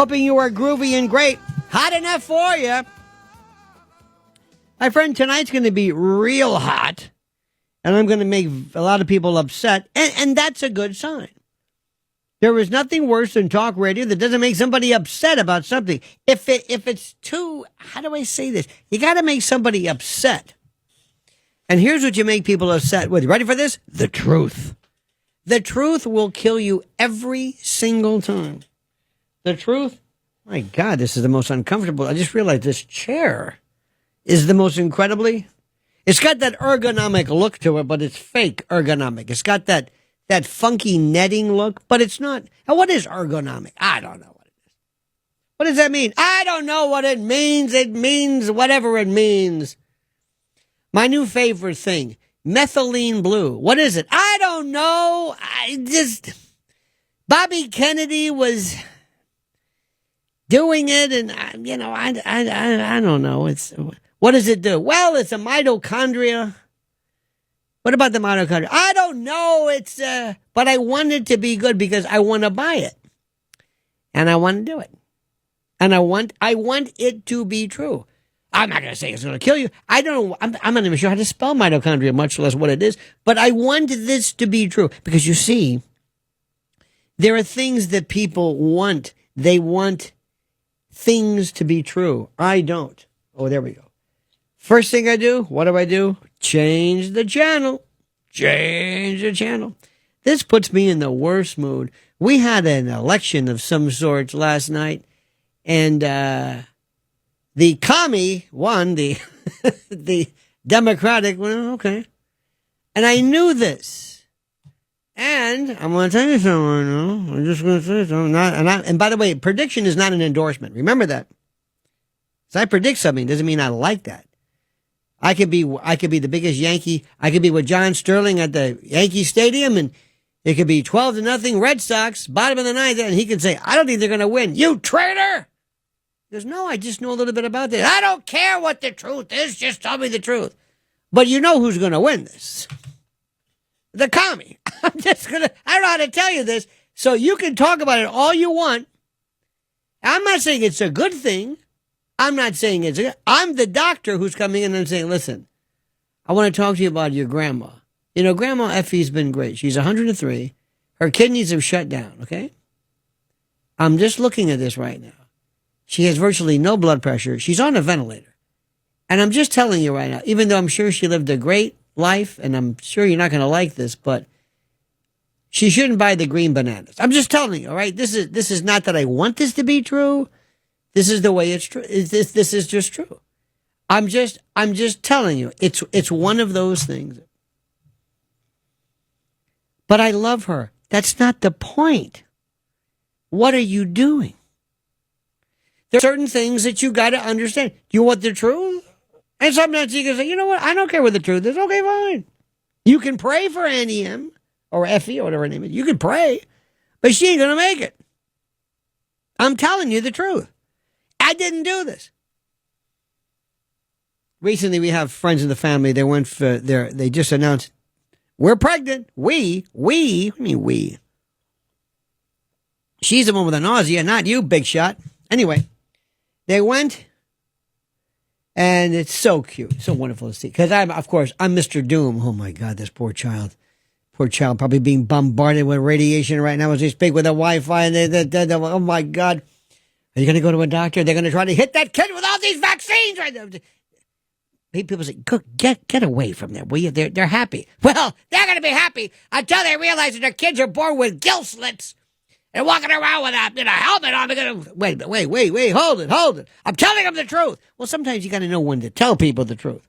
Hoping you are groovy and great. Hot enough for you. My friend, tonight's going to be real hot. And I'm going to make a lot of people upset. And that's a good sign. There is nothing worse than talk radio that doesn't make somebody upset about something. If it's too, how do I say this? You got to make somebody upset. And here's what you make people upset with. Ready for this? The truth. The truth will kill you every single time. The truth? My God, this is the most uncomfortable. I just realized this chair is the most incredibly... It's got that ergonomic look to it, but it's fake ergonomic. It's got that funky netting look, but it's not. And what is ergonomic? I don't know what it is. What does that mean? I don't know what it means. It means whatever it means. My new favorite thing, methylene blue. What is it? I don't know. Bobby Kennedy was doing it, and I don't know. What does it do? Well, it's a mitochondria. What about the mitochondria? I don't know. But I want it to be good because I want to buy it. And I want to do it. And I want it to be true. I'm not going to say it's going to kill you. I don't know. I'm not even sure how to spell mitochondria, much less what it is. But I want this to be true. Because you see, there are things that people want. They want things to be true. I don't. Oh, there we go. First thing I do, what do? Change the channel. Change the channel. This puts me in the worst mood. We had an election of some sorts last night, and the commie won, the Democratic, well, okay. And I knew this. And I'm going to tell you something right now. I'm just going to say something. And by the way, prediction is not an endorsement. Remember that. So I predict something doesn't mean I like that. I could be the biggest Yankee. I could be with John Sterling at the Yankee Stadium, and it could be 12-0 Red Sox, bottom of the ninth, and he could say, I don't think they're going to win. You traitor! He goes, no, I just know a little bit about this. I don't care what the truth is. Just tell me the truth. But you know who's going to win this. The commie. I don't know how to tell you this. So you can talk about it all you want. I'm not saying it's a good thing. I'm not saying I'm the doctor who's coming in and saying, listen, I want to talk to you about your grandma. You know, Grandma Effie's been great. She's 103. Her kidneys have shut down, okay? I'm just looking at this right now. She has virtually no blood pressure. She's on a ventilator. And I'm just telling you right now, even though I'm sure she lived a great life, and I'm sure you're not going to like this, but she shouldn't buy the green bananas. I'm just telling you, all right? This is not that I want this to be true. This is the way it's true. This is just true. I'm just telling you. It's one of those things. But I love her. That's not the point. What are you doing? There are certain things that you got to understand. You want the truth? And sometimes you can say, you know what? I don't care what the truth is. Okay, fine. You can pray for Annie M. or Effie or whatever her name is. You can pray. But she ain't going to make it. I'm telling you the truth. I didn't do this. Recently, we have friends in the family. They went for they just announced, we're pregnant. What do you mean we? She's the one with the nausea, not you, big shot. Anyway, they went, and it's so cute, so wonderful to see. Because I'm Mr. Doom. Oh my God, this poor child. Poor child probably being bombarded with radiation right now as we speak with the Wi-Fi. And oh my God. Are you going to go to a doctor? They're going to try to hit that kid with all these vaccines right now. People say, get away from them, will you? They're happy. Well, they're going to be happy until they realize that their kids are born with gill slits and walking around with a helmet on. They're going to, wait, hold it. I'm telling them the truth. Well, sometimes you got to know when to tell people the truth.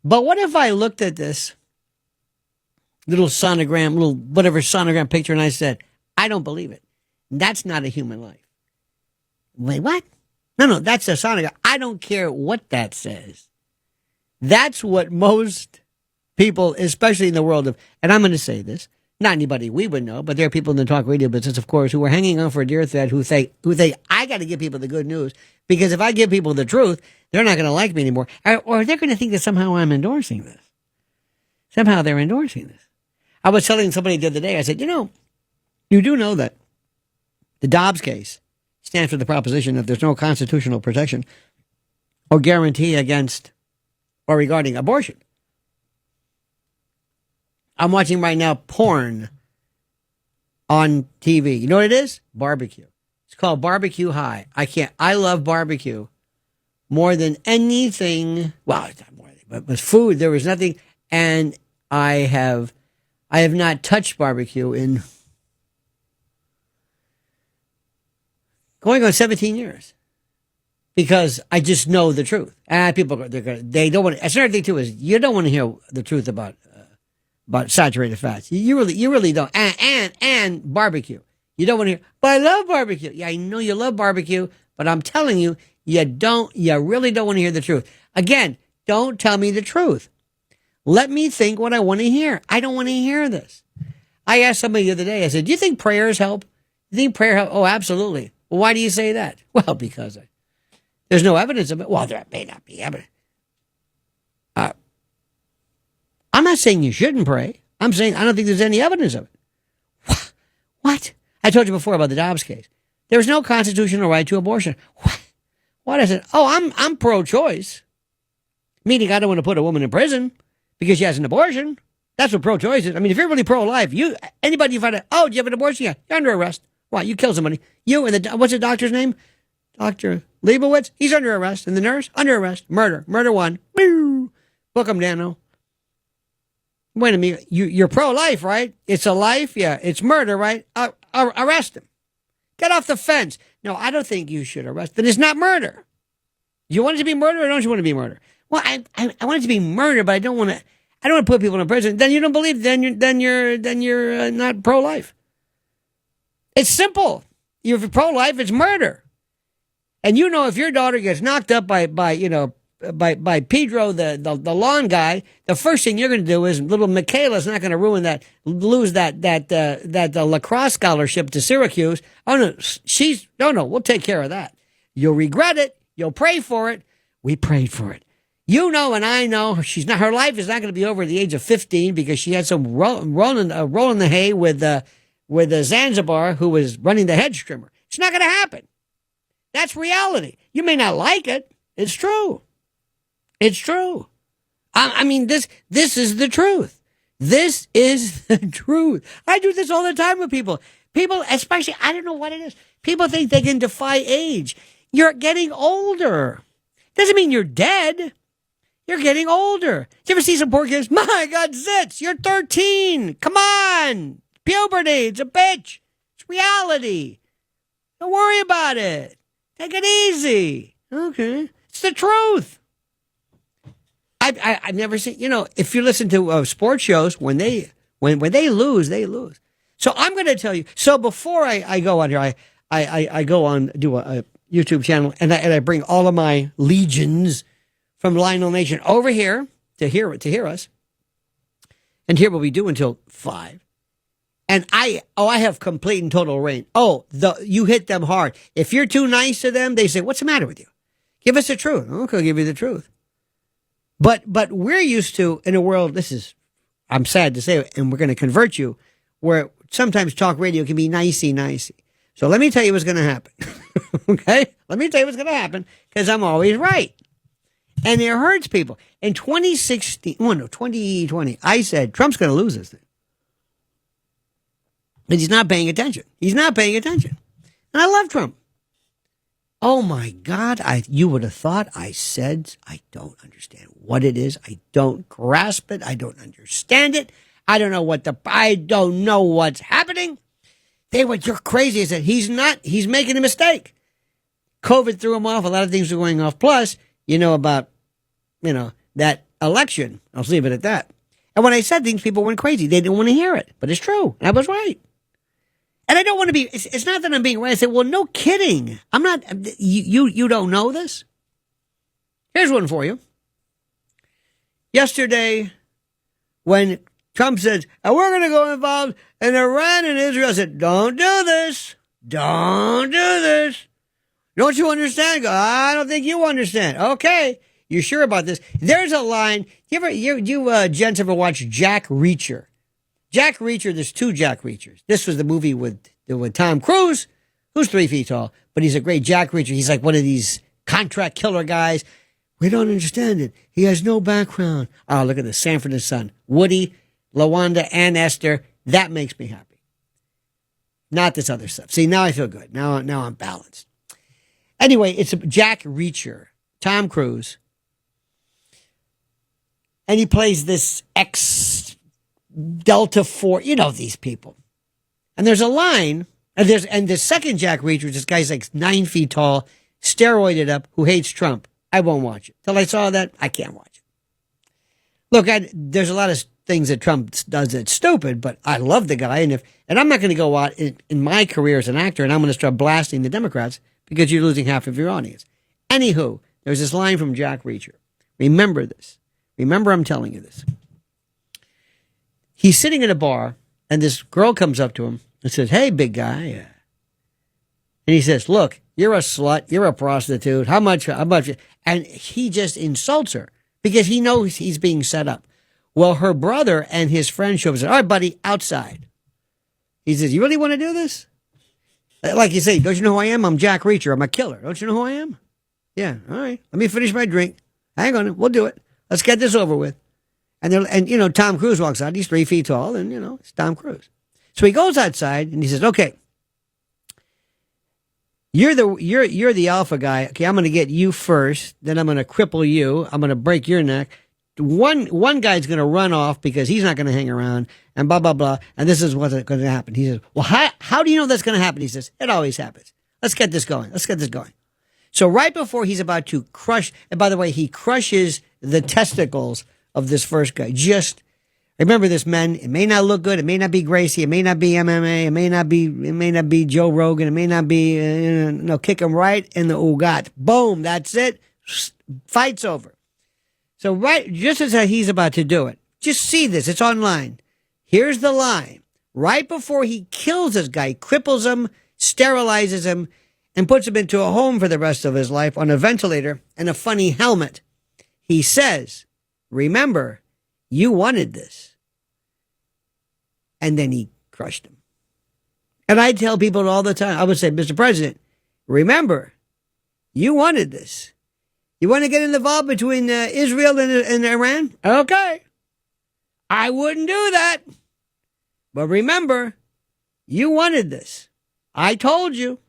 But what if I looked at this little sonogram picture, and I said, I don't believe it. That's not a human life. Wait, what? No, that's a sonogram. I don't care what that says. That's what most people, especially in the world of, and I'm going to say this, not anybody we would know, but there are people in the talk radio business, of course, who are hanging on for dear thread, who think I got to give people the good news, because if I give people the truth, they're not going to like me anymore, or they're going to think that somehow I'm endorsing this. Somehow they're endorsing this. I was telling somebody the other day, I said, you do know that the Dobbs case, stands for the proposition that there's no constitutional protection or guarantee against or regarding abortion. I'm watching right now porn on TV. You know what it is? Barbecue. It's called Barbecue High. I love barbecue more than anything. Well, it's not more, but with food, there was nothing. And I have not touched barbecue in going on 17 years because I just know the truth. And people, they don't want to. That's another thing too is you don't want to hear the truth about saturated fats. You really don't. And barbecue. You don't want to hear, but I love barbecue. Yeah, I know you love barbecue, but I'm telling you, you really don't want to hear the truth. Again, don't tell me the truth. Let me think what I want to hear. I don't want to hear this. I asked somebody the other day, I said, do you think prayers help? Do you think prayer help? Oh, absolutely. Well, why do you say that? Well, because there's no evidence of it. Well, there may not be evidence. I'm not saying you shouldn't pray. I'm saying I don't think there's any evidence of it. What? I told you before about the Dobbs case. There's no constitutional right to abortion. What? I said, I'm pro-choice. Meaning I don't want to put a woman in prison because she has an abortion. That's what pro-choice is. I mean, if you're really pro-life, anybody you find out, do you have an abortion? Yeah, you're under arrest. Why? You killed somebody. You and what's the doctor's name? Dr. Leibowitz? He's under arrest. And the nurse? Under arrest. Murder. Murder one. Boo! Book him, Dano. Wait a minute. You're pro-life, right? It's a life? Yeah. It's murder, right? Arrest him. Get off the fence. No, I don't think you should arrest. Then it's not murder. You want it to be murder or don't you want it to be murder? Well, I want it to be murder, but I don't want to put people in prison. Then you don't believe. Then you're not pro-life. It's simple. If you're pro-life, it's murder. And if your daughter gets knocked up by Pedro, the lawn guy, the first thing you're going to do is little Michaela's not going to lose that lacrosse scholarship to Syracuse. Oh no, we'll take care of that. You'll regret it. You'll pray for it. We prayed for it. You know, and I know her life is not going to be over at the age of 15 because she had some rolling the hay with Zanzibar, who was running the hedge trimmer. It's not going to happen. That's reality. You may not like it. It's true. It's true. I mean, this is the truth. This is the truth. I do this all the time with people. People, especially, I don't know what it is. People think they can defy age. You're getting older. Doesn't mean you're dead. You're getting older. Did you ever see some poor kids? My God, zits, you're 13. Come on. Puberty, it's a bitch. It's reality. Don't worry about it. Take it easy. Okay. It's the truth. I've never seen, if you listen to sports shows, when they lose, they lose. So I'm going to tell you. So before I go on here, I go on, do a YouTube channel, and I bring all of my legions from Lionel Nation over here to hear us. And here what we do until 5. And I have complete and total reign. You hit them hard. If you're too nice to them, they say, what's the matter with you? Give us the truth. Okay, I'll give you the truth. But we're used to, in a world, I'm sad to say it, and we're going to convert you, where sometimes talk radio can be nicey. So let me tell you what's going to happen. Okay? Let me tell you what's going to happen, because I'm always right. And it hurts people. In 2020, I said, Trump's going to lose this thing. But he's not paying attention. And I love Trump. Oh my God, you would have thought I said, I don't understand what it is. I don't grasp it. I don't understand it. I don't know what's happening. You're crazy. I said, he's making a mistake. COVID threw him off. A lot of things were going off. Plus, about that election. I'll leave it at that. And when I said things, people went crazy. They didn't want to hear it, but it's true. I was right. And I don't want to be, it's not that I'm being right. I said, well, no kidding. I'm not, you don't know this? Here's one for you. Yesterday, when Trump says, and we're going to go involved in Iran and Israel, I said, don't do this. Don't do this. Don't you understand? I don't think you understand. Okay. You sure about this? There's a line. You gents ever watch Jack Reacher? Jack Reacher, there's 2 Jack Reachers. This was the movie with Tom Cruise, who's 3 feet tall. but he's a great Jack Reacher. He's like one of these contract killer guys. We don't understand it. He has no background. Oh, look at this. Sanford and Son. Woody, LaWanda, and Esther. That makes me happy. Not this other stuff. See, now I feel good. Now I'm balanced. Anyway, it's a Jack Reacher. Tom Cruise. And he plays this ex-Delta 4. You know these people. And there's a line. And the second Jack Reacher, this guy's like 9 feet tall, steroided up, who hates Trump. I won't watch it. Till I saw that, I can't watch it. Look, there's a lot of things that Trump does that's stupid, but I love the guy. And I'm not going to go out in my career as an actor and I'm going to start blasting the Democrats because you're losing half of your audience. Anywho, there's this line from Jack Reacher. Remember this. Remember I'm telling you this. He's sitting in a bar and this girl comes up to him and says, "Hey, big guy." And he says, "Look, you're a slut. You're a prostitute. How much? And he just insults her because he knows he's being set up. Well, her brother and his friend show up and say, "All right, buddy, outside." He says, "You really want to do this?" Like you say, "Don't you know who I am? I'm Jack Reacher. I'm a killer. Don't you know who I am?" "Yeah, all right. Let me finish my drink. Hang on. We'll do it. Let's get this over with." And Tom Cruise walks out. He's 3 feet tall and, it's Tom Cruise. So he goes outside and he says, "Okay, you're the alpha guy. Okay, I'm going to get you first. Then I'm going to cripple you. I'm going to break your neck. One guy's going to run off because he's not going to hang around and blah, blah, blah. And this is what's going to happen." He says, "Well, how do you know that's going to happen?" He says, "It always happens. Let's get this going. So right before he's about to crush, and by the way, he crushes the testicles of this first guy. Just remember this, men. It may not look good. It may not be Gracie. It may not be MMA. It may not be Joe Rogan. It may not be, kick him right in the ugat. Boom. That's it. Fight's over. So just as he's about to do it, just see this. It's online. Here's the line. Right before he kills this guy, cripples him, sterilizes him, and puts him into a home for the rest of his life on a ventilator and a funny helmet, he says, "Remember, you wanted this." And then he crushed him. And I tell people all the time, I would say, "Mr. President, remember, you wanted this. You want to get involved between Israel and Iran? Okay. I wouldn't do that. But remember, you wanted this. I told you.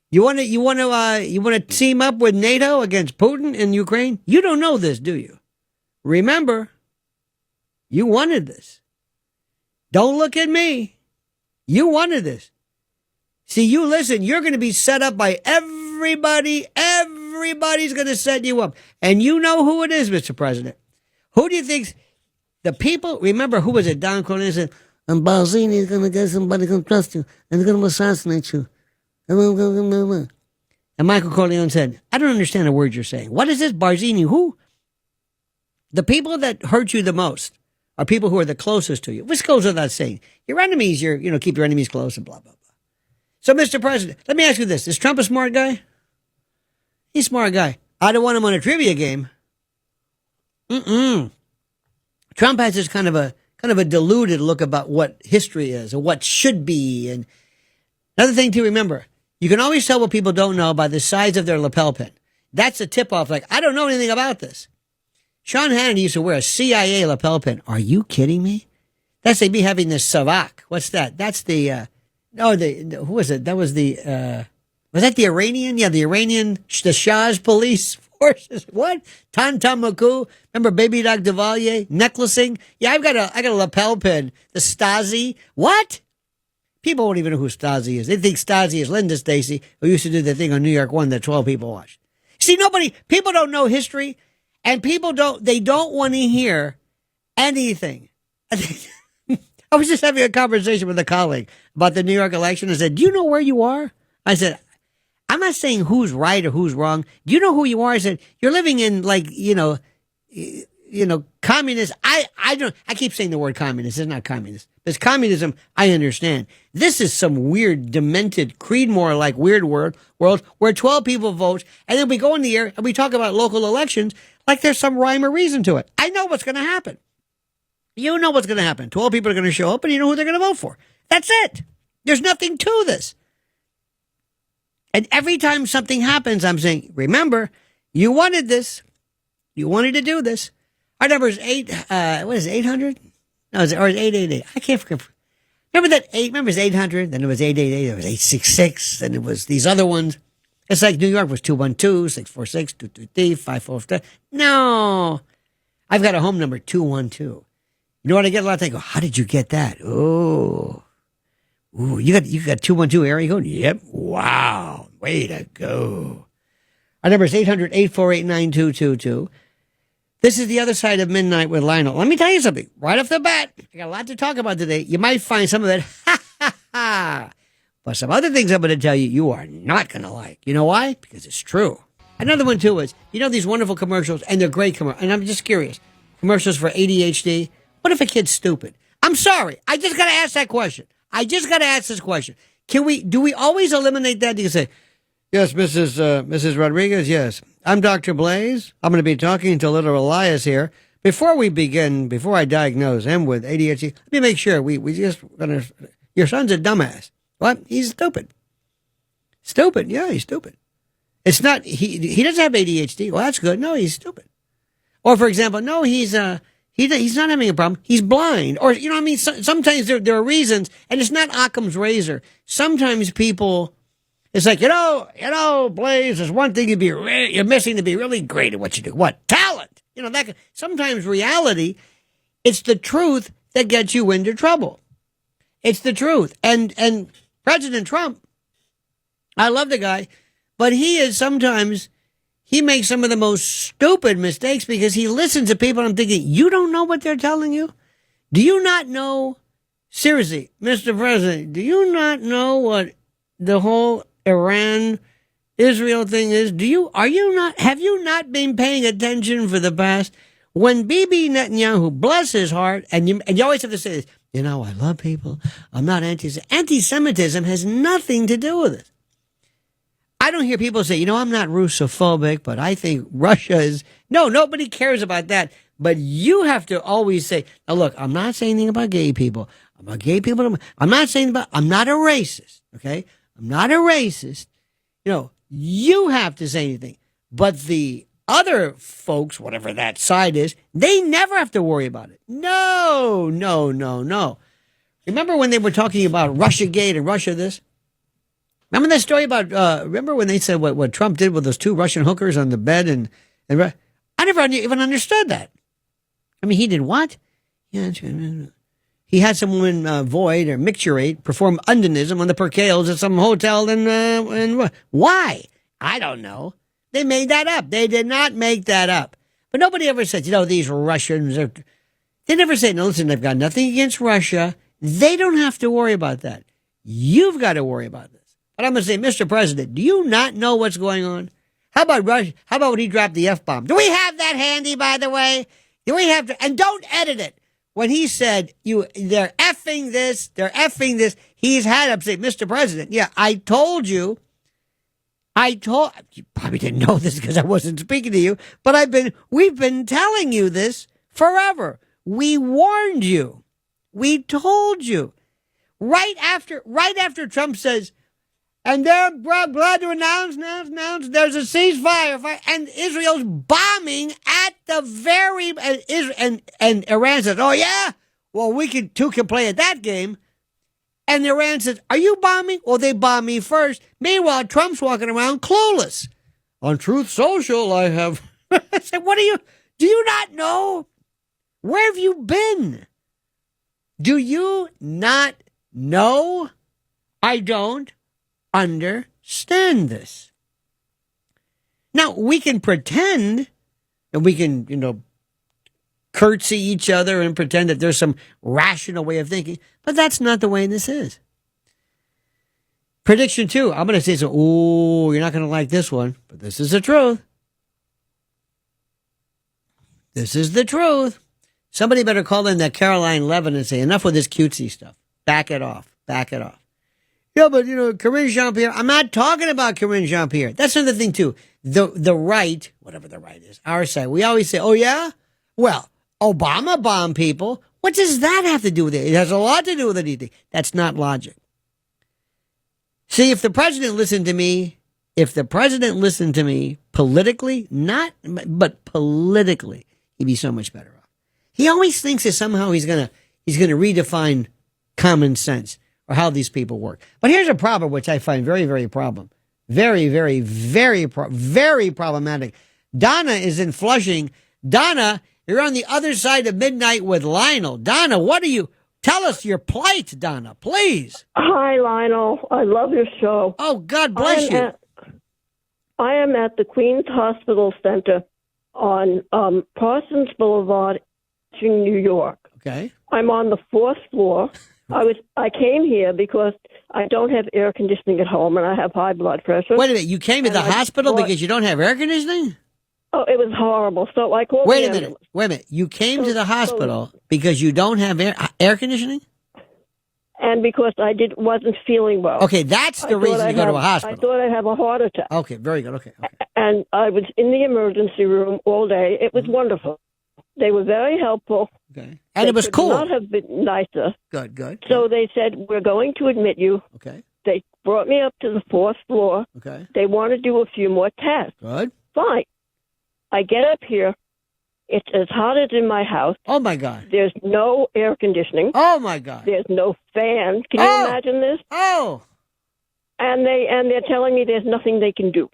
You want to team up with NATO against Putin in Ukraine? You don't know this, do you? Remember, you wanted this. Don't look at me. You wanted this. See, you're going to be set up by everybody. Everybody's going to set you up. And you know who it is, Mr. President. Who do you think? The people, remember, who was it? Don Corleone said, "And Barzini is going to get somebody who can trust you, and they're going to assassinate you." And Michael Corleone said, "I don't understand a word you're saying. What is this, Barzini? Who?" The people that hurt you the most are people who are the closest to you. Which goes without saying. Your enemies, keep your enemies close and blah, blah, blah. So, Mr. President, let me ask you this. Is Trump a smart guy? He's a smart guy. I don't want him on a trivia game. Trump has this kind of a deluded look about what history is or what should be. And another thing to remember, you can always tell what people don't know by the size of their lapel pin. That's a tip-off, like, I don't know anything about this. Sean Hannity used to wear a CIA lapel pin. Are you kidding me? That's like me having this Savak. What's that? That's who was it? That was was that the Iranian? Yeah, the Shah's police forces. What? Tantamaku. Remember Baby Doc Duvalier? Necklacing? Yeah, I got a lapel pin. The Stasi. What? People won't even know who Stasi is. They think Stasi is Linda Stacy, who used to do the thing on New York One that 12 people watched. See, people don't know history, and they don't want to hear anything. I was just having a conversation with a colleague about the New York election. I said, "Do you know where you are?" I said, "I'm not saying who's right or who's wrong. Do you know who you are?" I said, "You're living in communist." I keep saying the word communist. It's not communist. It's communism. I understand. This is some weird, demented, Creedmoor-like weird world where 12 people vote, and then we go in the air and we talk about local elections like there's some rhyme or reason to it. I know what's going to happen. You know what's going to happen. 12 people are going to show up, and you know who they're going to vote for. That's it. There's nothing to this. And every time something happens, I'm saying, remember, you wanted this. You wanted to do this. Our number is 800? No, or is 888? I can't forget. Remember that 8? Remember it was 800, then it was 888, it was 866, then it was these other ones. It's like New York was 212-646-223-543. No. I've got a home number, 212. You know what I get a lot of times? I go, how did you get that? Oh. Ooh, you got 212 area code? Yep. Wow. Way to go. Our number is 800-848-9222. This is the other side of midnight with Lionel. Let me tell you something. Right off the bat, I got a lot to talk about today. You might find some of it, but some other things I'm going to tell you, you are not going to like. You know why? Because it's true. Another one, too, is, these wonderful commercials, and they're great commercials, and I'm just curious. Commercials for ADHD. What if a kid's stupid? I'm sorry. I just got to ask that question. I just got to ask this question. Do we always eliminate that? You can say, yes, Mrs. Rodriguez, yes. I'm Dr. Blaze. I'm going to be talking to little Elias here. Before we begin, before I diagnose him with ADHD, let me make sure we just, your son's a dumbass. What? He's stupid. Stupid? Yeah, he's stupid. It's not, he doesn't have ADHD. Well, that's good. No, he's stupid. Or, for example, no, he's not having a problem. He's blind. Or, you know what I mean? Sometimes there are reasons, and it's not Occam's razor. Sometimes people, it's like, Blaze, there's one thing you're missing to be really great at what you do. What? Talent. Sometimes reality, it's the truth that gets you into trouble. It's the truth. And President Trump, I love the guy, but he makes some of the most stupid mistakes because he listens to people and I'm thinking, you don't know what they're telling you? Do you not know? Seriously, Mr. President, do you not know what the whole Iran-Israel thing is? Have you not been paying attention for the past? When Bibi Netanyahu, bless his heart, and you always have to say this, I love people. I'm not anti-Semitism has nothing to do with it. I don't hear people say, I'm not Russophobic, but I think Russia is. No, nobody cares about that. But you have to always say, now look, I'm not saying anything about gay people. I'm not a racist, okay? I'm not a racist. You have to say anything. But the other folks, whatever that side is, they never have to worry about it. No. Remember when they were talking about Russiagate and Russia this? Remember that story about, remember when they said what Trump did with those two Russian hookers on the bed? And I never even understood that. I mean, he did what? Yeah, he had some woman void or micturate perform undonism on the percales at some hotel in why? I don't know. They made that up. They did not make that up. But nobody ever said, these Russians they never said, no, listen, they've got nothing against Russia. They don't have to worry about that. You've got to worry about this. But I'm going to say, Mr. President, do you not know what's going on? How about Russia? How about when he dropped the F-bomb? Do we have that handy, by the way? Do we have to? And don't edit it. When he said, they're effing this, he's had up say, Mr. President, yeah, I told you, you probably didn't know this because I wasn't speaking to you, but we've been telling you this forever. We warned you. We told you. Right after Trump says, and they're glad to announce there's a ceasefire, and Israel's bombing at the very, and Iran says, oh yeah? Well, we can play at that game. And Iran says, are you bombing? Well, they bomb me first. Meanwhile, Trump's walking around clueless. On Truth Social, I have, I said, do you not know? Where have you been? Do you not know? I don't understand this. Now, we can pretend and we can, curtsy each other and pretend that there's some rational way of thinking, but that's not the way this is. Prediction 2. I'm going to say, you're not going to like this one, but this is the truth. This is the truth. Somebody better call in that Caroline Levin and say, enough with this cutesy stuff. Back it off. Yeah, but, Corinne Jean-Pierre, I'm not talking about Corinne Jean-Pierre. That's another thing, too. The right, whatever the right is, our side, we always say, oh, yeah? Well, Obama bombed people. What does that have to do with it? It has a lot to do with anything. That's not logic. See, if the president listened to me, if the president listened to me politically, not, but politically, he'd be so much better off. He always thinks that somehow he's gonna redefine common sense or how these people work. But here's a problem which I find very, very very problematic. Donna is in Flushing. Donna, you're on the other side of midnight with Lionel. Donna, tell us your plight, Donna, please. Hi, Lionel. I love your show. Oh, God bless you. I am at the Queens Hospital Center on Parsons Boulevard, New York. Okay. I'm on the 4th floor. I came here because I don't have air conditioning at home and I have high blood pressure. Wait a minute, you came to the hospital because you don't have air conditioning? Oh, it was horrible. So I called Wait a minute. You came to the hospital because you don't have air conditioning? And because I wasn't feeling well. Okay, that's the reason to go to a hospital. I thought I'd have a heart attack. Okay, very good. Okay. And I was in the emergency room all day. It was wonderful. They were very helpful. Okay. And it was cool. Could not have been nicer. Good. So they said, we're going to admit you. Okay. They brought me up to the 4th floor. Okay. They want to do a few more tests. Good. Fine. I get up here. It's as hot as in my house. Oh, my God. There's no air conditioning. Oh, my God. There's no fan. Can you imagine this? Oh. And they're telling me there's nothing they can do.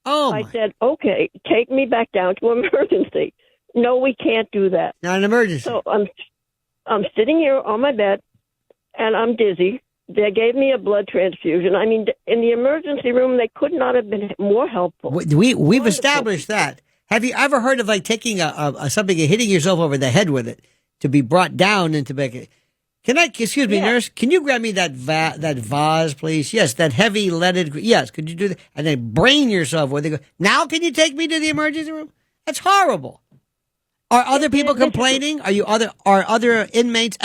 Oh, I said, okay, take me back down to emergency. No, we can't do that. Not an emergency. So I'm sitting here on my bed, and I'm dizzy. They gave me a blood transfusion. I mean, in the emergency room, they could not have been more helpful. We've established that. Have you ever heard of like taking something and hitting yourself over the head with it to be brought down into bed? Excuse me, nurse, can you grab me that vase, please? Yes, that heavy leaded, yes, could you do that? And then brain yourself with it. Now can you take me to the emergency room? That's horrible. Are other people complaining? Are other inmates,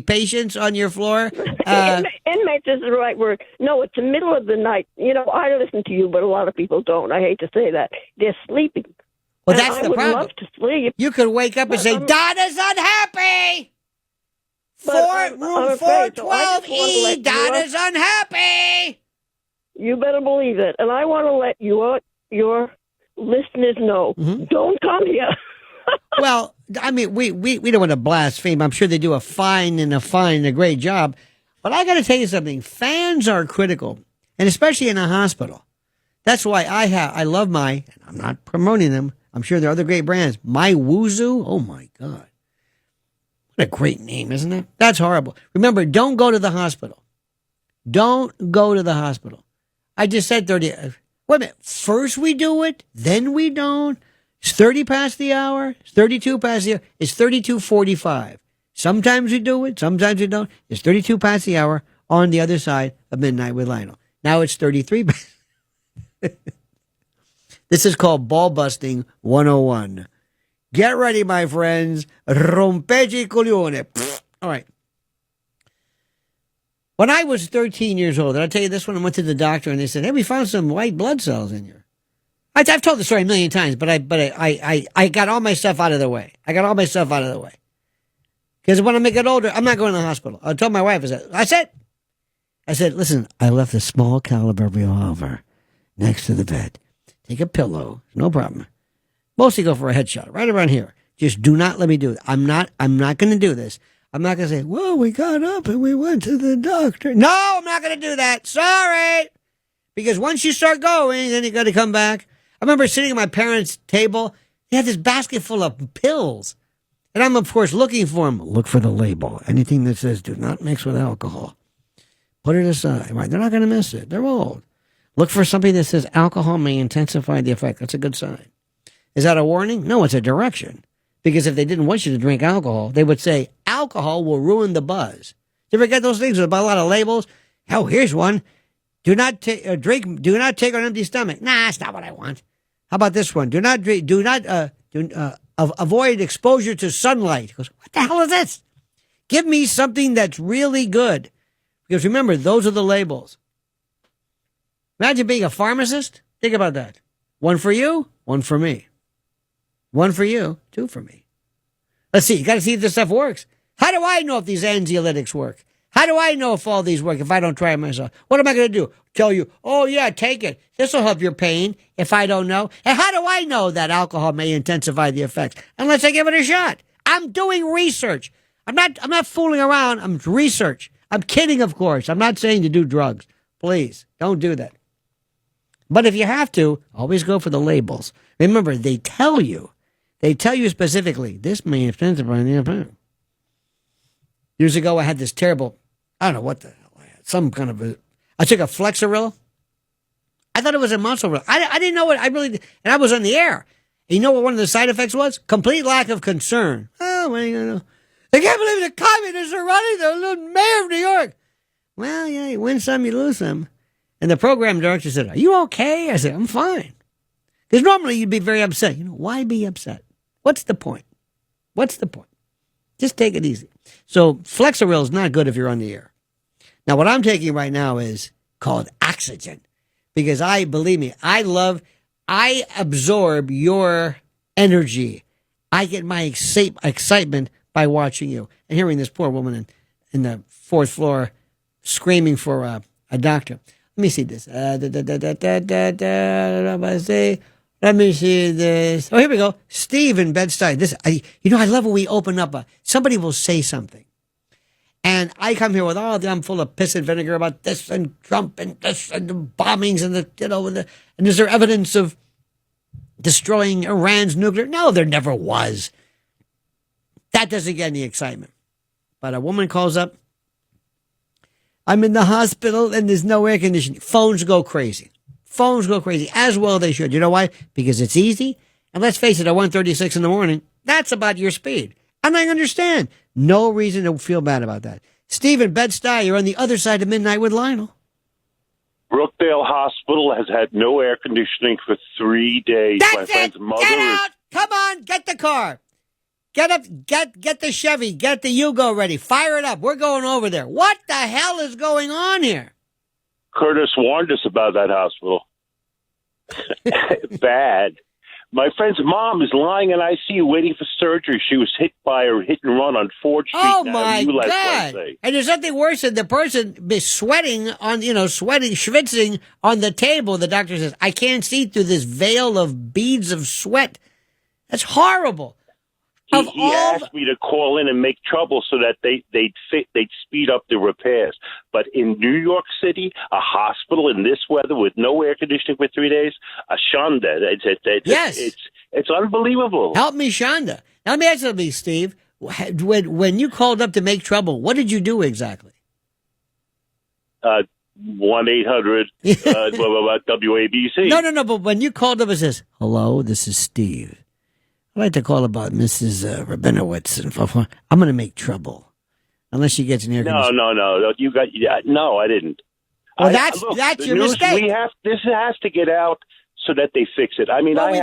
patients on your floor? Inmates is the right word. No, it's the middle of the night. You know, I listen to you, but a lot of people don't. I hate to say that. They're sleeping. Well, that's the problem. I would love to sleep. You could wake up and say, Donna's unhappy! Room 412E, Donna's unhappy! You better believe it. And I want to let your listeners know, don't come here. Well, I mean, we don't want to blaspheme. I'm sure they do a great job. But I got to tell you something. Fans are critical, and especially in a hospital. That's why I love and I'm not promoting them. I'm sure there are other great brands. My Wuzu. Oh my God. What a great name, isn't it? That's horrible. Remember, don't go to the hospital. Don't go to the hospital. I just said 30. Wait a minute. First we do it, then we don't. It's 30 past the hour. It's 32 past the hour. It's 32:45. Sometimes we do it. Sometimes we don't. It's 32 past the hour on the other side of midnight with Lionel. Now it's 33. This is called Ball Busting 101. Get ready, my friends. Rompegi coglione. All right. When I was 13 years old, did I tell you this one? I went to the doctor and they said, hey, we found some white blood cells in you. I've told the story a million times, but I got all my stuff out of the way. Because when I get older, I'm not going to the hospital. I told my wife, I said, listen, I left a small caliber revolver next to the bed. Take a pillow, no problem. Mostly go for a headshot, right around here. Just do not let me do it. I'm not going to do this. I'm not going to say, well, we got up and we went to the doctor. No, I'm not going to do that. Sorry. Because once you start going, then you got to come back. I remember sitting at my parents' table. They had this basket full of pills. And I'm, of course, looking for them. Look for the label. Anything that says, do not mix with alcohol. Put it aside. Right? They're not going to miss it. They're old. Look for something that says alcohol may intensify the effect. That's a good sign. Is that a warning? No, it's a direction. Because if they didn't want you to drink alcohol, they would say, alcohol will ruin the buzz. You ever get those things with a lot of labels? Hell, here's one. Do not take on an empty stomach. Nah, that's not what I want. How about this one? Avoid exposure to sunlight. He goes, what the hell is this? Give me something that's really good. Because remember, those are the labels. Imagine being a pharmacist. Think about that. One for you, one for me. One for you, two for me. Let's see. You got to see if this stuff works. How do I know if these anxiolytics work? How do I know if all these work if I don't try it myself? What am I going to do? Tell you, oh, yeah, take it. This will help your pain if I don't know. And how do I know that alcohol may intensify the effects? Unless I give it a shot. I'm doing research. I'm not fooling around. I'm research. I'm kidding, of course. I'm not saying to do drugs. Please, don't do that. But if you have to, always go for the labels. Remember, they tell you specifically, this may intensify the effect. Years ago, I had this terrible, I don't know what the hell I had, some kind of I took a Flexeril. I thought it was a muscle. I didn't know what I really did. And I was on the air. And you know what one of the side effects was? Complete lack of concern. Oh, what are you going to know? I can't believe the communists are running the little mayor of New York. Well, yeah, you win some, you lose some. And the program director said, are you okay? I said, I'm fine. Because normally you'd be very upset. Why be upset? What's the point? Just take it easy. So Flexeril is not good if you're on the air. Now, what I'm taking right now is called oxygen. Because believe me, I absorb your energy. I get my excitement by watching you and hearing this poor woman in the fourth floor screaming for a doctor. Let me see this. Let me see this. Oh, here we go. Steve in Bed-Stuy. I love when we open up. Somebody will say something. And I come here with, I'm full of piss and vinegar about this and Trump and this and the bombings and and is there evidence of destroying Iran's nuclear? No, there never was. That doesn't get any excitement. But a woman calls up, I'm in the hospital and there's no air conditioning. Phones go crazy. As well they should. You know why? Because it's easy. And let's face it, at 1:36 in the morning, that's about your speed. And I understand. No reason to feel bad about that. Steve in Bed-Stuy, you're on the other side of midnight with Lionel. Brookdale Hospital has had no air conditioning for 3 days. That's My friend's it. mother Get out. Come on. Get the car. Get up. Get the Chevy. Get the Yugo ready. Fire it up. We're going over there. What the hell is going on here? Curtis warned us about that hospital. Bad. My friend's mom is lying in ICU waiting for surgery. She was hit by a hit and run on Ford Street. Oh my God! And there's nothing worse than the person be sweating on, schwitzing on the table. The doctor says, "I can't see through this veil of beads of sweat." That's horrible. He asked me to call in and make trouble so that they'd speed up the repairs. But in New York City, a hospital in this weather with no air conditioning for 3 days, a shanda. It's unbelievable. Help me, Shonda. Now, let me ask you something, Steve. When you called up to make trouble, what did you do exactly? 1-800 WABC. No. But when you called up and says, "Hello, this is Steve. I'd like to call about Mrs. Rabinowitz. I'm going to make trouble. Unless she gets an air conditioner." No. No, I didn't. Well, that's your mistake. This has to get out so that they fix it. I mean, I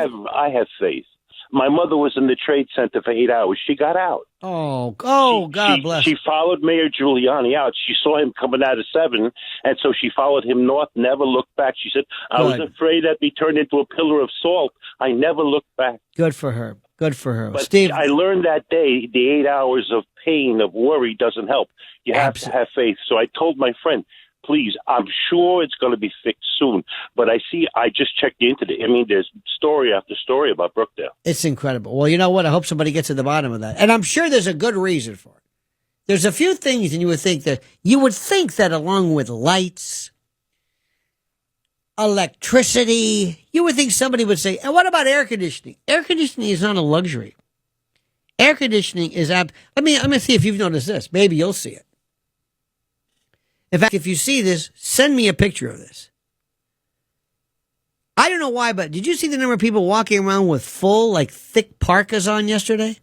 have faith. My mother was in the Trade Center for 8 hours. She got out. God bless. She followed Mayor Giuliani out. She saw him coming out of 7, and so she followed him north, never looked back. She said, I was afraid I'd be turned into a pillar of salt. I never looked back. Good for her. But Steve, I learned that day the 8 hours of pain, of worry doesn't help. You have to have faith. So I told my friend, please, I'm sure it's going to be fixed soon. But I just checked the internet. I mean, there's story after story about Brookdale. It's incredible. Well, you know what? I hope somebody gets to the bottom of that. And I'm sure there's a good reason for it. There's a few things, and you would think that along with lights, electricity, you would think somebody would say, and what about air conditioning? Air conditioning is not a luxury. Air conditioning is let me see if you've noticed this. Maybe you'll see it. In fact, if you see this, send me a picture of this. I don't know why, but did you see the number of people walking around with full, thick parkas on yesterday?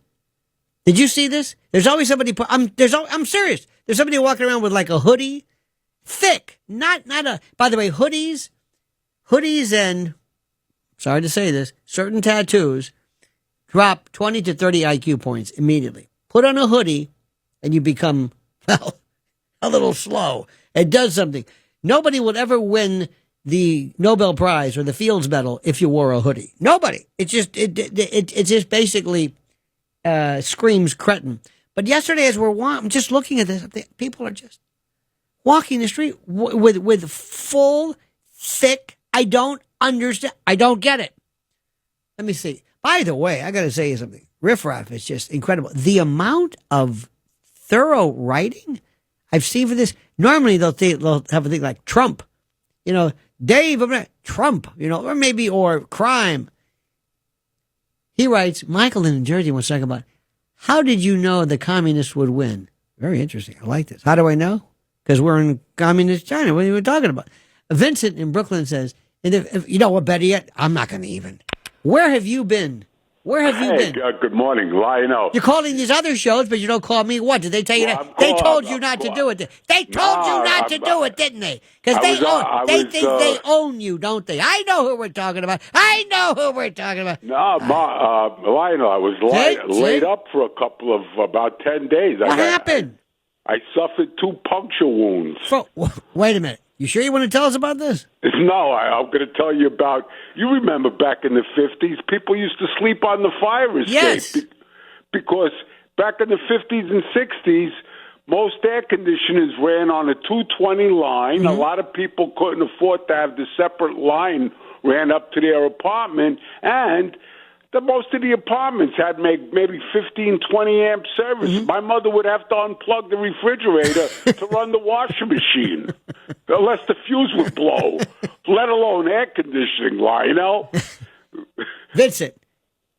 Did you see this? There's always somebody. I'm serious. There's somebody walking around with a hoodie, thick, not a. By the way, hoodies, and sorry to say this, certain tattoos drop 20 to 30 IQ points immediately. Put on a hoodie, and you become a little slow. It does something. Nobody would ever win the Nobel Prize or the Fields Medal if you wore a hoodie. Nobody. It just basically screams cretin. But yesterday, as I'm just looking at this, people are just walking the street with full, thick. I don't understand. I don't get it. Let me see. By the way, I got to say you something. Riff Raff is just incredible. The amount of thorough writing I've seen for this. Normally they'll have a thing like Trump, Dave Trump, or crime. He writes, Michael in New Jersey wants to talk about, how did you know the communists would win? Very interesting. I like this. How do I know? Because we're in communist China. What are you talking about? Vincent in Brooklyn says, and if you know what, better yet, I'm not going to even. Where have you been? Where have you been? Good morning, Lionel. You're calling these other shows, but you don't call me. What? Did they tell you that? They told you not to do it. They told you not to do it, didn't they? Because they think they own you, don't they? I know who we're talking about. No, Lionel, I was laid up for a couple of about 10 days. What happened? I suffered 2 puncture wounds. Wait a minute. You sure you want to tell us about this? No, I'm going to tell you about. You remember back in the 50s, people used to sleep on the fire escape. Yes. Because back in the 50s and 60s, most air conditioners ran on a 220 line. Mm-hmm. A lot of people couldn't afford to have the separate line ran up to their apartment, and most of the apartments had maybe 15, 20 amp service. Mm-hmm. My mother would have to unplug the refrigerator to run the washing machine, unless the fuse would blow, let alone air conditioning, Lionel. Vincent,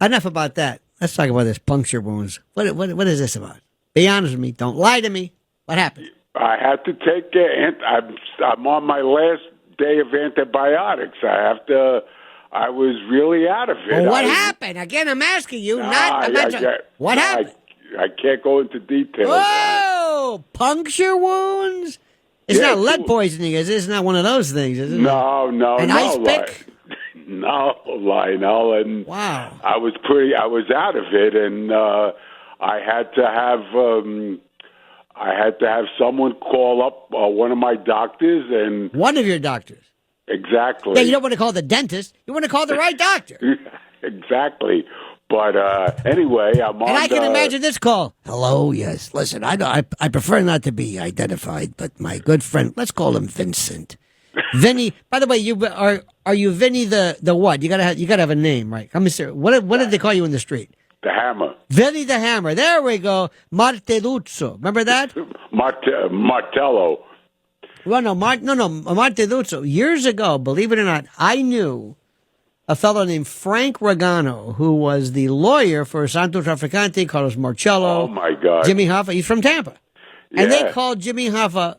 enough about that. Let's talk about this puncture wounds. What is this about? Be honest with me. Don't lie to me. What happened? I had to take I'm on my last day of antibiotics. I was really out of it. Well, what happened? Again, I'm asking you. What happened? I can't go into details. Oh, puncture wounds? It's not lead poisoning, is it? It's not one of those things, is it? No. An ice pick? No, Lionel. And wow. I was out of it, and I had to have someone call up one of my doctors. And one of your doctors? Exactly. Yeah, you don't want to call the dentist. You want to call the right doctor. Exactly. But anyway, I'm on. And I can imagine this call. Hello, yes. Listen, I prefer not to be identified, but my good friend, let's call him Vincent. Vinny. By the way, are you Vinny the what? You gotta have a name, right? Come here. What did they call you in the street? The Hammer. Vinny the Hammer. There we go. Martelluzzo. Remember that? Martello. Well, no, Martelluzzo. Years ago, believe it or not, I knew a fellow named Frank Regano, who was the lawyer for Santo Trafficante, Carlos Marcello. Oh, my God. Jimmy Hoffa. He's from Tampa. Yeah. And they called Jimmy Hoffa,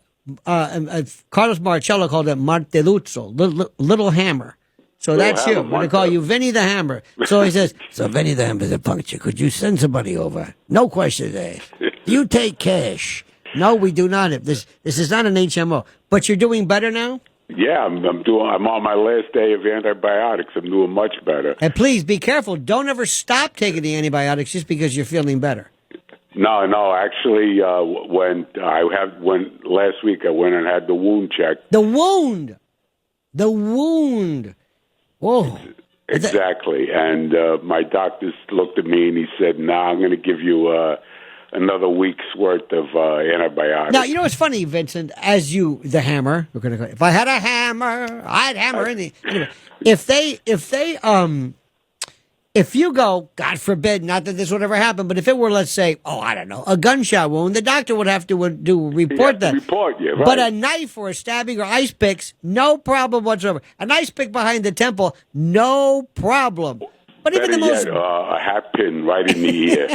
Carlos Marcello called it Martelluzzo, little hammer. So that's you. We're going to call you Vinny the Hammer. So he says, so Vinny the Hammer's a puncture. Could you send somebody over? No questions asked. Do you take cash? No, we do not. This is not an HMO. But you're doing better now? Yeah, I'm on my last day of antibiotics. I'm doing much better. And please be careful. Don't ever stop taking the antibiotics just because you're feeling better. No. Actually, when last week I went and had the wound checked. The wound. Whoa. Exactly. And my doctor looked at me and he said, I'm going to give you another week's worth of antibiotics. Now, you know what's funny, Vincent? As you, the hammer, if I had a hammer, I'd hammer in the. Anyway, if you go, God forbid, not that this would ever happen, but if it were, let's say, I don't know, a gunshot wound, the doctor would have to report that. Report you, right. But a knife or a stabbing or ice picks, no problem whatsoever. An ice pick behind the temple, no problem. But even the most a hat pin right in the ear.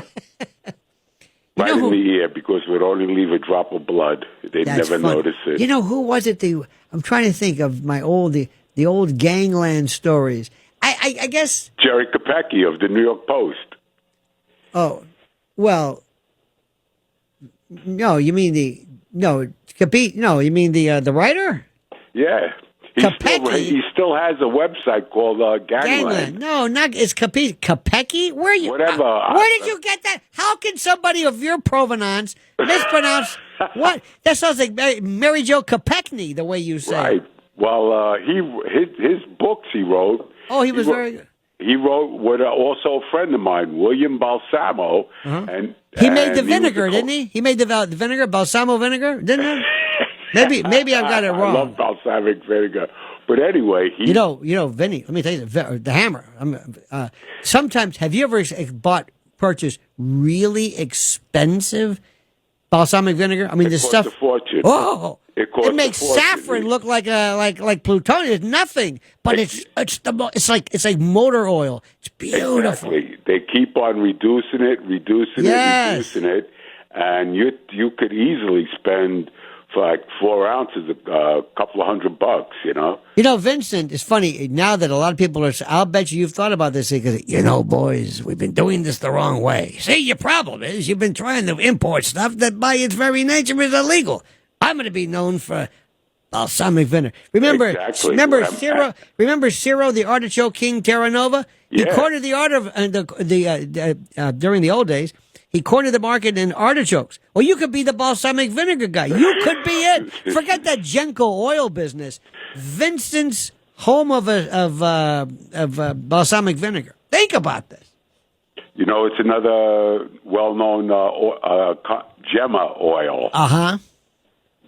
Right in the ear, because it would only leave a drop of blood. They'd never notice it. You know, who was it? I'm trying to think of the old gangland stories. I guess Jerry Kopecki of the New York Post. Oh, well, no, you mean the writer? Yeah. He still has a website called Gangland. No, it's Kopecki. Where are you? Whatever. Where did you get that? How can somebody of your provenance mispronounce what? That sounds like Mary Jo Kopechne, the way you say. Right. Well, his books he wrote. Oh, he was very good. He wrote with also a friend of mine, William Balsamo, and he made the vinegar, didn't he? He made the vinegar, balsamo vinegar, didn't he? Maybe I've got it I love wrong. balsamic vinegar. But anyway, You know, Vinny, let me tell you, the hammer. Sometimes, have you ever purchased really expensive balsamic vinegar? I mean, this costs stuff. a fortune. Oh, costs it makes a fortune. saffron look like plutonium. It's nothing, but it's like motor oil. It's beautiful. Exactly. They keep on reducing it, and you could easily spend for like 4 ounces a couple of $100. You know, Vincent, it's funny now that a lot of people are. I'll bet you've thought about this because boys, we've been doing this the wrong way. See, your problem is you've been trying to import stuff that by its very nature is illegal. I'm going to be known for balsamic vinegar. Remember Ciro? Remember Ciro, the artichoke king, Terra Nova? He cornered the art of during the old days. He cornered the market in artichokes. Well, you could be the balsamic vinegar guy. You could be it. Forget that Genco oil business. Vincent's home of balsamic vinegar. Think about this. It's another well-known Gemma oil.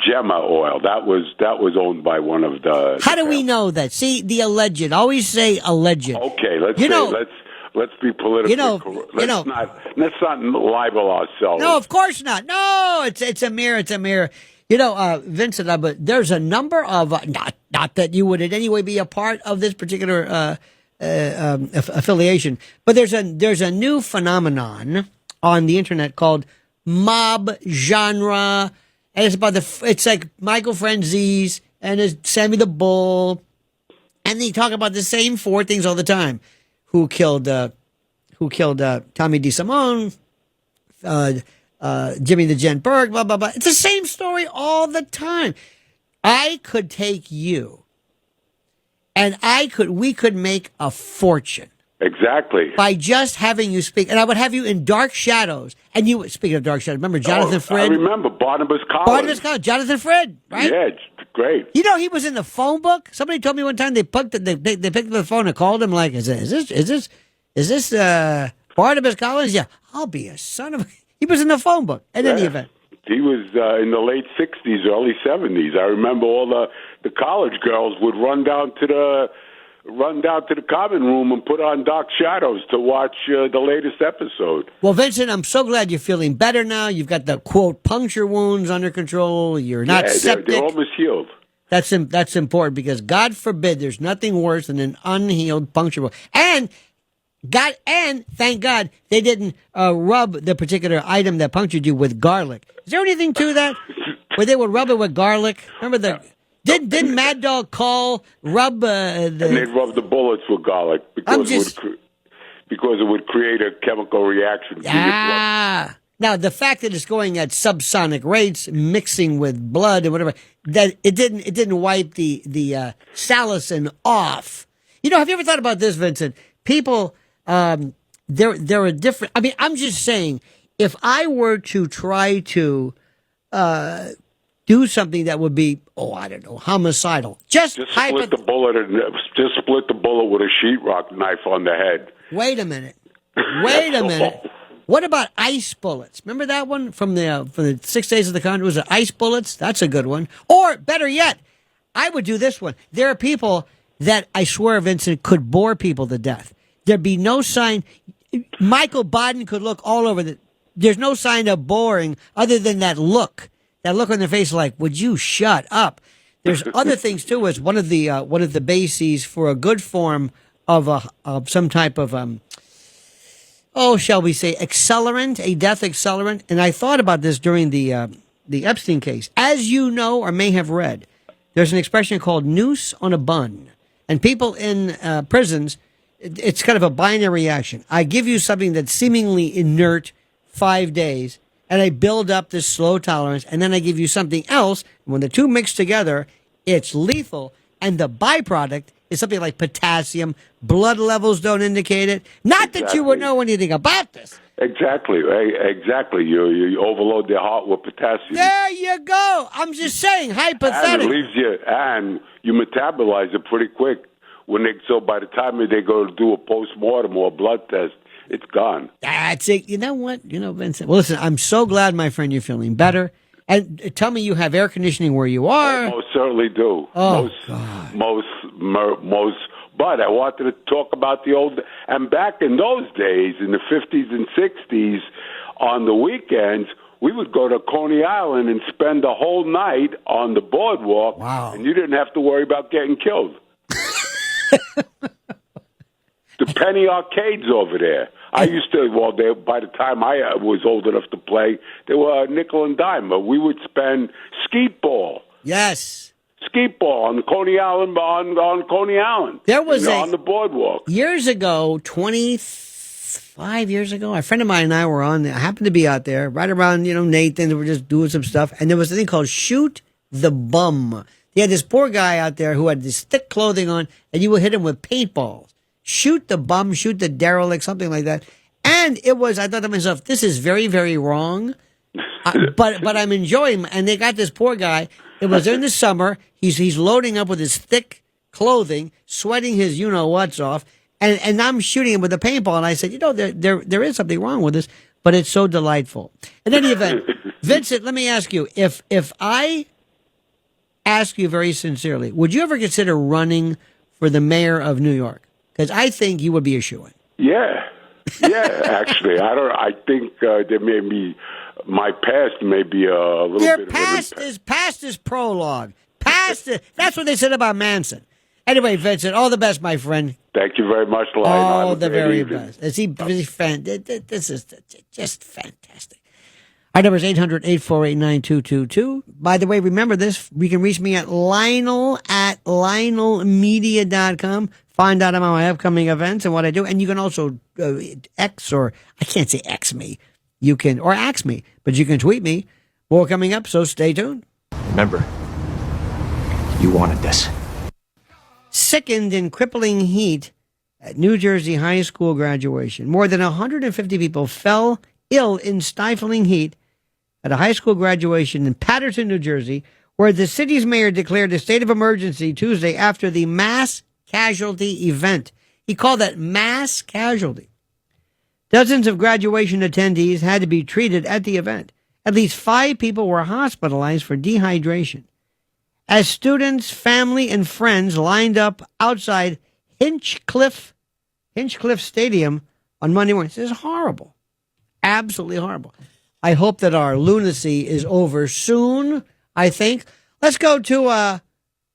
Gemma oil. That was owned by one of the. How do we know that? See, the alleged. Always say alleged. Okay, let's be politically correct. Let's not libel ourselves. No, of course not. No, it's a mirror. It's a mirror. Vincent, but there's a number of not that you would in any way be a part of this particular affiliation, but there's a new phenomenon on the internet called mob genre, and it's like Michael Franzese and it's Sammy the Bull, and they talk about the same 4 things all the time. Who killed Tommy DeSimone, Jimmy the Gent Berg, blah, blah, blah. It's the same story all the time. I could take you and we could make a fortune. Exactly. By just having you speak. And I would have you in dark shadows. And you, speaking of dark shadows, remember Jonathan Frid? I remember Barnabas Collins. Jonathan Frid, right? Yeah, it's great. He was in the phone book. Somebody told me one time they picked up the phone and called him like, is this Barnabas Collins? Yeah, I'll be a son of. He was in the phone book in any event. He was in the late 60s, early 70s. I remember all the college girls would run down to the common room and put on Dark Shadows to watch the latest episode. Well, Vincent, I'm so glad you're feeling better now. You've got the, quote, puncture wounds under control. You're not septic. They're almost healed. That's important because, God forbid, there's nothing worse than an unhealed puncture wound. And thank God, they didn't rub the particular item that punctured you with garlic. Is there anything to that? Where they would rub it with garlic? Remember the... Didn't Mad Dog rub And they'd rub the bullets with garlic because it would create a chemical reaction. Now the fact that it's going at subsonic rates, mixing with blood and whatever, that it didn't wipe the salicin off. Have you ever thought about this, Vincent? People, there are different. I mean, I'm just saying, if I were to try to do something that would be, I don't know, homicidal. Just split the bullet with a sheetrock knife on the head. Wait a minute. What about ice bullets? Remember that one from the 6 Days of the Condor? Was it ice bullets? That's a good one. Or better yet, I would do this one. There are people that I swear, Vincent, could bore people to death. There'd be no sign. Michael Biden could look all over there's no sign of boring other than that look. That look on their face, like, would you shut up? There's other things too. As one of the bases for a good form of some type of shall we say, accelerant, a death accelerant. And I thought about this during the Epstein case. As you know or may have read, there's an expression called noose on a bun, and people in prisons, it's kind of a binary action. I give you something that's seemingly inert, 5 days. And I build up this slow tolerance, and then I give you something else. When the two mix together, it's lethal, and the byproduct is something like potassium. Blood levels don't indicate it. Not that you would know anything about this. Exactly. You overload their heart with potassium. There you go. I'm just saying, hypothetically. And you metabolize it pretty quick. So by the time they go to do a post-mortem or a blood test, it's gone. That's it. You know what? Vincent. Well, listen, I'm so glad, my friend, you're feeling better. And tell me you have air conditioning where you are. Most certainly do. Oh, most, God. most. But I wanted to talk about the old. And back in those days, in the 50s and 60s, on the weekends, we would go to Coney Island and spend the whole night on the boardwalk. Wow. And you didn't have to worry about getting killed. The penny arcades over there. I used to, by the time I was old enough to play, they were nickel and dime. But we would spend skeet ball. Yes. Skeet ball on Coney Island, on Coney Island. There was on the boardwalk. Years ago, 25 years ago, a friend of mine and I were I happened to be out there right around, Nathan. We were just doing some stuff. And there was a thing called Shoot the Bum. They had this poor guy out there who had this thick clothing on, and you would hit him with paintballs. Shoot the bum, shoot the derelict, something like that. And I thought to myself, this is very, very wrong. But I'm enjoying. And they got this poor guy. It was in the summer. He's loading up with his thick clothing, sweating his you-know-what's off. And I'm shooting him with a paintball. And I said, there is something wrong with this, but it's so delightful. In any event, Vincent, let me ask you, if I ask you very sincerely, would you ever consider running for the mayor of New York? Because I think you would be a shoo-in. Yeah, actually, I think there may be my past may be a little bit. Your past is prologue. That's what they said about Manson. Anyway, Vincent, all the best, my friend. Thank you very much, Lionel. All the very best. This is just fantastic. Our number is 800-848-9222. By the way, remember this. You can reach me at Lionelmedia.com. Find out about my upcoming events and what I do. And you can also I can't say X me. You can, or ax me, but you can tweet me. More coming up, so stay tuned. Remember, you wanted this. Sickened in crippling heat at New Jersey high school graduation. More than 150 people fell ill in stifling heat at a high school graduation in Paterson, New Jersey, where the city's mayor declared a state of emergency Tuesday after the mass casualty event. He called that mass casualty. Dozens of graduation attendees had to be treated at the event. At least 5 people were hospitalized for dehydration. As students, family, and friends lined up outside Hinchcliffe Stadium on Monday morning. This is horrible. Absolutely horrible. I hope that our lunacy is over soon, I think. Let's go to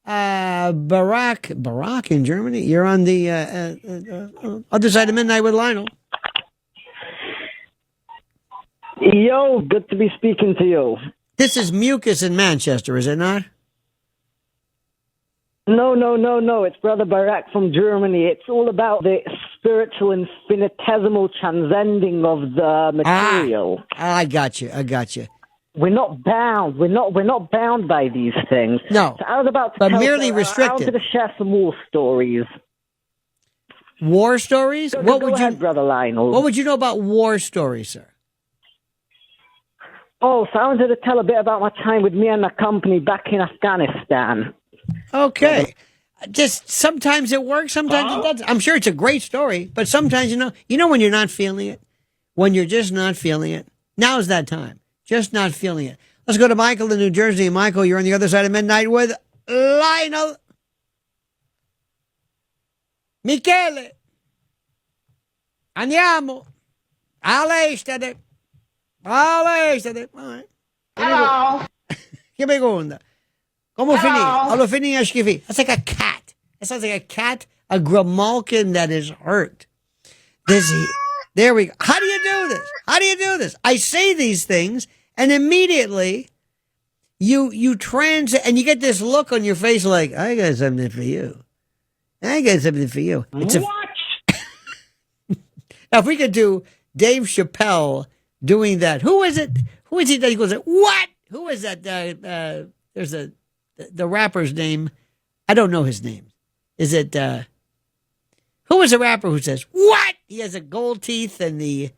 Barack in Germany. You're on the other side of midnight with Lionel. Yo, good to be speaking to you. This is Mucus in Manchester, is it not? No. It's Brother Barack from Germany. It's all about the spiritual infinitesimal transcending of the material. I got you. We're not bound. We're not bound by these things. No. So I was about to but tell merely I restricted. was to share some war stories. War stories? Go ahead, Brother Lionel. What would you know about war stories, sir? Oh, so I wanted to tell a bit about my time with me and my company back in Afghanistan. Okay. Just sometimes it works, sometimes it doesn't. I'm sure it's a great story, but sometimes, you know when you're not feeling it? When you're just not feeling it? Now's that time. Just not feeling it. Let's go to Michael in New Jersey. Michael, you're on the other side of midnight with Lionel. Michele. Andiamo. All'estate. All right. Hello. Che seconda. Come finì? Allora finì a schifi. That's like a cat. It sounds like a cat, a Grimalkin that is hurt. There we go. How do you do this? I say these things, and immediately you and you get this look on your face like, I got something for you. It's What? Now, if we could do Dave Chappelle doing that, who is it? Who is he that he goes, what? Who is that? There's the rapper's name. I don't know his name. Is it, who is the rapper who says, what? He has a gold teeth and the,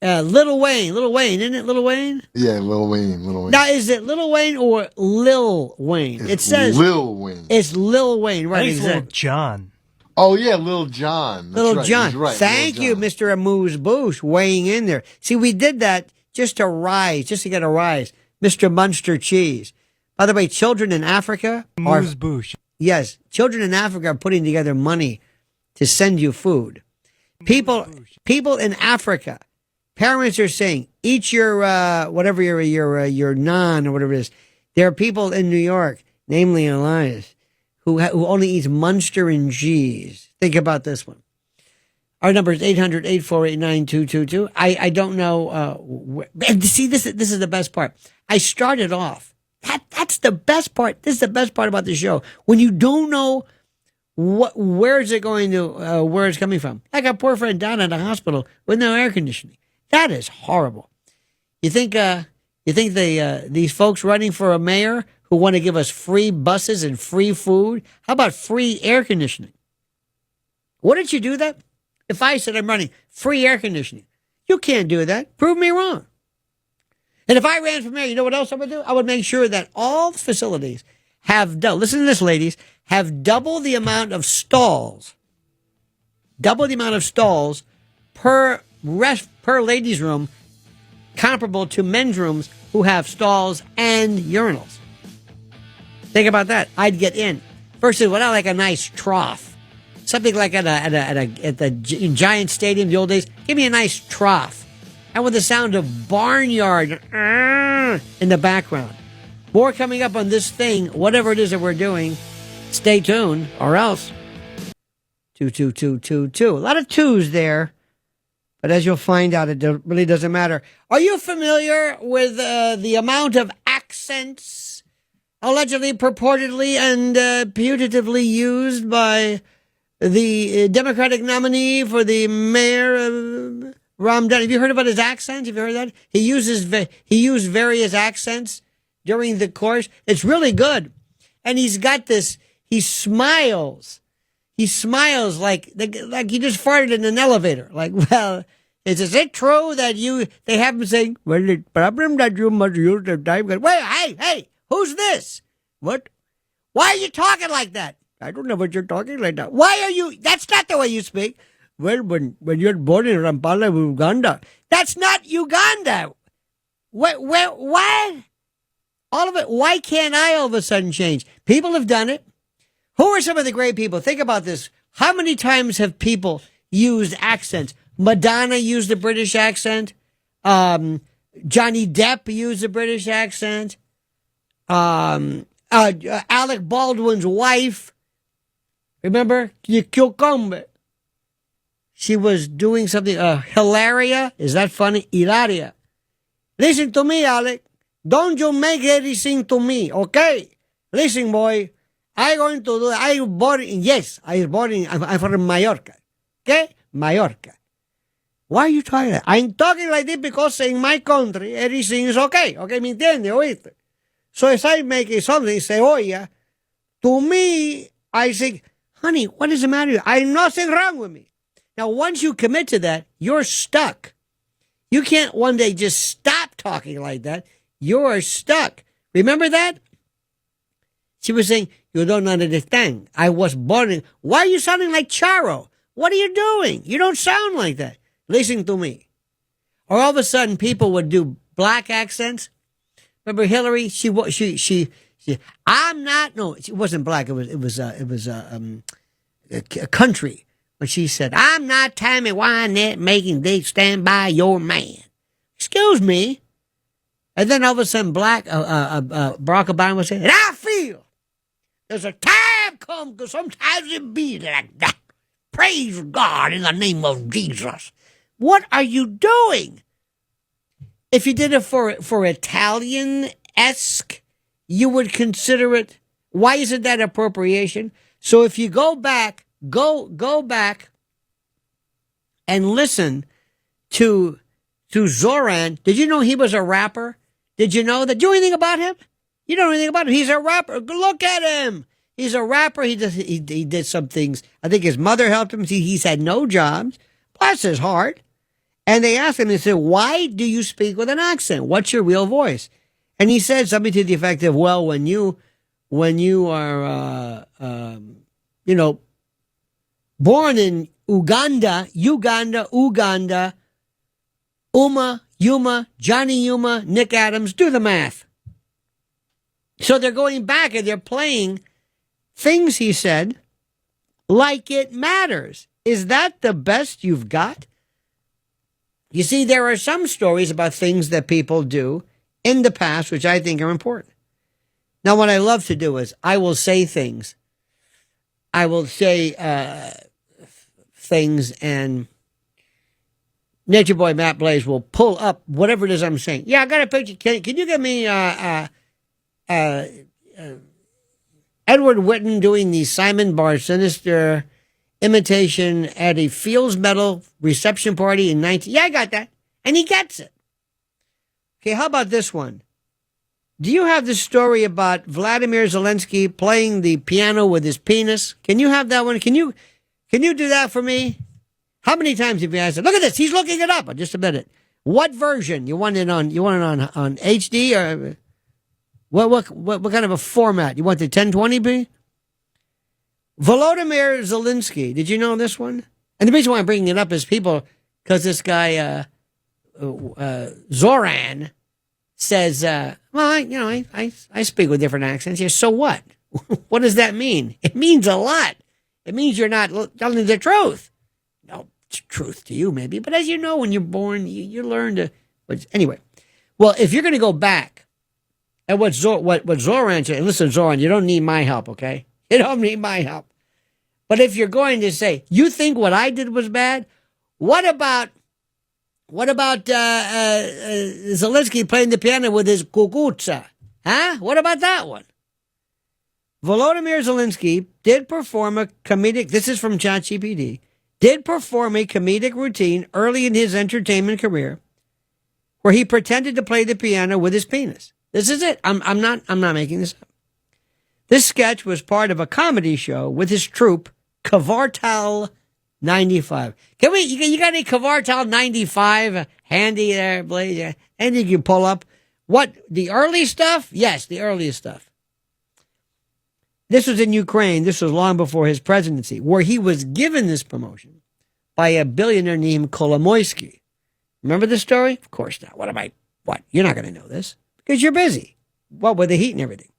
Lil Wayne, isn't it Lil Wayne? Yeah, Lil Wayne. Now, is it Lil Wayne or Lil Wayne? It says Lil Wayne. It's Lil Wayne, right? I think it's Exactly. Lil John. Oh, yeah, Lil John. That's Little right. John. He's right. Thank you, Lil John. Mr. Amuse Bouche, weighing in there. See, we did that just to rise, just to get a rise. Mr. Munster cheese. By the way, children in Africa are yes, children in Africa are putting together money to send you food. People in Africa, parents are saying, eat your whatever your naan or whatever it is. There are people in New York, namely Elias, who only eats Munster and cheese. Think about this one. Our number is 800-848-9222. I don't know. And see, this is the best part. I started off. That's the best part. This is the best part about the show. When you don't know where is it going to, where it's coming from. Like our poor friend down at the hospital with no air conditioning. That is horrible. You think these folks running for a mayor who want to give us free buses and free food? How about free air conditioning? Wouldn't you do that? If I said I'm running free air conditioning, you can't do that. Prove me wrong. And if I ran for mayor, you know what else I would do? I would make sure that all the facilities listen to this, ladies, have double the amount of stalls per ladies' room comparable to men's rooms who have stalls and urinals. Think about that. I'd get in. First of all, I like a nice trough. Something like at the Giant Stadium, the old days. Give me a nice trough. And with the sound of barnyard in the background. More coming up on this thing, whatever it is that we're doing. Stay tuned, or else. 22222. A lot of twos there. But as you'll find out, it really doesn't matter. Are you familiar with the amount of accents allegedly, purportedly, and putatively used by the Democratic nominee for the mayor of Ramdan? Have you heard about his accent? Have you heard that? He used various accents during the course. It's really good. And he's got this, he smiles. He smiles like he just farted in an elevator. Like, well, is it true that they have him saying, well, the problem that you must use the time. Wait, hey, who's this? What? Why are you talking like that? I don't know what you're talking like that. Why are you? That's not the way you speak. Well, when you're born in Kampala, Uganda, that's not Uganda. What? All of it. Why can't I all of a sudden change? People have done it. Who are some of the great people? Think about this. How many times have people used accents? Madonna used a British accent. Johnny Depp used a British accent. Alec Baldwin's wife. Remember? Cucumber. She was doing something. Hilaria. Is that funny? Hilaria. Listen to me, Alec. Don't you make anything to me, okay? Listen, boy. I'm going to do. I'm born I'm from Mallorca. Okay? Mallorca. Why are you talking like that? I'm talking like this because in my country, everything is okay. Okay, ¿me entiende? ¿Oíste? So if I make something, say, oye, to me, I think, honey, what is the matter with you? I'm nothing wrong with me. Now, once you commit to that, you're stuck. You can't one day just stop talking like that. You're stuck. Remember that? She was saying, you don't understand. I was born in... Why are you sounding like Charo? What are you doing? You don't sound like that. Listen to me. Or all of a sudden, people would do black accents. Remember Hillary? I'm not... No, it wasn't black. It was a country. When she said, I'm not Tammy Wynette making they stand by your man. Excuse me. And then all of a sudden, Barack Obama was saying, and I feel there's a time come, because sometimes it be like that. Praise God in the name of Jesus. What are you doing? If you did it for Italian-esque, you would consider it. Why isn't that appropriation? So if you go back and listen to Zoran. Did you know he was a rapper? Did you know that? Do you know anything about him? You don't know anything about him. He's a rapper. Look at him. He's a rapper. He did some things. I think his mother helped him. He's had no jobs. Bless his heart. And they asked him, they said, why do you speak with an accent? What's your real voice? And he said something to the effect of, well, when you are, born in Uganda, Uma, Yuma, Johnny Yuma, Nick Adams, do the math. So they're going back and they're playing things he said like it matters. Is that the best you've got? You see, there are some stories about things that people do in the past which I think are important. Now, what I love to do is I will say things. I will say things, and Nature Boy Matt Blaze will pull up whatever it is I'm saying. Yeah, I got a picture. Can you give me Edward Whitten doing the Simon Bar Sinister imitation at a Fields Medal reception party in 19... Yeah, I got that. And he gets it. Okay, how about this one? Do you have the story about Vladimir Zelensky playing the piano with his penis? Can you have that one? Can you do that for me? How many times have you asked it? Look at this. He's looking it up. Just a minute. What version? You want it on HD or what kind of a format? You want the 1020p? Volodymyr Zelensky. Did you know this one? And the reason why I'm bringing it up is because this guy Zoran says, I speak with different accents. Yeah, so what? What does that mean? It means a lot. It means you're not telling the truth. No, it's truth to you maybe, but as you know, when you're born, you learn to. Anyway, well, if you're going to go back at what Zoran said, and listen, Zoran, you don't need my help, okay? You don't need my help. But if you're going to say, you think what I did was bad, what about Zelensky playing the piano with his kukucha? Huh? What about that one? Volodymyr Zelensky did perform a comedic, this is from ChatGPT, did perform a comedic routine early in his entertainment career where he pretended to play the piano with his penis. This is it. I'm not making this up. This sketch was part of a comedy show with his troupe, Kvartal 95. You got any Kvartal 95 handy there, Blaze? And you can pull up the early stuff? Yes, the earliest stuff. This was in Ukraine. This was long before his presidency, where he was given this promotion by a billionaire named Kolomoisky. Remember the story? Of course not. What? You're not going to know this because you're busy. What with the heat and everything.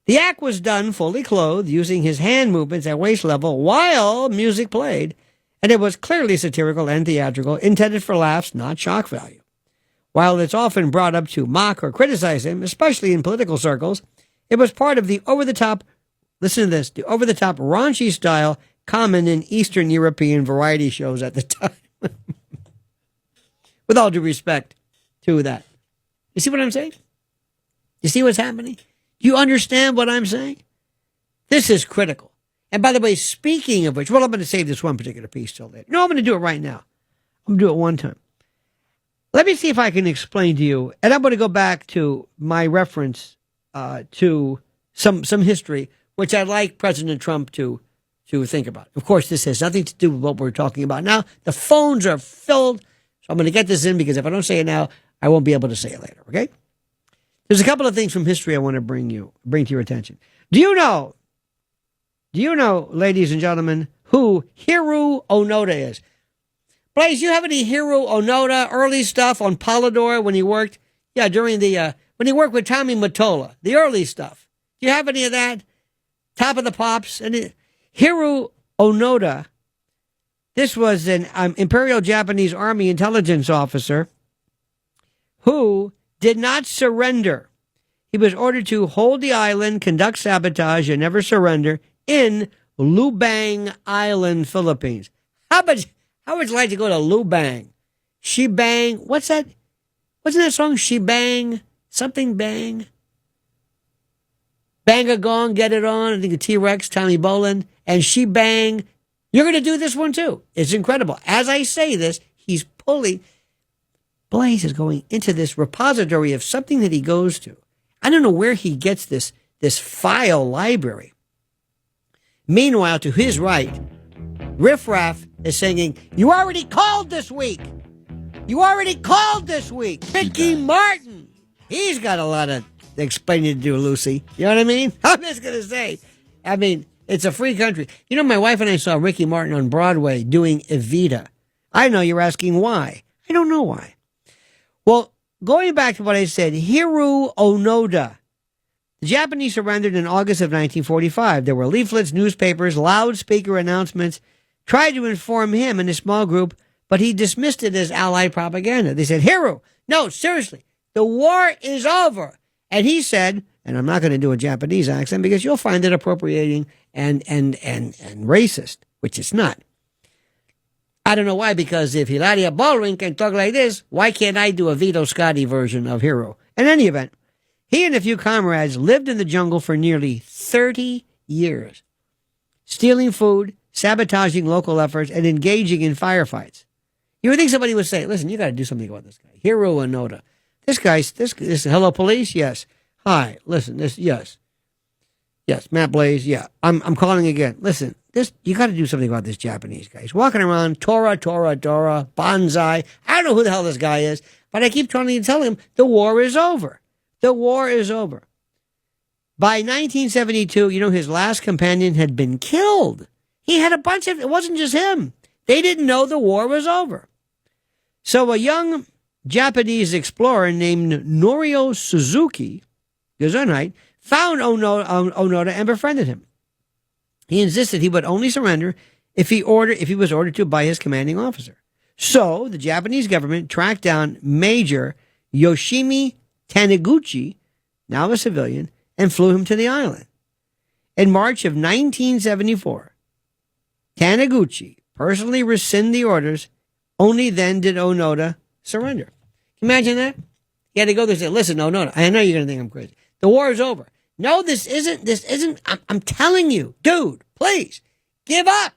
The act was done fully clothed, using his hand movements at waist level while music played, and it was clearly satirical and theatrical, intended for laughs, not shock value. While it's often brought up to mock or criticize him, especially in political circles, it was part of the over-the-top, listen to this, the over-the-top raunchy style common in Eastern European variety shows at the time. With all due respect to that. You see what I'm saying? You see what's happening? You understand what I'm saying? This is critical. And by the way, speaking of which, well, I'm going to save this one particular piece till later. No, I'm going to do it right now. I'm going to do it one time. Let me see if I can explain to you, and I'm going to go back to my reference to some history, which I'd like President Trump to think about. Of course, this has nothing to do with what we're talking about now. The phones are filled, so I'm going to get this in because if I don't say it now, I won't be able to say it later, okay? There's a couple of things from history I want to bring to your attention. Do you know, ladies and gentlemen, who Hiro Onoda is? Blaze, you have any Hiro Onoda early stuff on Polydor when he worked? Yeah, during when he worked with Tommy Mottola, the early stuff. Do you have any of that? Top of the Pops? Hiro Onoda, this was an Imperial Japanese Army intelligence officer who did not surrender. He was ordered to hold the island, conduct sabotage, and never surrender in Lubang Island, Philippines. How would you like to go to Lubang? Shebang. What's that? Wasn't that song? Shebang. Something bang. Bang a gong, get it on. I think the T-Rex, Tommy Bolin, and Shebang. You're going to do this one too. It's incredible. As I say this, he's pulling. Blaze is going into this repository of something that he goes to. I don't know where he gets this file library. Meanwhile, to his right, Riff Raff is singing, "You already called this week. You already called this week." Ricky Martin. He's got a lot of explaining to do, Lucy. You know what I mean? I'm just going to say. I mean, it's a free country. You know, my wife and I saw Ricky Martin on Broadway doing Evita. I know you're asking why. I don't know why. Well, going back to what I said, Hiro Onoda, The Japanese surrendered in August of 1945. There were leaflets, newspapers, loudspeaker announcements, tried to inform him and his small group, but he dismissed it as Allied propaganda. They said, Hiro, no, seriously, the war is over. And he said, and I'm not going to do a Japanese accent because you'll find it appropriating and racist, which it's not. I don't know why, because if Hilaria Baldwin can talk like this, why can't I do a Vito Scotti version of Hiro? In any event, he and a few comrades lived in the jungle for nearly 30 years, stealing food, sabotaging local efforts, and engaging in firefights. You would think somebody would say, listen, you got to do something about this guy. Hiro Onoda. This hello, police? Yes. Hi, listen, yes. Yes, Matt Blaze, yeah. I'm calling again. Listen, you got to do something about this Japanese guy. He's walking around, Tora, bonsai. I don't know who the hell this guy is, but I keep trying to tell him the war is over. The war is over. By 1972, his last companion had been killed. He had it wasn't just him. They didn't know the war was over. So a young Japanese explorer named Norio Suzuki, Gesundheit, found Onoda and befriended him. He insisted he would only surrender if he was ordered to by his commanding officer. So the Japanese government tracked down Major Yoshimi Taniguchi, now a civilian, and flew him to the island. In March of 1974, Taniguchi personally rescinded the orders. Only then did Onoda surrender. Imagine that? He had to go there and say, listen, Onoda, I know you're going to think I'm crazy. The war is over. No, this isn't, I'm telling you, dude, please, give up.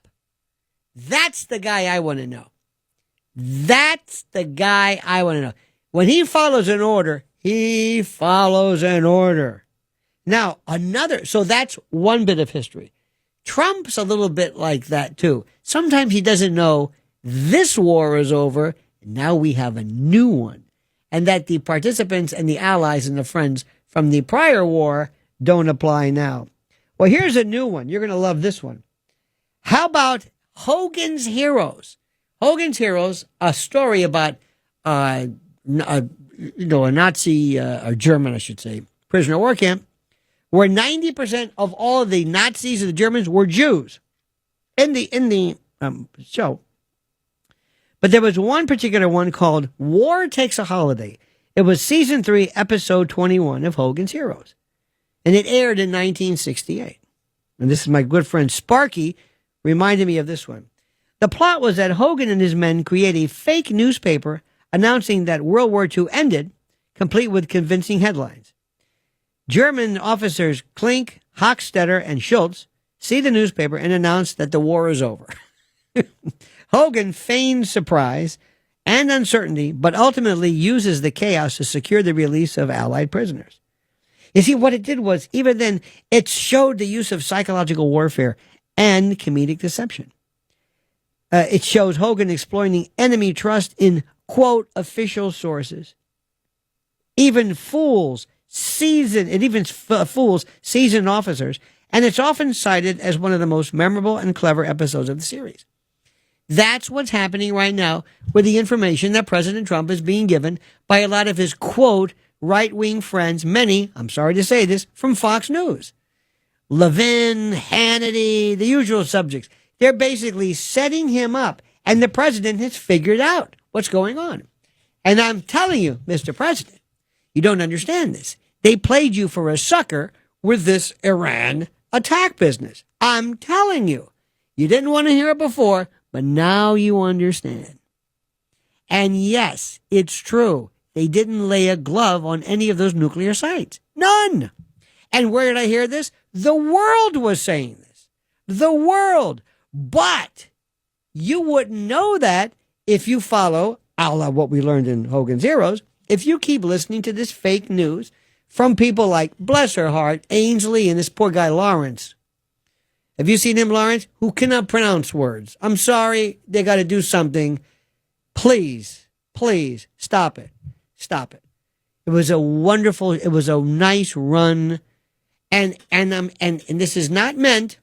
That's the guy I want to know. That's the guy I want to know. When he follows an order, he follows an order. Now, so that's one bit of history. Trump's a little bit like that, too. Sometimes he doesn't know this war is over, and now we have a new one. And that the participants and the allies and the friends from the prior war don't apply now. Well, here's a new one. You're going to love this one. How about Hogan's Heroes? Hogan's Heroes, a story about a Nazi, or German, I should say, prisoner of war camp, where 90% of all of the Nazis and the Germans were Jews in the show. But there was one particular one called War Takes a Holiday. It was season 3, episode 21 of Hogan's Heroes. And it aired in 1968. And this is my good friend Sparky reminded me of this one. The plot was that Hogan and his men create a fake newspaper announcing that World War II ended, complete with convincing headlines. German officers Klink, Hochstetter, and Schultz see the newspaper and announce that the war is over. Hogan feigns surprise and uncertainty, but ultimately uses the chaos to secure the release of Allied prisoners. You see, what it did was, even then, it showed the use of psychological warfare and comedic deception. It shows Hogan exploiting enemy trust in, quote, official sources. Even fools seasoned officers, and it's often cited as one of the most memorable and clever episodes of the series. That's what's happening right now with the information that President Trump is being given by a lot of his, quote, right-wing friends, many, I'm sorry to say this, from Fox News. Levin, Hannity, the usual subjects. They're basically setting him up, and the president has figured out what's going on. And I'm telling you, Mr. President, you don't understand this. They played you for a sucker with this Iran attack business. I'm telling you. You didn't want to hear it before, but now you understand. And yes, it's true. They didn't lay a glove on any of those nuclear sites. None. And where did I hear this? The world was saying this. The world. But you wouldn't know that if you follow, a la what we learned in Hogan's Heroes, if you keep listening to this fake news from people like, bless her heart, Ainsley and this poor guy Lawrence. Have you seen him, Lawrence? Who cannot pronounce words. I'm sorry, they got to do something. Please, stop it. Stop it. It was a nice run. And this is not meant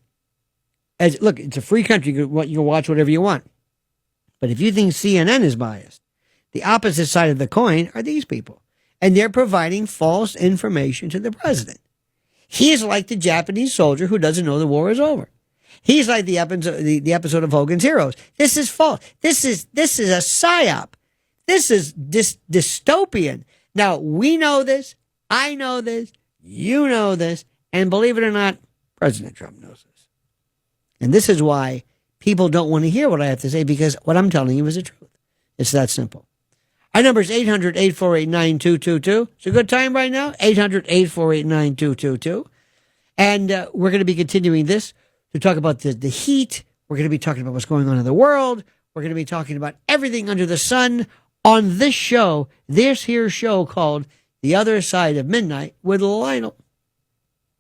as, look, it's a free country. You can watch whatever you want. But if you think CNN is biased, the opposite side of the coin are these people. And they're providing false information to the president. He's like the Japanese soldier who doesn't know the war is over. He's like the episode of Hogan's Heroes. This is false. This is a psyop. This is dystopian. Now, we know this. I know this. You know this. And believe it or not, President Trump knows this. And this is why people don't want to hear what I have to say, because what I'm telling you is the truth. It's that simple. Our number is 800-848-9222. It's a good time right now, 800-848-9222. And we're going to be continuing this to talk about the heat. We're going to be talking about what's going on in the world. We're going to be talking about everything under the sun on this show, this here show called The Other Side of Midnight with Lionel.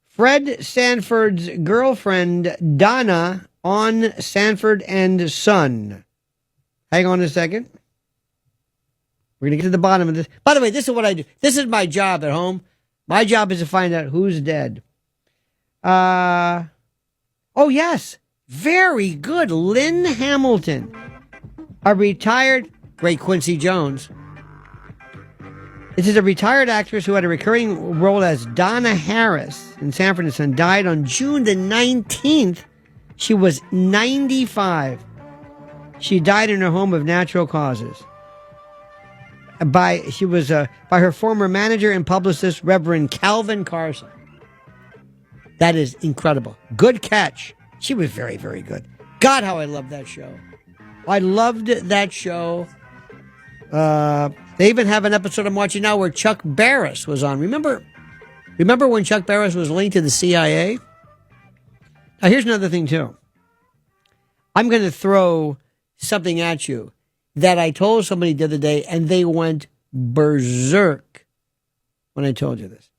Fred Sanford's girlfriend, Donna, on Sanford and Son. Hang on a second. We're going to get to the bottom of this. By the way, this is what I do. This is my job at home. My job is to find out who's dead. Oh, yes. Very good. Lynn Hamilton. A retired, great Quincy Jones. This is a retired actress who had a recurring role as Donna Harris in Sanford and Son. Died on June the 19th. She was 95. She died in her home of natural causes. By her former manager and publicist, Reverend Calvin Carson. That is incredible. Good catch. She was very, very good. God, how I loved that show. I loved that show. They even have an episode I'm watching now where Chuck Barris was on. Remember when Chuck Barris was linked to the CIA? Now, here's another thing, too. I'm going to throw something at you that I told somebody the other day, and they went berserk when I told you this.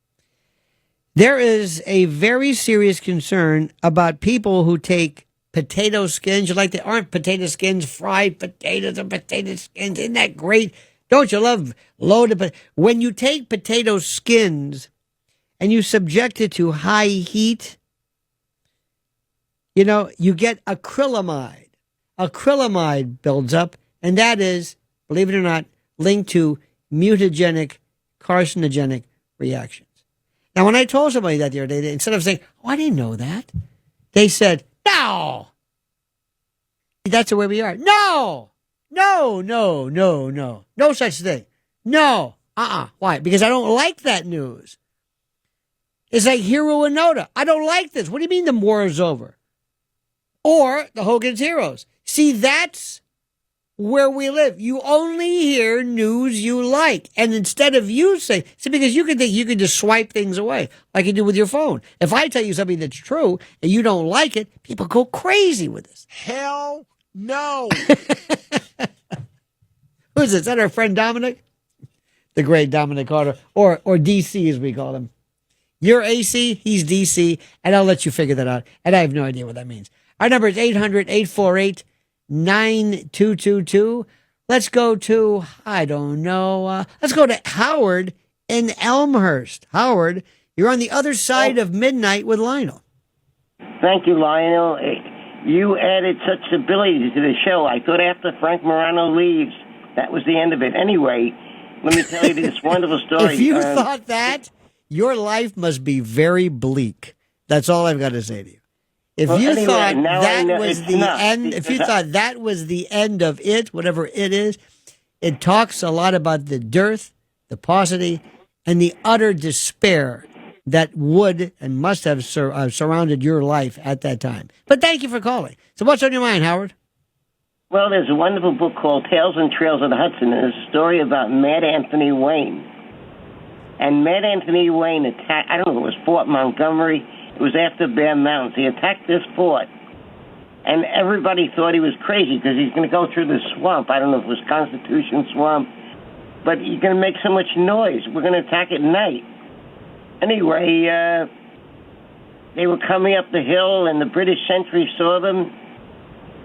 There is a very serious concern about people who take potato skins. Aren't potato skins fried potatoes and potato skins? Isn't that great? Don't you love loaded? When you take potato skins and you subject it to high heat, you get acrylamide. Acrylamide builds up, and that is, believe it or not, linked to mutagenic, carcinogenic reactions. Now, when I told somebody that the other day, instead of saying, "Oh, I didn't know that," they said, "No, that's the way we are. No, no such thing. No, Why? Because I don't like that news. It's like Hiro Onoda. I don't like this. What do you mean the war is over? Or the Hogan's Heroes. See, that's where we live. You only hear news you like. And instead of you saying, because you can think you can just swipe things away like you do with your phone. If I tell you something that's true and you don't like it, people go crazy with this. Hell no. Who's this? Is that our friend Dominic? The great Dominic Carter, or DC as we call him. You're AC, he's DC, and I'll let you figure that out. And I have no idea what that means. Our number is 800-848-9222. Let's go to, I don't know, let's go to Howard in Elmhurst. Howard, you're on the other side of midnight with Lionel. Thank you, Lionel. You added such ability to the show. I thought after Frank Morano leaves, that was the end of it. Anyway, let me tell you this wonderful story. If you thought that, your life must be very bleak. That's all I've got to say to you. If you thought that was the end, if you thought that was the end of it, whatever it is, it talks a lot about the dearth, the paucity, and the utter despair that would and must have surrounded your life at that time. But thank you for calling. So what's on your mind, Howard? Well, there's a wonderful book called Tales and Trails of the Hudson, and it's a story about Mad Anthony Wayne. And Mad Anthony Wayne attacked, I don't know if it was Fort Montgomery. It was after Bear Mountains. He attacked this fort, and everybody thought he was crazy because he's going to go through the swamp. I don't know if it was Constitution Swamp, but he's going to make so much noise. We're going to attack at night. Anyway, they were coming up the hill, and the British sentry saw them,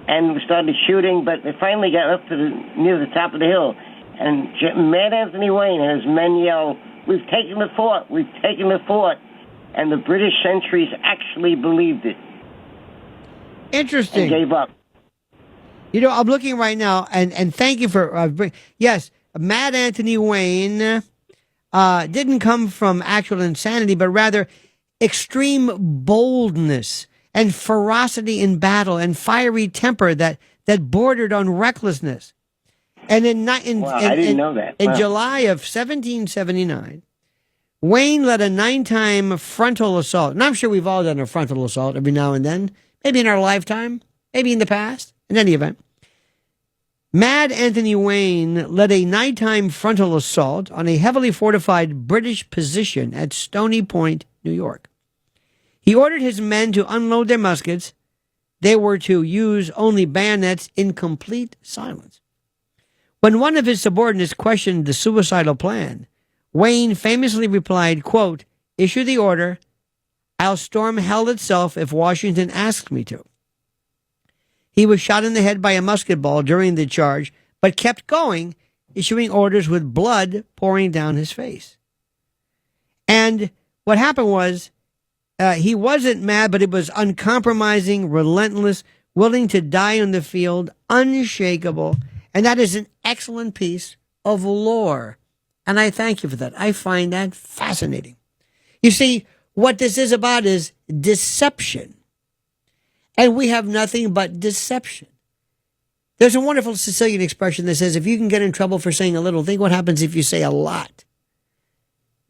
and we started shooting, but they finally got up to near the top of the hill, and Mad Anthony Wayne and his men yelled, "We've taken the fort! We've taken the fort!" And the British sentries actually believed it. Interesting. And gave up. You know, I'm looking right now, and thank you for yes, Mad Anthony Wayne didn't come from actual insanity, but rather extreme boldness and ferocity in battle and fiery temper that bordered on recklessness. And I didn't know that. In July of 1779, Wayne led a 9-time frontal assault. And I'm sure we've all done a frontal assault every now and then, maybe in our lifetime, maybe in the past. In any event, Mad Anthony Wayne led a 9-time frontal assault on a heavily fortified British position at Stony Point, New York. He ordered his men to unload their muskets. They were to use only bayonets in complete silence. When one of his subordinates questioned the suicidal plan, Wayne famously replied, quote, "Issue the order. I'll storm hell itself if Washington asks me to." He was shot in the head by a musket ball during the charge, but kept going, issuing orders with blood pouring down his face. And what happened was, he wasn't mad, but it was uncompromising, relentless, willing to die on the field, unshakable. And that is an excellent piece of lore. And I thank you for that. I find that fascinating. You see, what this is about is deception. And we have nothing but deception. There's a wonderful Sicilian expression that says, if you can get in trouble for saying a little, think what happens if you say a lot.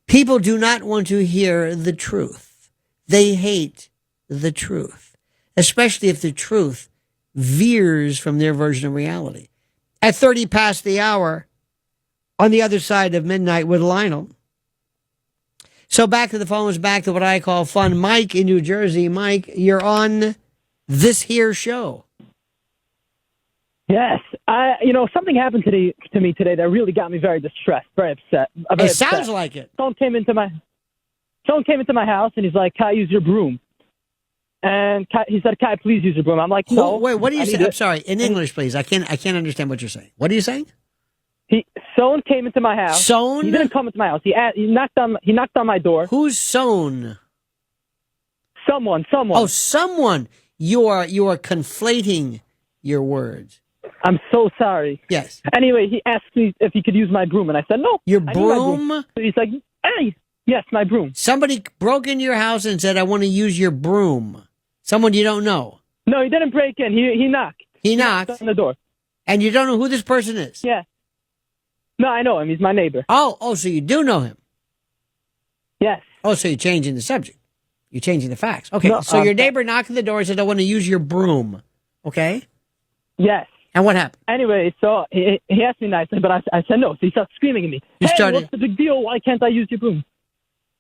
People do not want to hear the truth. They hate the truth, especially if the truth veers from their version of reality. At 30 past the hour, on the other side of midnight with Lionel. So back to the phones, back to what I call fun. Mike in New Jersey. Mike, you're on this here show. Yes. Something happened to me today that really got me very distressed, very upset. It sounds like it. Someone came into my house and he's like, "Can I use your broom?" And he said, "Can I please use your broom?" I'm like, "No." Wait, what do you say? I'm sorry. In English, please. I can't understand what you're saying. What are you saying? Someone came into my house. Sown? He didn't come into my house. He knocked on my door. Who's sown? Someone. Oh, someone. You are conflating your words. I'm so sorry. Yes. Anyway, he asked me if he could use my broom, and I said no. Your broom? So he's like, "Hey, yes, my broom." Somebody broke into your house and said, "I want to use your broom." Someone you don't know. No, he didn't break in. He knocked. He knocked on the door. And you don't know who this person is? Yeah. No, I know him. He's my neighbor. Oh, so you do know him? Yes. Oh, so you're changing the subject. You're changing the facts. Okay, No, so your neighbor knocked on the door and said, "I want to use your broom." Okay? Yes. And what happened? Anyway, so he asked me nicely, but I said no. So he started screaming at me. What's the big deal? Why can't I use your broom?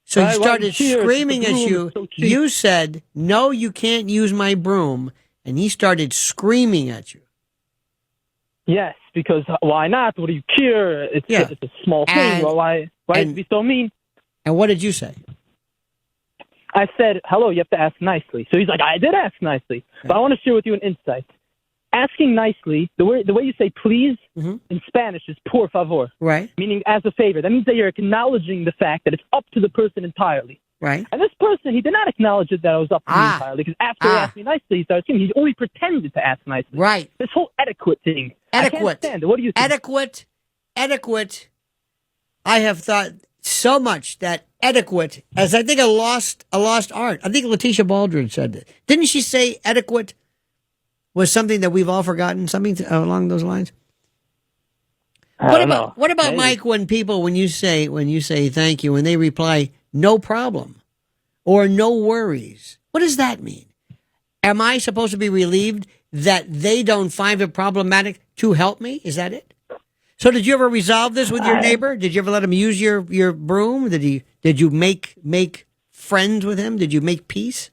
So he started screaming at you. So you said, "No, you can't use my broom." And he started screaming at you. Yes, because why not? What do you care? It's a small thing. Well, why be so mean? And what did you say? I said, "Hello, you have to ask nicely." So he's like, "I did ask nicely, but I want to share with you an insight. Asking nicely, the way you say please in Spanish is por favor. Right. Meaning as a favor. That means that you're acknowledging the fact that it's up to the person entirely. Right. And this person, he did not acknowledge it that it was up to me entirely, because after he asked me nicely, he started screaming. He only pretended to ask nicely. Right. This whole etiquette thing. I can't stand it. What do you think? Etiquette. I have thought so much that etiquette as I think a lost art. I think Letitia Baldridge said that. Didn't she say etiquette was something that we've all forgotten? Something along those lines? What about Mike, when you say thank you and they reply no problem or no worries? What does that mean? Am I supposed to be relieved that they don't find it problematic to help me? Is that it? So did you ever resolve this with your neighbor? Did you ever let him use your broom? Did you make friends with him? Did you make peace?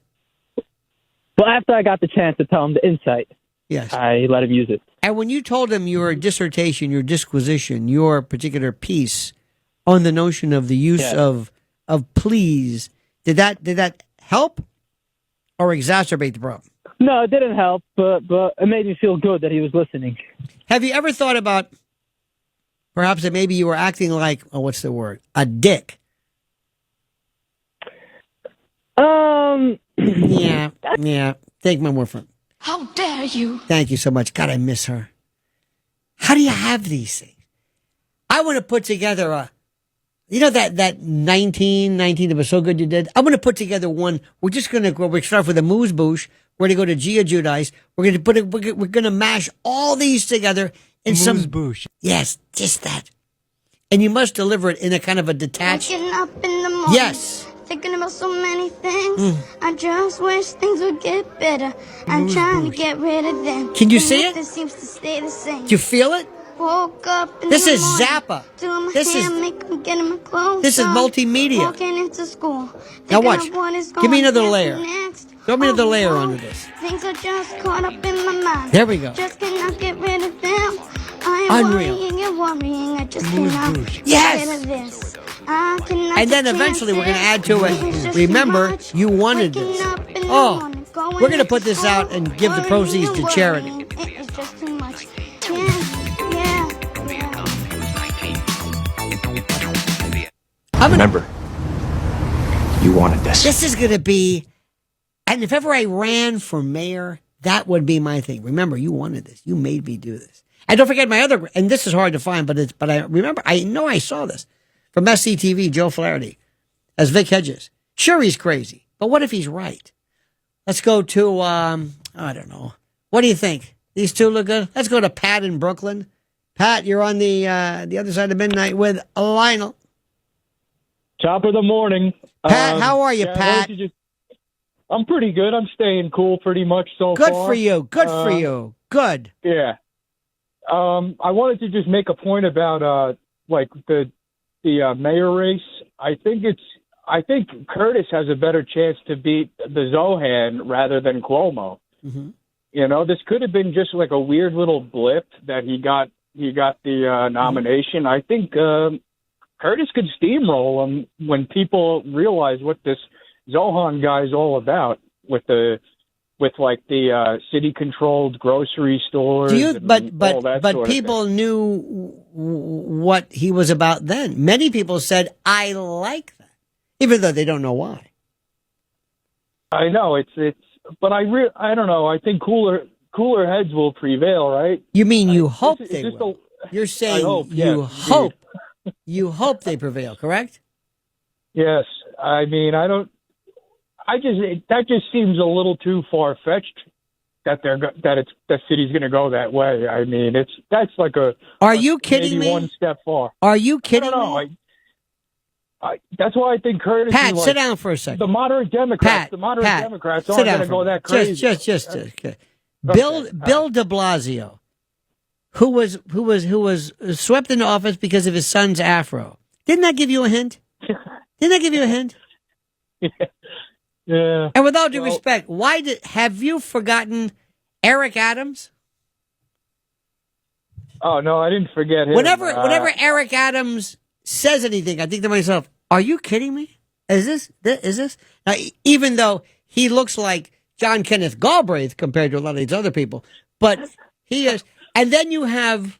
Well, after I got the chance to tell him the insight, yes, I let him use it. And when you told him your dissertation, your disquisition, your particular piece on the notion of the use of please, did that help or exacerbate the problem? No, it didn't help, but it made me feel good that he was listening. Have you ever thought about perhaps that maybe you were acting like, what's the word? A dick. Yeah. Take my word for it. How dare you? Thank you so much. God, I miss her. How do you have these things? I want to put together You know that 1919 that was so good you did? I'm going to put together one. We're just going to go. We start with a moose boosh. We're going to go to Gia Judice. We're going to put it. We're going to mash all these together in some boosh. Yes, just that. And you must deliver it in a kind of a detached. Waking up in the morning, Yes. thinking about so many things. I just wish things would get better. I'm trying to get rid of them. Can you see it? Nothing seems to stay the same. Do you feel it? Woke up in This the is morning, Zappa. doing my This hair, is- making, getting my clothes This is on, multimedia. Walking into school. Now thinking watch. of what is Give me going another to layer. happen next. Throw me another Oh, layer no. onto this. Things are just caught up in my mind. There we go. Just cannot get rid of them. I'm Unreal. worrying and worrying. I just cannot get Yes. rid of this. I cannot And then take eventually we're going to add to chances. It's it. just Remember, too much. you wanted Waking this. up in the Oh, morning, going we're going to into put this out school, and give the worrying proceeds and to charity. worrying. It's just too much. Yeah. Remember, you wanted this. This is going to be, and if ever I ran for mayor, that would be my thing. Remember, you wanted this. You made me do this. And don't forget my other, and this is hard to find, but I remember, I know I saw this from SCTV, Joe Flaherty as Vic Hedges. Sure, he's crazy, but what if he's right? Let's go to, I don't know. What do you think? These two look good? Let's go to Pat in Brooklyn. Pat, you're on the other side of midnight with Lionel. Top of the morning. Pat, how are you, yeah, Pat? I'm pretty good. I'm staying cool pretty much so Good far. for you. Good for you. Good. Yeah. I wanted to just make a point about like the mayor race. I think Curtis has a better chance to beat the Zohan rather than Cuomo. Mm-hmm. You know, this could have been just like a weird little blip that he got the nomination. I think Curtis could steamroll him when people realize what this Zohan guy is all about with the city controlled grocery stores. Do you? and all But that sort of people thing. knew what he was about then. Many people said, "I like that," even though they don't know why. I know but I don't know. I think cooler heads will prevail, right? You mean you hope It's they just will? You're saying hope, you yes, hope. You hope they prevail, correct? Yes, I mean that just seems a little too far fetched that the city's going to go that way. I mean, that's like a. Are you kidding maybe me? one step far. Are you kidding I don't know. me? That's why I think Curtis. Pat, is sit down for a second. The moderate Democrats. Pat, Democrats sit aren't down going to for go a that minute. crazy. Just. Okay. Bill De Blasio, who was swept into office because of his son's afro. Didn't that give you a hint? Yeah. And with all due respect, have you forgotten Eric Adams? Oh no, I didn't forget him. Whenever Eric Adams says anything, I think to myself, "Are you kidding me? Is this?" Now, even though he looks like John Kenneth Galbraith compared to a lot of these other people, but he is. And then you have,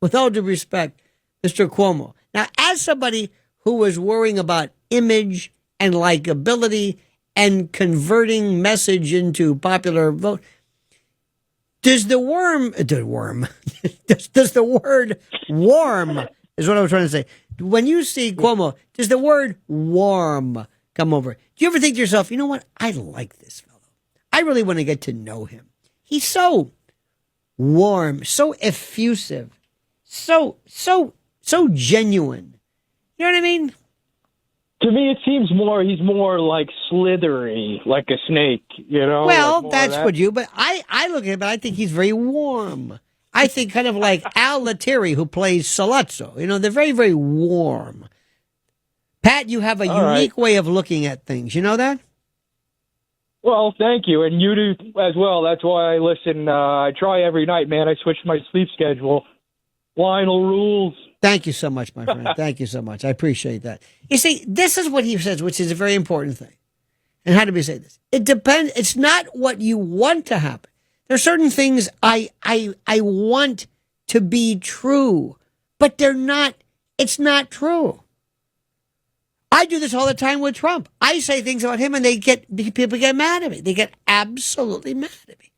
with all due respect, Mr. Cuomo. Now, as somebody who was worrying about image and likability and converting message into popular vote, does the word warm is what I was trying to say. When you see Cuomo, does the word warm come over? Do you ever think to yourself, you know what? I like this fellow. I really want to get to know him. He's so warm, so effusive, so genuine. You know what I mean? To me, it seems he's more like slithery, like a snake, you know? Well, like that's what you, but I look at him, but I think he's very warm. I think kind of like Al Lettieri, who plays Salazzo. You know, they're very, very warm. Pat, you have a unique way of looking at things. You know that? Well, thank you. And you do as well. That's why I listen. I try every night, man. I switch my sleep schedule. Lionel rules. Thank you so much, my friend. Thank you so much. I appreciate that. You see, this is what he says, which is a very important thing. And how do we say this? It depends. It's not what you want to happen. There are certain things I want to be true, but they're not. It's not true. I do this all the time with Trump. I say things about him, and people get mad at me. They get absolutely mad at me.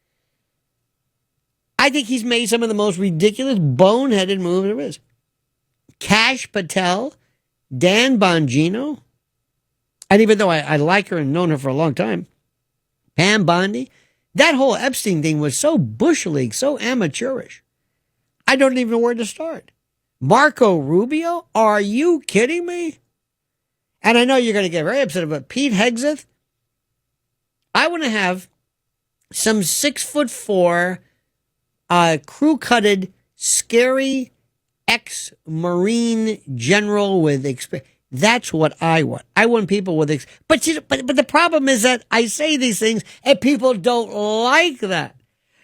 I think he's made some of the most ridiculous, boneheaded moves there is. Kash Patel Dan Bongino, and even though I like her and known her for a long time, Pam Bondi, that whole Epstein thing was so bush league, so amateurish. I don't even know where to start. Marco Rubio, are you kidding me? And I know you're going to get very upset about Pete Hegseth. I want to have some 6'4", crew-cutted, scary ex-Marine general with experience. That's what I want. I want people with but the problem is that I say these things and people don't like that,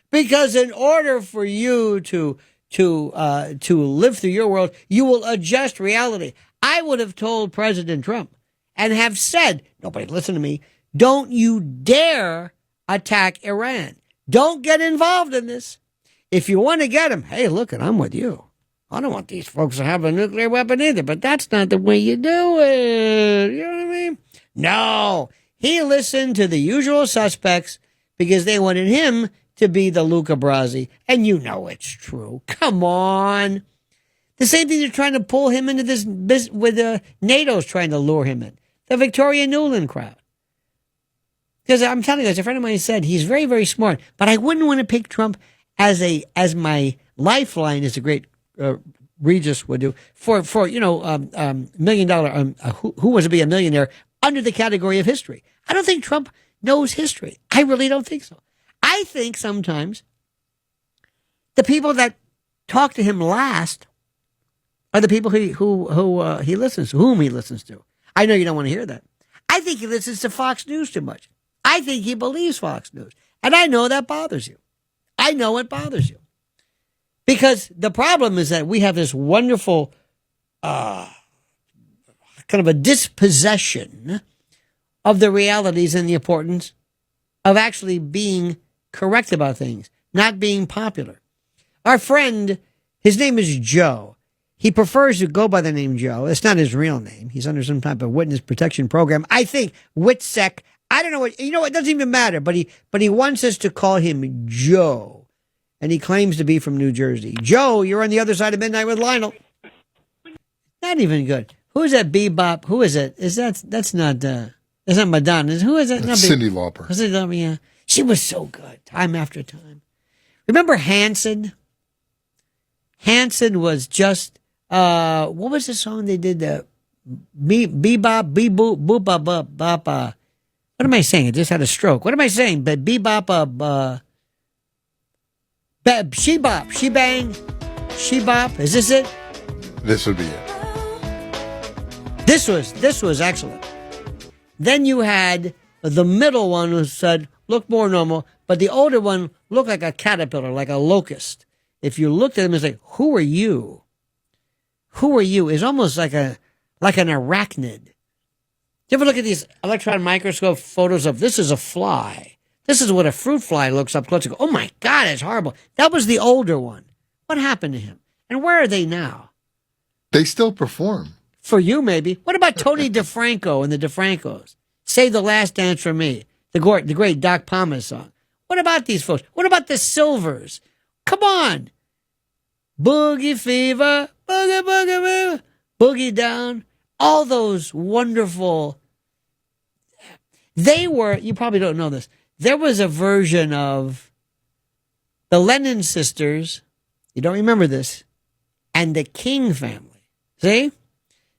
because in order for you to live through your world, you will adjust reality. I would have told President Trump and have said, nobody listen to me, don't you dare attack Iran. Don't get involved in this. If you want to get him, hey, look, I'm with you. I don't want these folks to have a nuclear weapon either, but that's not the way you do it. You know what I mean? No. He listened to the usual suspects because they wanted him to be the Luca Brasi. And you know it's true. Come on. The same thing they're trying to pull him into this with NATO's trying to lure him in. The Victoria Nuland crowd. Because I'm telling you, as a friend of mine said, he's very, very smart. But I wouldn't want to pick Trump as my lifeline, as a great Regis would do, for $1 million, who wants to be a millionaire under the category of history. I don't think Trump knows history. I really don't think so. I think sometimes the people that talk to him last are the people who he listens to, whom he listens to. I know you don't want to hear that. I think he listens to Fox News too much. I think he believes Fox News. And I know that bothers you. I know it bothers you. Because the problem is that we have this wonderful kind of a dispossession of the realities and the importance of actually being correct about things, not being popular. Our friend, his name is Joe. He prefers to go by the name Joe. It's not his real name. He's under some type of witness protection program. I think WITSEC. I don't know what, it doesn't even matter, but he wants us to call him Joe. And he claims to be from New Jersey. Joe, you're on the other side of midnight with Lionel. Not even good. Who is that bebop? Who is it? That's not Madonna. Who is that? That's Cyndi Lauper. Was it? Yeah. She was so good, time after time. Remember Hanson? Hanson was just, what was the song they did? Bebop, beboop, boop, bop. What am I saying? I just had a stroke. What am I saying? But bebop, she bop, she bang, she bop. Is this it? This would be it. This was excellent. Then you had the middle one who said, look more normal, but the older one looked like a caterpillar, like a locust. If you looked at him and say, who are you? Who are you? Is almost like an arachnid. You ever look at these electron microscope photos of this is a fly? This is what a fruit fly looks up close. You go, oh my God, it's horrible. That was the older one. What happened to him? And where are they now? They still perform. For you, maybe. What about Tony DeFranco and the DeFrancos? Save the Last Dance for Me, the great Doc Pomus song. What about these folks? What about the Silvers? Come on. Boogie Fever, Boogie Boogie Fever, Boogie Down. All those wonderful. They were, you probably don't know this. There was a version of the Lennon Sisters, you don't remember this, and the King family. See?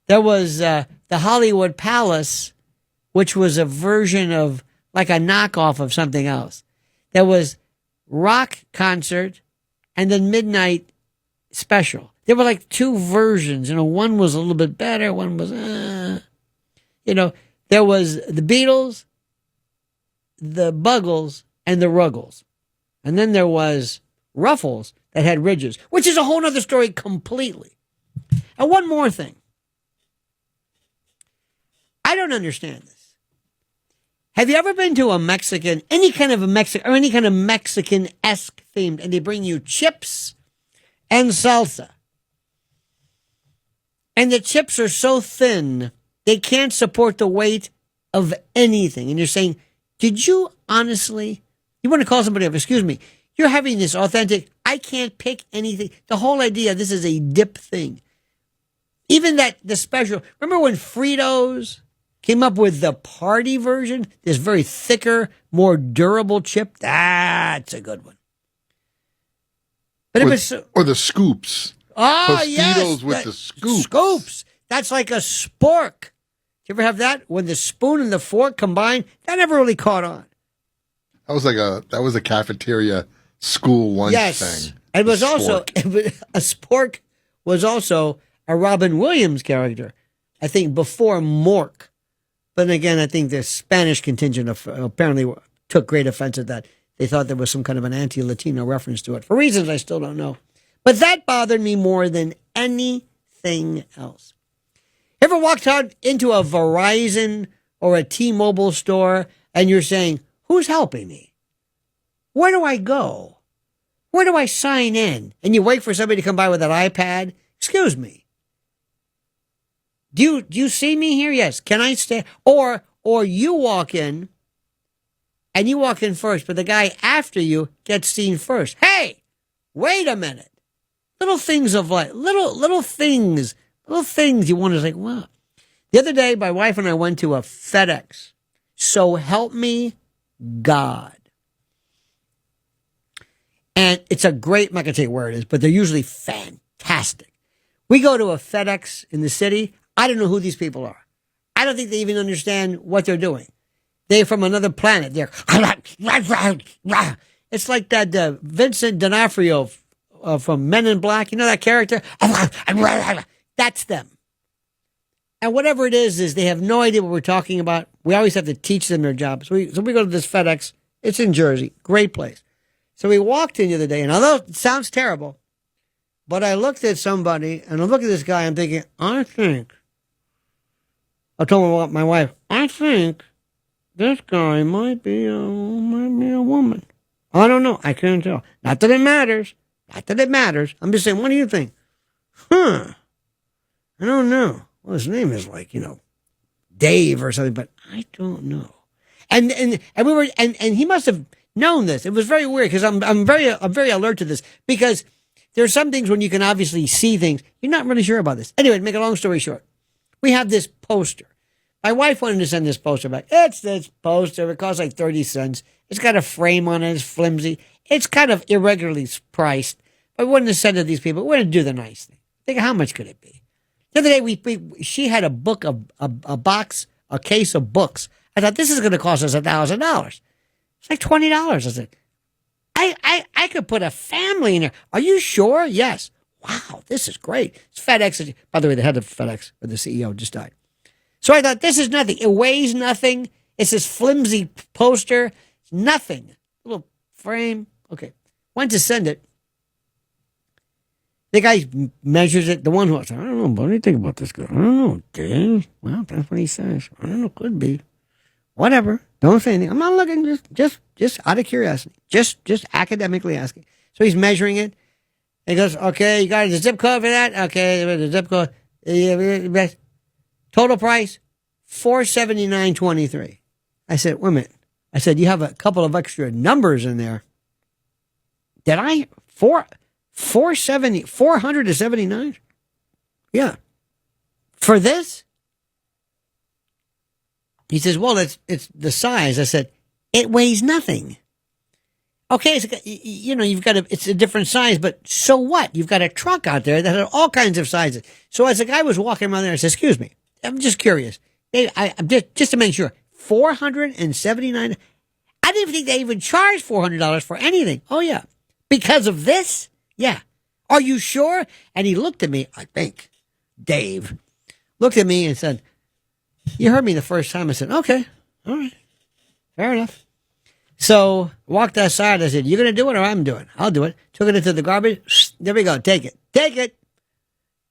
There was the Hollywood Palace, which was a version of, like a knockoff of something else. There was Rock Concert and then Midnight Special. There were like two versions. One was a little bit better, one was, there was the Beatles, the Buggles, and the Ruggles. And then there was Ruffles that had ridges, which is a whole other story completely. And one more thing. I don't understand this. Have you ever been to a Mexican, any kind of Mexican-esque themed, and they bring you chips and salsa? And the chips are so thin, they can't support the weight of anything. And you're saying, did you honestly, you want to call somebody up, excuse me, you're having this authentic, I can't pick anything. The whole idea, this is a dip thing. Even the special, remember when Fritos came up with the party version? This very thicker, more durable chip? That's a good one. But or the scoops. Oh, Tostitos yes. with the scoops. Scoops. That's like a spork. You ever have that? When the spoon and the fork combine? That never really caught on. That was a cafeteria school lunch thing. It was also, a spork was also a Robin Williams character, I think, before Mork. But again, I think the Spanish contingent apparently took great offense at that. They thought there was some kind of an anti-Latino reference to it, for reasons I still don't know. But that bothered me more than anything else. Ever walked out into a Verizon or a T-Mobile store and you're saying, who's helping me? Where do I go? Where do I sign in? And you wait for somebody to come by with an iPad. Excuse me. Do you see me here? Yes. Can I stay? Or you walk in and you walk in first, but the guy after you gets seen first. Hey, wait a minute. Little things of life, little things you want to say, wow. The other day, my wife and I went to a FedEx. So help me God. And it's a great, I'm not going to tell you where it is, but they're usually fantastic. We go to a FedEx in the city. I don't know who these people are. I don't think they even understand what they're doing. They're from another planet. They're, it's like that Vincent D'Onofrio from Men in Black. You know that character? That's them. And whatever it is they have no idea what we're talking about. We always have to teach them their job. So we go to this FedEx. It's in Jersey. Great place. So we walked in the other day, and although it sounds terrible, but I looked at somebody, and I look at this guy, I'm thinking, I told my wife, I think this guy might be a woman. I don't know. I can't tell. Not that it matters. I'm just saying, what do you think? I don't know. Well, his name is like, Dave or something, but I don't know. And we were, and he must have known this. It was very weird because I'm very alert to this because there's some things when you can obviously see things, you're not really sure about this. Anyway, to make a long story short, we have this poster. My wife wanted to send this poster back. It's this poster. It costs like 30 cents. It's got a frame on it. It's flimsy. It's kind of irregularly priced. But we wanted to send it to these people. We wanted to do the nice thing. Think, how much could it be? The other day, she had a book, a box, a case of books. I thought, this is going to cost us $1,000. It's like $20. I said, I could put a family in there. Are you sure? Yes. Wow, this is great. It's FedEx. By the way, the head of FedEx, or the CEO, just died. So I thought, this is nothing. It weighs nothing. It's this flimsy poster. It's nothing. Little frame. Okay. Went to send it. The guy measures it. The one who was, I don't know, what do you think about this guy? I don't know, Dave. Well, that's what he says. I don't know, could be. Whatever. Don't say anything. I'm not looking, just out of curiosity. Just academically asking. So he's measuring it. He goes, okay, you got the zip code for that? Okay, the zip code. Total price, $479.23. I said, wait a minute. I said, you have a couple of extra numbers in there. Did I? 479? Yeah. For this? He says, well, it's the size. I said, it weighs nothing. Okay, it's a different size, but so what? You've got a truck out there that had all kinds of sizes. So as the guy was walking around there, I said, excuse me, I'm just curious. I'm just to make sure, $479. I didn't even think they even charged $400 for anything. Oh, yeah. Because of this? Yeah. Are you sure? And he looked at me, I think, Dave, looked at me and said, you heard me the first time. I said, okay, all right, fair enough. So walked outside. I said, you going to do it or I'm doing it? I'll do it. Took it into the garbage. There we go. Take it.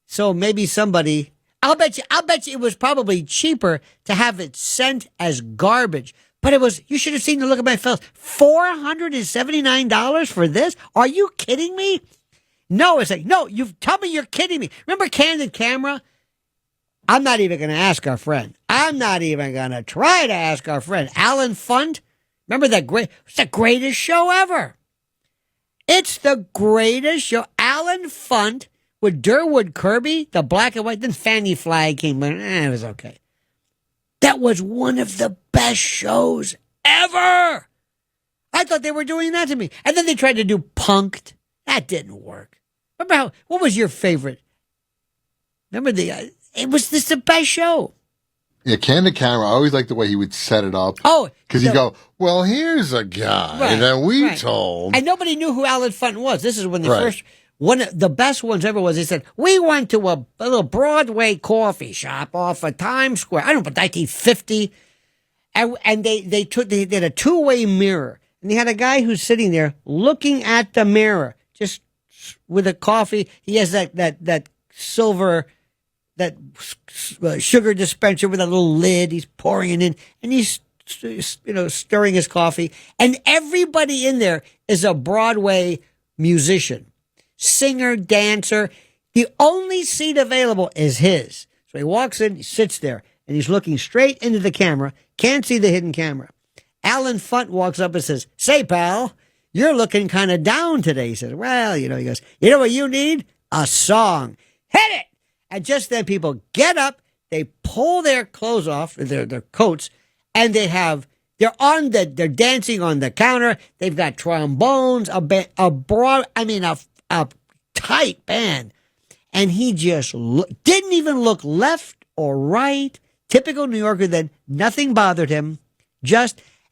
So maybe somebody, I'll bet you it was probably cheaper to have it sent as garbage. But you should have seen the look of my face. $479 for this? Are you kidding me? No, it's like, no, tell me you're kidding me. Remember Candid Camera? I'm not even going to ask our friend. I'm not even going to try to ask our friend. Alan Funt? Remember it's the greatest show ever. It's the greatest show. Alan Funt with Durwood Kirby, the black and white. Then Fanny Flagg came, but it was okay. That was one of the best shows ever. I thought they were doing that to me. And then they tried to do Punk'd. That didn't work. What was your favorite? Remember it was the best show. Yeah, Candid Camera, I always liked the way he would set it up. Oh. Because he'd go, well, here's a guy that we told. And nobody knew who Alan Fenton was. This is when the first, one of the best ones ever was, they said, we went to a little Broadway coffee shop off of Times Square. I don't know, 1950. And they did a two-way mirror. And they had a guy who's sitting there looking at the mirror, just with a coffee. He has that silver, that sugar dispenser with a little lid. He's pouring it in, and he's, stirring his coffee. And everybody in there is a Broadway musician, singer, dancer. The only seat available is his. So he walks in, he sits there, and he's looking straight into the camera. Can't see the hidden camera. Alan Funt walks up and says, say, pal, you're looking kind of down today. He says, well, he goes, you know what you need? A song. Hit it! And just then people get up, they pull their clothes off, their coats, and they're dancing on the counter. They've got trombones, a tight band. And he just didn't even look left or right. Typical New Yorker then, nothing bothered him.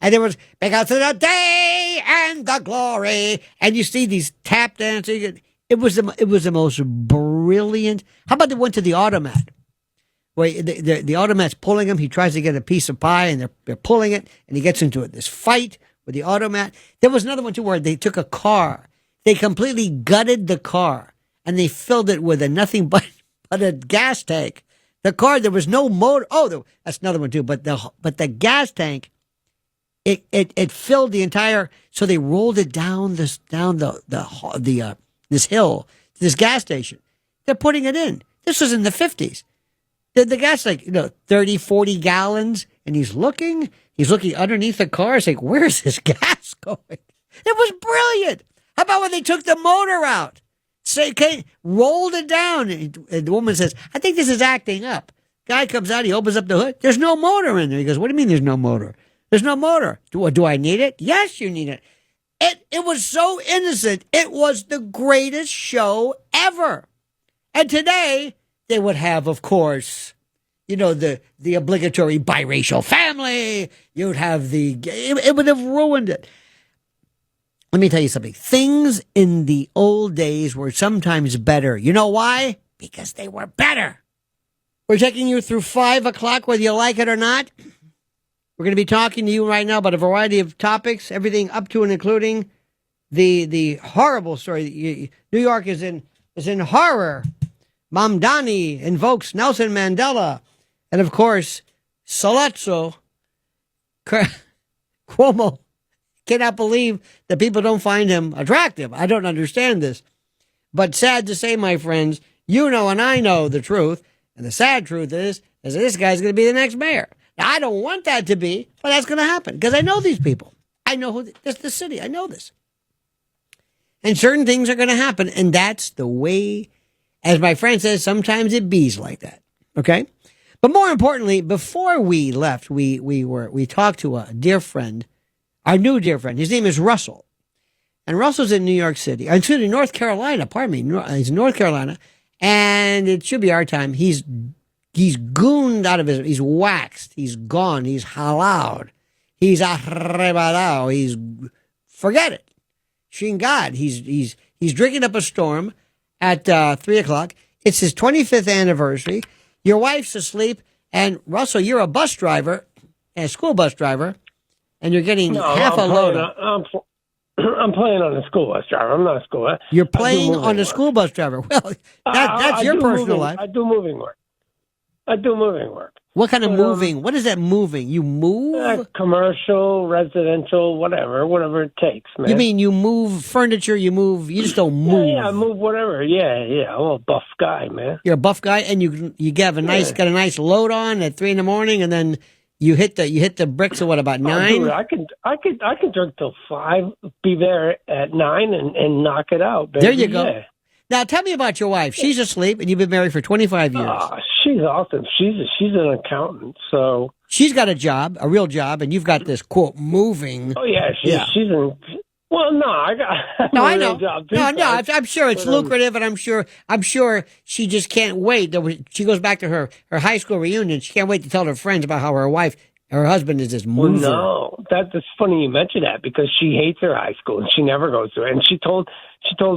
And there was, because of the day and the glory. And you see these tap dancing. It was the most brilliant. How about they went to the automat? Where the automat's pulling him. He tries to get a piece of pie, and they're pulling it, and he gets into this fight with the automat. There was another one, too, where they took a car. They completely gutted the car, and they filled it with nothing but a gas tank. The car, there was no motor. Oh, that's another one, too. But the gas tank, it filled the entire. So they rolled it down this hill to this gas station. They're putting it in. This was in the 50s. The gas, 30, 40 gallons, and he's looking underneath the car, saying, where's this gas going? It was brilliant. How about when they took the motor out? Rolled it down, and the woman says, I think this is acting up. Guy comes out, he opens up the hood. There's no motor in there. He goes, what do you mean there's no motor? There's no motor. Do I need it? Yes, you need it. It was so innocent. It was the greatest show ever. And today, they would have, of course, the obligatory biracial family. You'd have it would have ruined it. Let me tell you something. Things in the old days were sometimes better. You know why? Because they were better. We're taking you through 5 o'clock, whether you like it or not. We're going to be talking to you right now about a variety of topics, everything up to and including the horrible story. New York is in horror. Mamdani invokes Nelson Mandela. And, of course, Salazzo, Cuomo, cannot believe that people don't find him attractive. I don't understand this. But sad to say, my friends, you know and I know the truth. And the sad truth is that this guy's going to be the next mayor. Now, I don't want that to be, but that's going to happen because I know these people. I know this the city. I know this. And certain things are going to happen. And that's the way, as my friend says, sometimes it bees like that. Okay? But more importantly, before we left, we talked to a dear friend, our new dear friend. His name is Russell. And Russell's in New York City. Excuse me, North Carolina. Pardon me. He's in North Carolina. And it should be our time. He's gooned out of he's waxed. He's gone. He's halal. He's arrebatado. He's, forget it. Shingad. He's drinking up a storm at 3 o'clock. It's his 25th anniversary. Your wife's asleep. And Russell, you're a bus driver, a school bus driver, and you're getting half a load. I'm playing on a school bus driver. I'm not a school bus. You're playing on a school bus driver. Well, that's your personal life. I do moving work. What kind of moving? What is that moving? You move? Commercial, residential, whatever it takes, man. You mean you move furniture? You just don't move. Yeah, I move whatever. Yeah. I'm a buff guy, man. You're a buff guy, and you got a nice load on at 3 a.m, and then you hit the bricks at what, about 9? Dude, I can drink till 5, be there at 9 and knock it out, baby. There you go. Yeah. Now, tell me about your wife. She's asleep, and you've been married for 25 years. She's awesome. She's an accountant, so she's got a job, a real job, and you've got this quote moving. Oh yeah, she's in. Well, no, I got no, a I real know. job too. No, I'm sure it's lucrative, and I'm sure she just can't wait. She goes back to her high school reunion. She can't wait to tell her friends about how her husband is this mover. Well, no, that's funny you mention that because she hates her high school and she never goes to it. And she told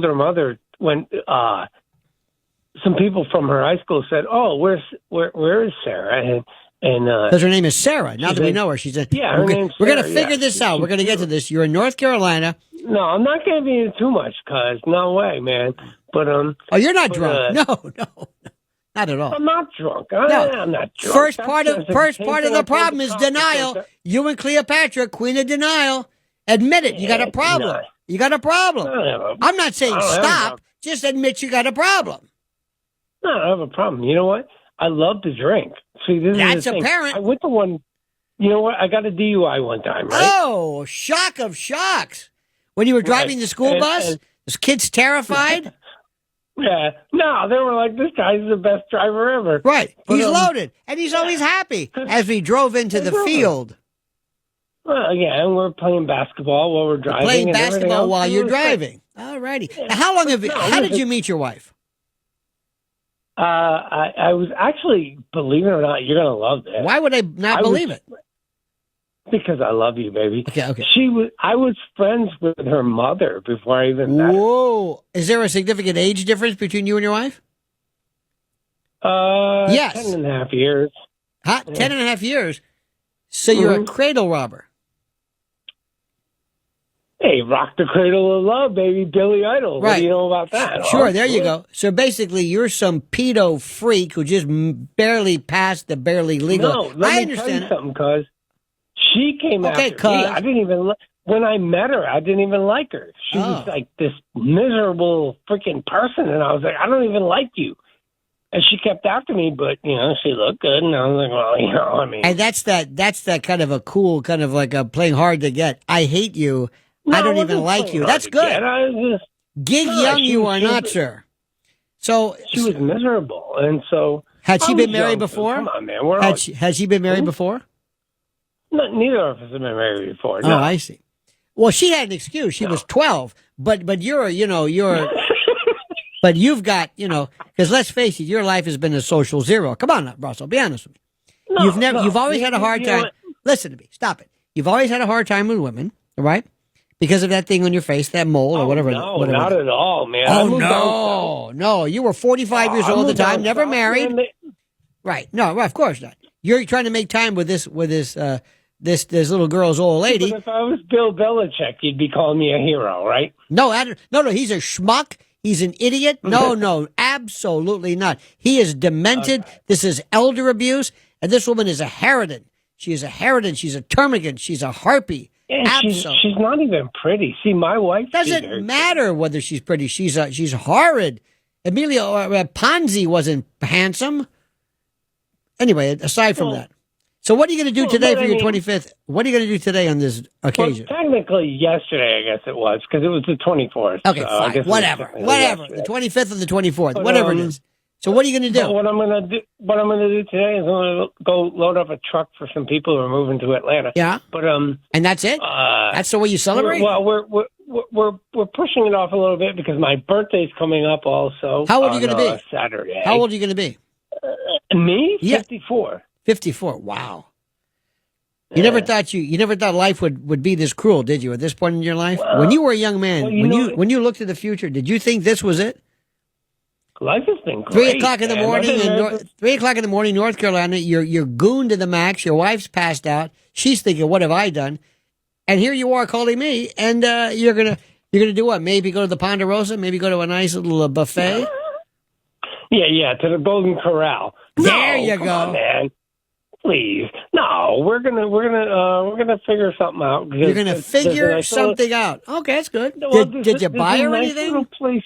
her mother when some people from her high school said, "Oh, where is Sarah?" And because her name is Sarah. Now that we know her, she's a yeah. Her name's Sarah, we're going to figure this out. We're going to get to this. You're in North Carolina. No, I'm not going to be in too much, cuz no way, man. But oh, you're not drunk? No, not at all. I'm not drunk. I'm not drunk. First part of the problem is denial. You and Cleopatra, queen of denial. Admit it. You got a problem. You got a problem. I'm not saying stop. Just admit you got a problem. No, I don't have a problem. You know what? I love to drink. See, that's apparent. I went to one. You know what? I got a DUI one time, right? Oh, shock of shocks! When you were driving the school bus, was kids terrified? Yeah. No, they were like, "This guy's the best driver ever." Right. He's loaded, and he's always happy as we drove into the field. Well, yeah, and we're playing basketball while we're driving. Playing basketball while you're driving. All righty. Now, how long have you? How did you meet your wife? I was actually, believe it or not, you're gonna love this. Why would I not believe it? Because I love you, baby. Okay. I was friends with her mother before I even met her. Whoa! Is there a significant age difference between you and your wife? Yes. 10.5 years. Huh? 10.5 years. So you're a cradle robber. Hey, rock the cradle of love, baby, Billy Idol. Right. What do you know about that? Sure, there you go. So basically, you're some pedo freak who just barely passed the barely legal. No, let me tell you something, cuz she came after me. I didn't even, when I met her, I didn't even like her. She was like this miserable freaking person, and I was like, I don't even like you. And she kept after me, but, she looked good, and I was like, well, I mean. And that's that kind of a cool, kind of like a playing hard to get. I hate you. No, I don't even like you. That's good. Gig young you are not, sir. So she was miserable, and so had she been married before? Come on, man. Had she been married before? No, neither of us have been married before. No. Oh, I see. Well, she had an excuse. She was 12, but you're but you've got because let's face it, your life has been a social zero. Come on, Russell, be honest with me. No, you've always had a hard time. Listen to me. Stop it. You've always had a hard time with women, right? Because of that thing on your face, that mole or whatever. No, not at all, man. Oh, no. You were 45 years old at the time, never married. Right. No, of course not. You're trying to make time with this little girl's old lady. But if I was Bill Belichick, you'd be calling me a hero, right? No, he's a schmuck. He's an idiot. No, absolutely not. He is demented. Okay. This is elder abuse. And this woman is a harridan. She is a harridan. She's a termagant. She's a harpy. Yeah, she's not even pretty. See, my wife doesn't matter whether she's pretty. She's horrid. Emilio Ponzi wasn't handsome. Anyway, aside from that, so what are you going to do today for your 25th? What are you going to do today on this occasion? Well, technically, yesterday, I guess it was because it was the 24th. Okay, so fine. Whatever. The 25th or the 24th, whatever it is. So what are you going to do? What I'm going to do today is I'm going to go load up a truck for some people who are moving to Atlanta. Yeah. But and that's it. That's the way you celebrate. We're pushing it off a little bit because my birthday's coming up also. How old are you going to be? Saturday. How old are you going to be? Me? 54. 54. Wow. You never thought life would be this cruel, did you? At this point in your life, when you were a young man, when you looked to the future, did you think this was it? Life has been great. 3 o'clock in the morning, 3 o'clock in the morning, North Carolina. You're gooned to the max. Your wife's passed out. She's thinking, "What have I done?" And here you are calling me, and you're gonna do what? Maybe go to the Ponderosa. Maybe go to a nice little buffet. Yeah, to the Golden Corral. There you go, on, man. Please, no. We're gonna figure something out. You're gonna figure something out. Okay, that's good. Did you buy her anything? Place.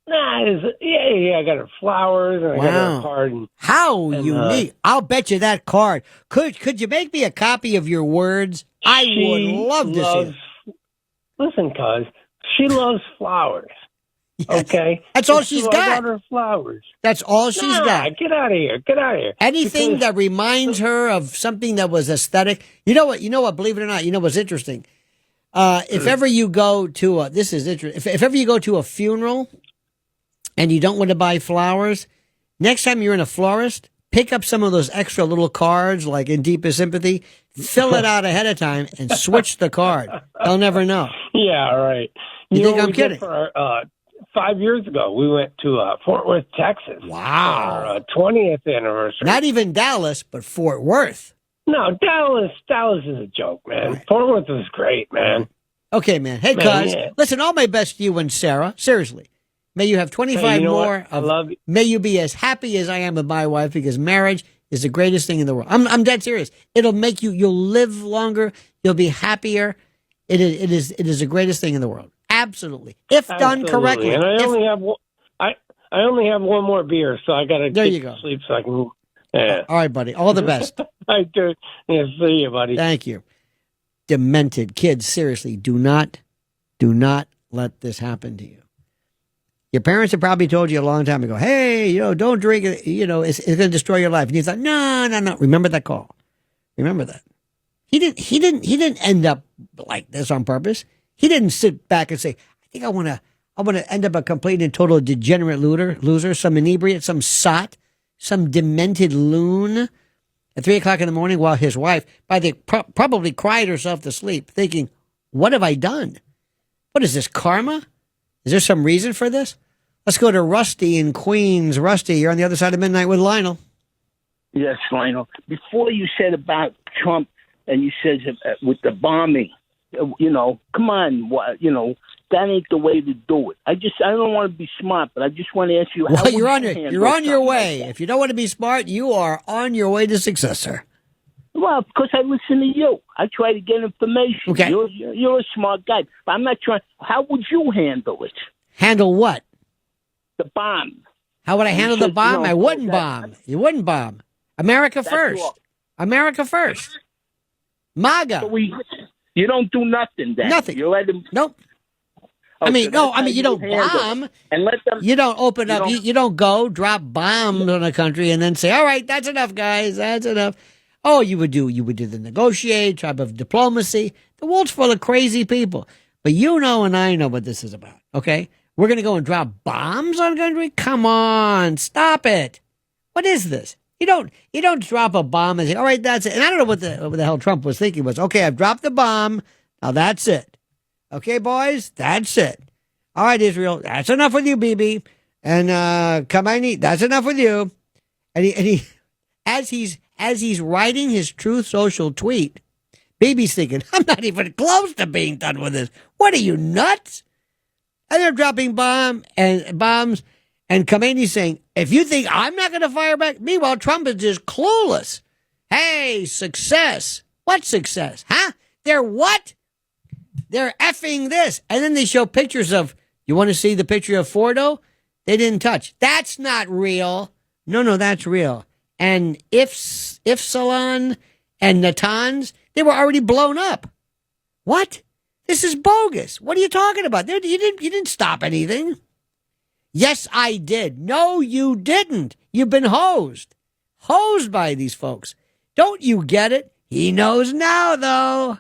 Nah, I got her flowers and I got her card. How unique! I'll bet you that card. Could you make me a copy of your words? I would love to see it. Listen, cuz she loves flowers. Okay, That's all And she's so I got. got her flowers. That's all she's got. Get out of here. Get out of here. Anything Because- that reminds her of something that was aesthetic. You know what? Believe it or not, you know what's interesting? If ever you go to this is interesting. If ever you go to a funeral and you don't want to buy flowers, next time you're in a florist, pick up some of those extra little cards, like in deepest sympathy, fill it out ahead of time, and switch the card. They'll never know. Yeah, right. You know think what I'm we did kidding? For 5 years ago, we went to Fort Worth, Texas. Wow. For our 20th anniversary. Not even Dallas, but Fort Worth. No, Dallas is a joke, man. Right. Fort Worth is great, man. Okay, man. Hey, cuz, listen, all my best to you and Sarah. Seriously. May you have 25 more. I love you. May you be as happy as I am with my wife, because marriage is the greatest thing in the world. I'm dead serious. It'll make you'll live longer. You'll be happier. It is the greatest thing in the world. Absolutely. If done correctly. And I only have one more beer, so I got to there you go. Sleep so I can. Yeah. All right, buddy. All the best. I do. Yeah, see you, buddy. Thank you. Demented kids, seriously, do not let this happen to you. Your parents have probably told you a long time ago, hey, don't drink it, it's going to destroy your life. And you thought, no. Remember that call. Remember that. He didn't end up like this on purpose. He didn't sit back and say, I think I want to end up a complete and total degenerate loser, some inebriate, some sot, some demented loon at 3:00 in the morning, while his wife probably cried herself to sleep thinking, what have I done? What is this, karma? Is there some reason for this? Let's go to Rusty in Queens. Rusty, you're on the other side of midnight with Lionel. Yes, Lionel. Before you said about Trump and you said with the bombing, come on, that ain't the way to do it. I don't want to be smart, but I just want to ask you. Well, you're on your way. Like, if you don't want to be smart, you are on your way to success, sir. Well, because I listen to you. I try to get information. Okay. You're a smart guy, but I'm not trying. How would you handle it? Handle what? The bomb. How would I handle the bomb? I wouldn't bomb. You wouldn't bomb. America first. America first. MAGA. So you don't do nothing then. Nothing. You let them. Nope. Okay, you don't bomb. And let them. You don't open up. You don't go drop bombs on a country and then say, all right, that's enough, guys. That's enough. Oh, you would do the negotiate, type of diplomacy. The world's full of crazy people. But and I know what this is about, okay? We're going to go and drop bombs on a country? Come on, stop it. What is this? You don't drop a bomb and say, all right, that's it. And I don't know what the hell Trump was thinking was, okay, I've dropped the bomb. Now that's it. Okay, boys, that's it. All right, Israel, that's enough with you, Bibi. And Khamenei, that's enough with you. And he as he's writing his Truth Social tweet, Bibi's thinking, I'm not even close to being done with this. What are you, nuts? And they're dropping bombs, and Khamenei's saying, if you think I'm not going to fire back, meanwhile, Trump is just clueless. Hey, success. What success? Huh? They're what? They're effing this. And then they show pictures of, you want to see the picture of Fordo? They didn't touch. That's not real. No, that's real. And Ifsalon and Natanz, they were already blown up. What? This is bogus. What are you talking about? You didn't stop anything. Yes, I did. No, you didn't. You've been hosed. Hosed by these folks. Don't you get it? He knows now, though.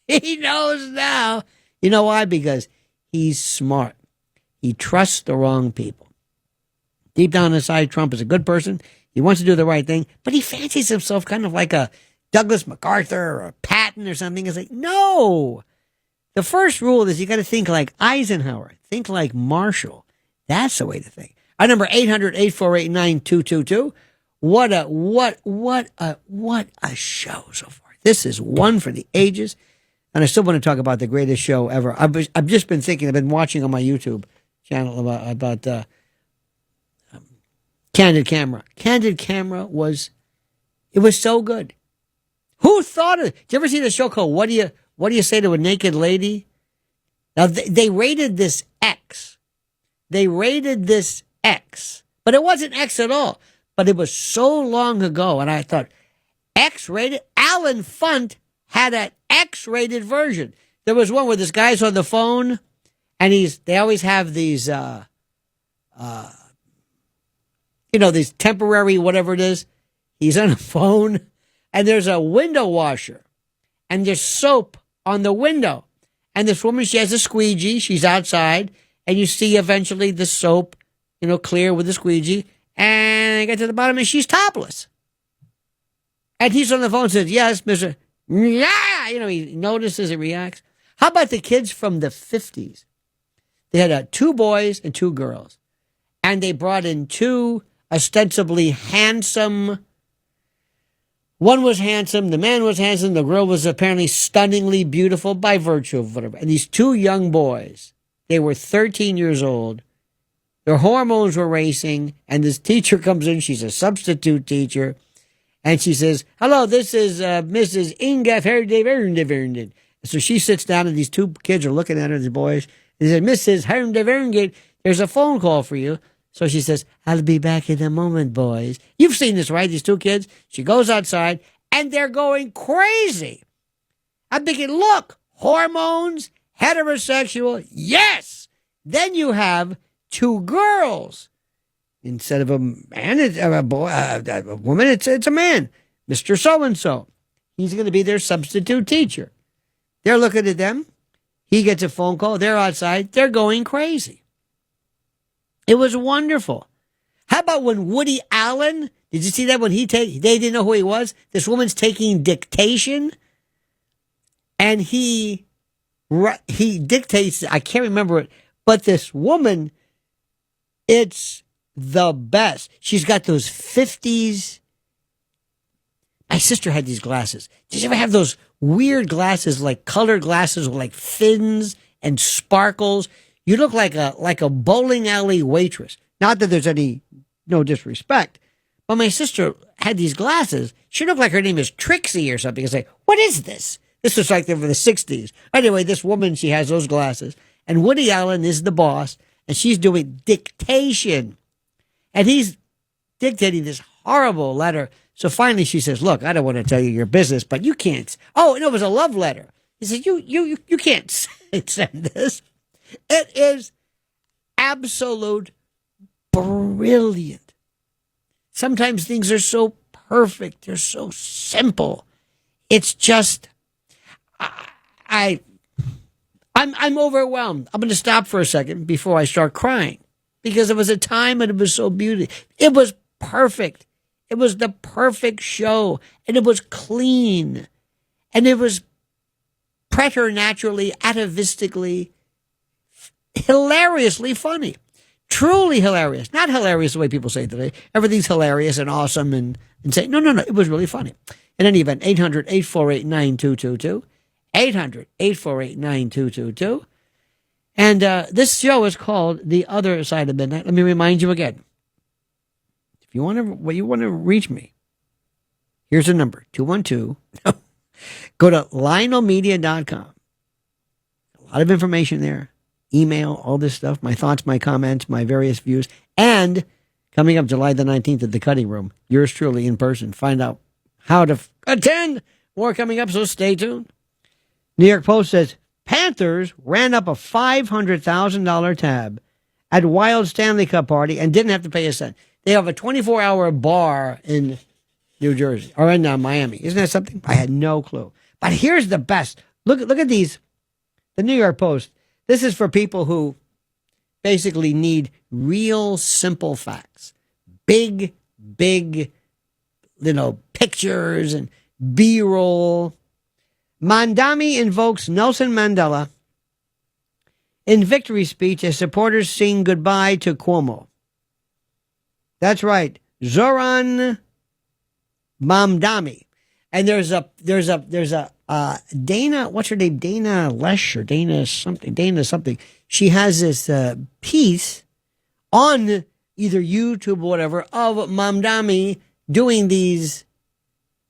He knows now. You know why? Because he's smart. He trusts the wrong people. Deep down inside, Trump is a good person. He wants to do the right thing, but he fancies himself kind of like a Douglas MacArthur or a Patton or something. It's like, no. The first rule is you got to think like Eisenhower. Think like Marshall. That's the way to think. Our number 800-848-9222. What a show so far. This is one for the ages. And I still want to talk about the greatest show ever. I've just been thinking, I've been watching on my YouTube channel about Candid Camera. Candid Camera was so good. Who thought of it? Did you ever see the show called What Do You Say to a Naked Lady? Now they rated this X. They rated this X. But it wasn't X at all. But it was so long ago, and I thought, X-rated? Alan Funt had an X-rated version. There was one where this guy's on the phone, and they always have these This temporary, whatever it is. He's on a phone, and there's a window washer, and there's soap on the window. And this woman, she has a squeegee. She's outside, and you see eventually the soap, clear with the squeegee. And I get to the bottom, and she's topless. And he's on the phone and says, yes, Mr. Yeah. He notices and reacts. How about the kids from the 50s? They had 2 boys and 2 girls. And they brought in 2 ostensibly handsome. One was handsome, the man was handsome, the girl was apparently stunningly beautiful by virtue of whatever. And these 2 young boys, they were 13 years old. Their hormones were racing, and this teacher comes in. She's a substitute teacher. And she says, hello, this is Mrs. Inga Herdevernden. So she sits down, and these 2 kids are looking at her, the boys. And they said, Mrs. Herdevernden, there's a phone call for you. So she says, I'll be back in a moment, boys. You've seen this, right? These 2 kids. She goes outside, and they're going crazy. I'm thinking, look, hormones, heterosexual, yes. Then you have 2 girls. Instead of a man, it's a boy, a woman, it's a man. Mr. So-and-so. He's going to be their substitute teacher. They're looking at them. He gets a phone call. They're outside. They're going crazy. It was wonderful. How about when Woody Allen, did you see that when they didn't know who he was? This woman's taking dictation, and he dictates, I can't remember it, but this woman, it's the best. She's got those 50s. My sister had these glasses. Did you ever have those weird glasses, like colored glasses with like fins and sparkles? You look like a bowling alley waitress. Not that there's no disrespect, but my sister had these glasses. She looked like her name is Trixie or something. I say, what is this? This was like from the 60s. Anyway, this woman, she has those glasses. And Woody Allen is the boss, and she's doing dictation. And he's dictating this horrible letter. So finally she says, look, I don't want to tell you your business, but you can't. Oh, no, it was a love letter. He said, you can't send this. It is absolute brilliant. Sometimes things are so perfect. They're so simple. It's just, I'm overwhelmed. I'm going to stop for a second before I start crying because it was a time and it was so beautiful. It was perfect. It was the perfect show, and it was clean, and it was preternaturally, atavistically, hilariously funny. Truly hilarious. Not hilarious the way people say today. Everything's hilarious and awesome and say, no. It was really funny. In any event, 800-848-9222. 800-848-9222. And this show is called The Other Side of Midnight. Let me remind you again. If you want to reach me, here's the number, 212. Go to lionelmedia.com. A lot of information there. Email, all this stuff, my thoughts, my comments, my various views. And coming up July the 19th at the Cutting Room, yours truly in person. Find out how to attend. More coming up, so stay tuned. New York Post says, Panthers ran up a $500,000 tab at Wild Stanley Cup party and didn't have to pay a cent. They have a 24-hour bar in New Jersey, or in Miami. Isn't that something? I had no clue. But here's the best. Look at these. The New York Post. This is for people who basically need real simple facts. Big, pictures and B-roll. Mandami invokes Nelson Mandela in victory speech as supporters sing goodbye to Cuomo. That's right. Zoran Mamdani. And there's a Dana, what's her name? Dana Lesh or Dana something. She has this piece on either YouTube or whatever of Mamdani doing these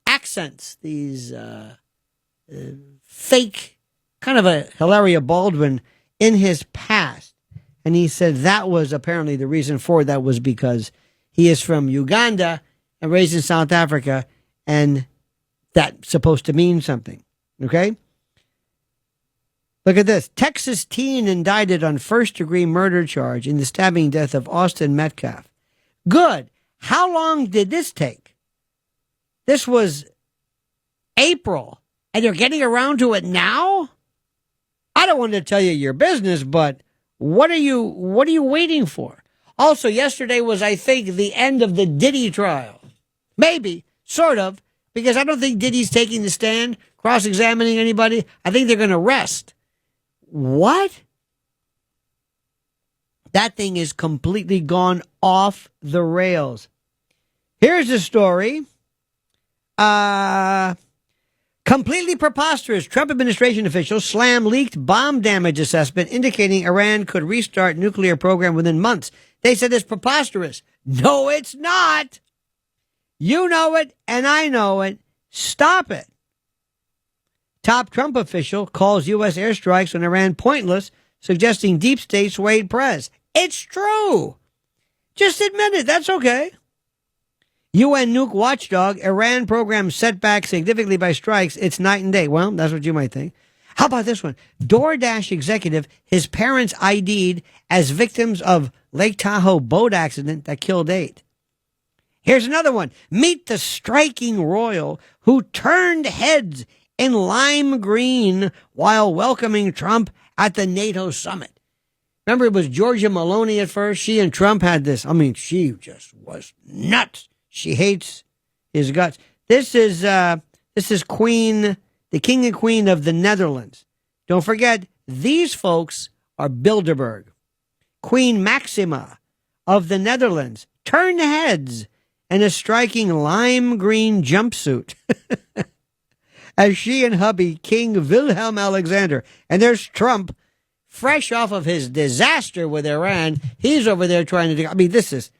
accents, these fake, kind of a Hilaria Baldwin in his past. And he said that was apparently the reason for that was because he is from Uganda and raised in South Africa, and that's supposed to mean something. Okay? Look at this. Texas teen indicted on first-degree murder charge in the stabbing death of Austin Metcalf. Good. How long did this take? This was April, and you're getting around to it now? I don't want to tell you your business, but what are you waiting for? Also, yesterday was, I think, the end of the Diddy trial. Maybe, sort of, because I don't think Diddy's taking the stand, cross-examining anybody. I think they're going to rest. What? That thing is completely gone off the rails. Here's a story. Completely preposterous. Trump administration officials slam leaked bomb damage assessment indicating Iran could restart nuclear program within months. They said it's preposterous. No, it's not. You know it, and I know it. Stop it. Top Trump official calls U.S. airstrikes on Iran pointless, suggesting deep state swayed press. It's true. Just admit it. That's okay. UN nuke watchdog, Iran program set back significantly by strikes. It's night and day. Well, that's what you might think. How about this one? DoorDash executive, his parents ID'd as victims of Lake Tahoe boat accident that killed 8. Here's another one. Meet the striking royal who turned heads in lime green while welcoming Trump at the NATO summit. Remember, it was Georgia Maloney at first. She and Trump had this. I mean, she just was nuts. She hates his guts. This is Queen, the King and Queen of the Netherlands. Don't forget, these folks are Bilderberg. Queen Maxima of the Netherlands turned heads in a striking lime green jumpsuit as she and hubby King Wilhelm Alexander. And there's Trump, fresh off of his disaster with Iran. He's over there trying to do, I mean, this is,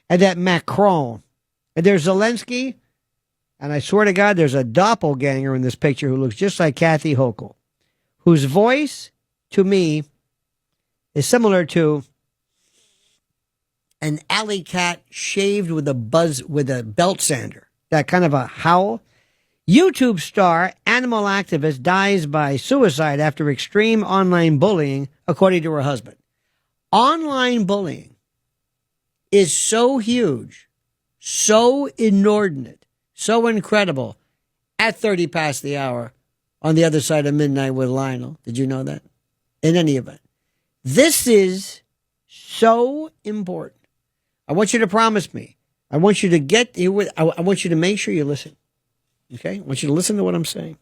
and that Macron. And there's Zelensky, and I swear to God, there's a doppelganger in this picture who looks just like Kathy Hochul, whose voice, to me, is similar to an alley cat shaved with a belt sander. That kind of a howl. YouTube star, animal activist, dies by suicide after extreme online bullying, according to her husband. Online bullying is so huge, so inordinate, so incredible. At 30 past the hour, on the other side of midnight with Lionel. Did you know that? In any event, this is so important. I want you to promise me. I want you to I want you to make sure you listen. Okay? I want you to listen to what I'm saying.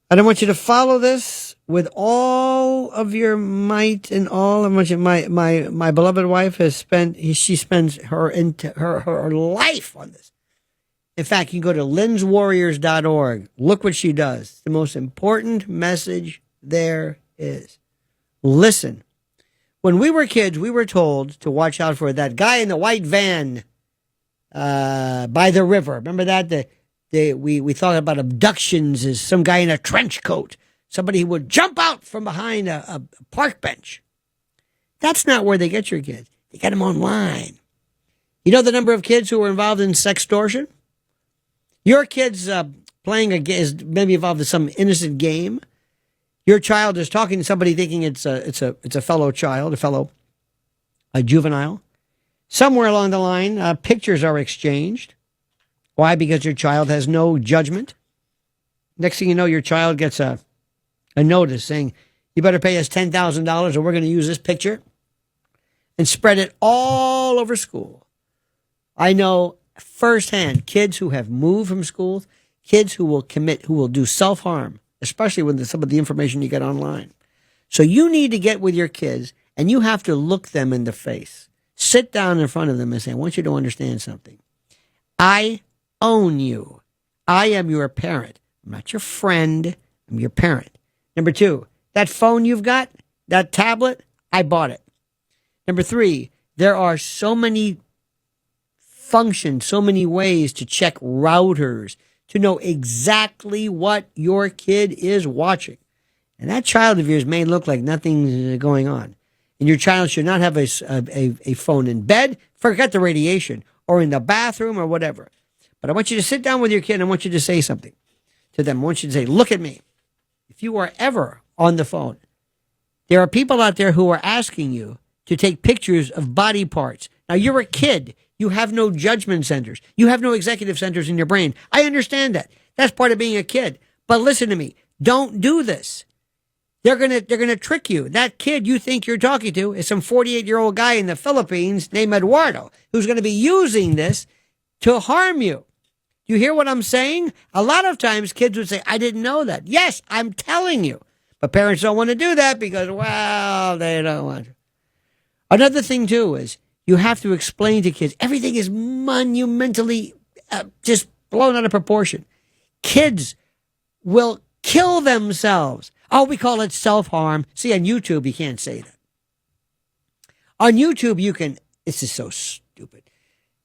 And I want you to follow this with all of your might and all of my beloved wife she spends her life on this. In fact, you can go to linswarriors.org. Look what she does. The most important message there is. Listen. When we were kids, we were told to watch out for that guy in the white van by the river. Remember that? We thought about abductions as some guy in a trench coat. Somebody who would jump out from behind a park bench. That's not where they get your kids. They get them online. You know the number of kids who are involved in sextortion? Your kid's playing is maybe involved in some innocent game. Your child is talking to somebody thinking it's a fellow child, a juvenile. Somewhere along the line, pictures are exchanged. Why? Because your child has no judgment. Next thing you know, your child gets a notice saying, you better pay us $10,000 or we're going to use this picture and spread it all over school. I know firsthand kids who have moved from schools, kids who will do self-harm, especially with some of the information you get online. So you need to get with your kids and you have to look them in the face. Sit down in front of them and say, I want you to understand something. I own you. I am your parent. I'm not your friend. I'm your parent. Number 2, that phone you've got, that tablet, I bought it. Number 3, there are so many functions, so many ways to check routers, to know exactly what your kid is watching. And that child of yours may look like nothing's going on. And your child should not have a phone in bed, forget the radiation, or in the bathroom or whatever. But I want you to sit down with your kid and I want you to say something to them. I want you to say, look at me. if you are ever on the phone, there are people out there who are asking you to take pictures of body parts. Now, you're a kid. You have no judgment centers. You have no executive centers in your brain. I understand that. That's part of being a kid. But listen to me. Don't do this. They're gonna trick you. That kid you think you're talking to is some 48-year-old guy in the Philippines named Eduardo who's going to be using this to harm you. You hear what I'm saying? A lot of times kids would say, I didn't know that. Yes, I'm telling you. But parents don't want to do that because, well, they don't want to. Another thing, too, is you have to explain to kids everything is monumentally just blown out of proportion. Kids will kill themselves. Oh, we call it self-harm. See, on YouTube, you can't say that. On YouTube, you can, this is so stupid.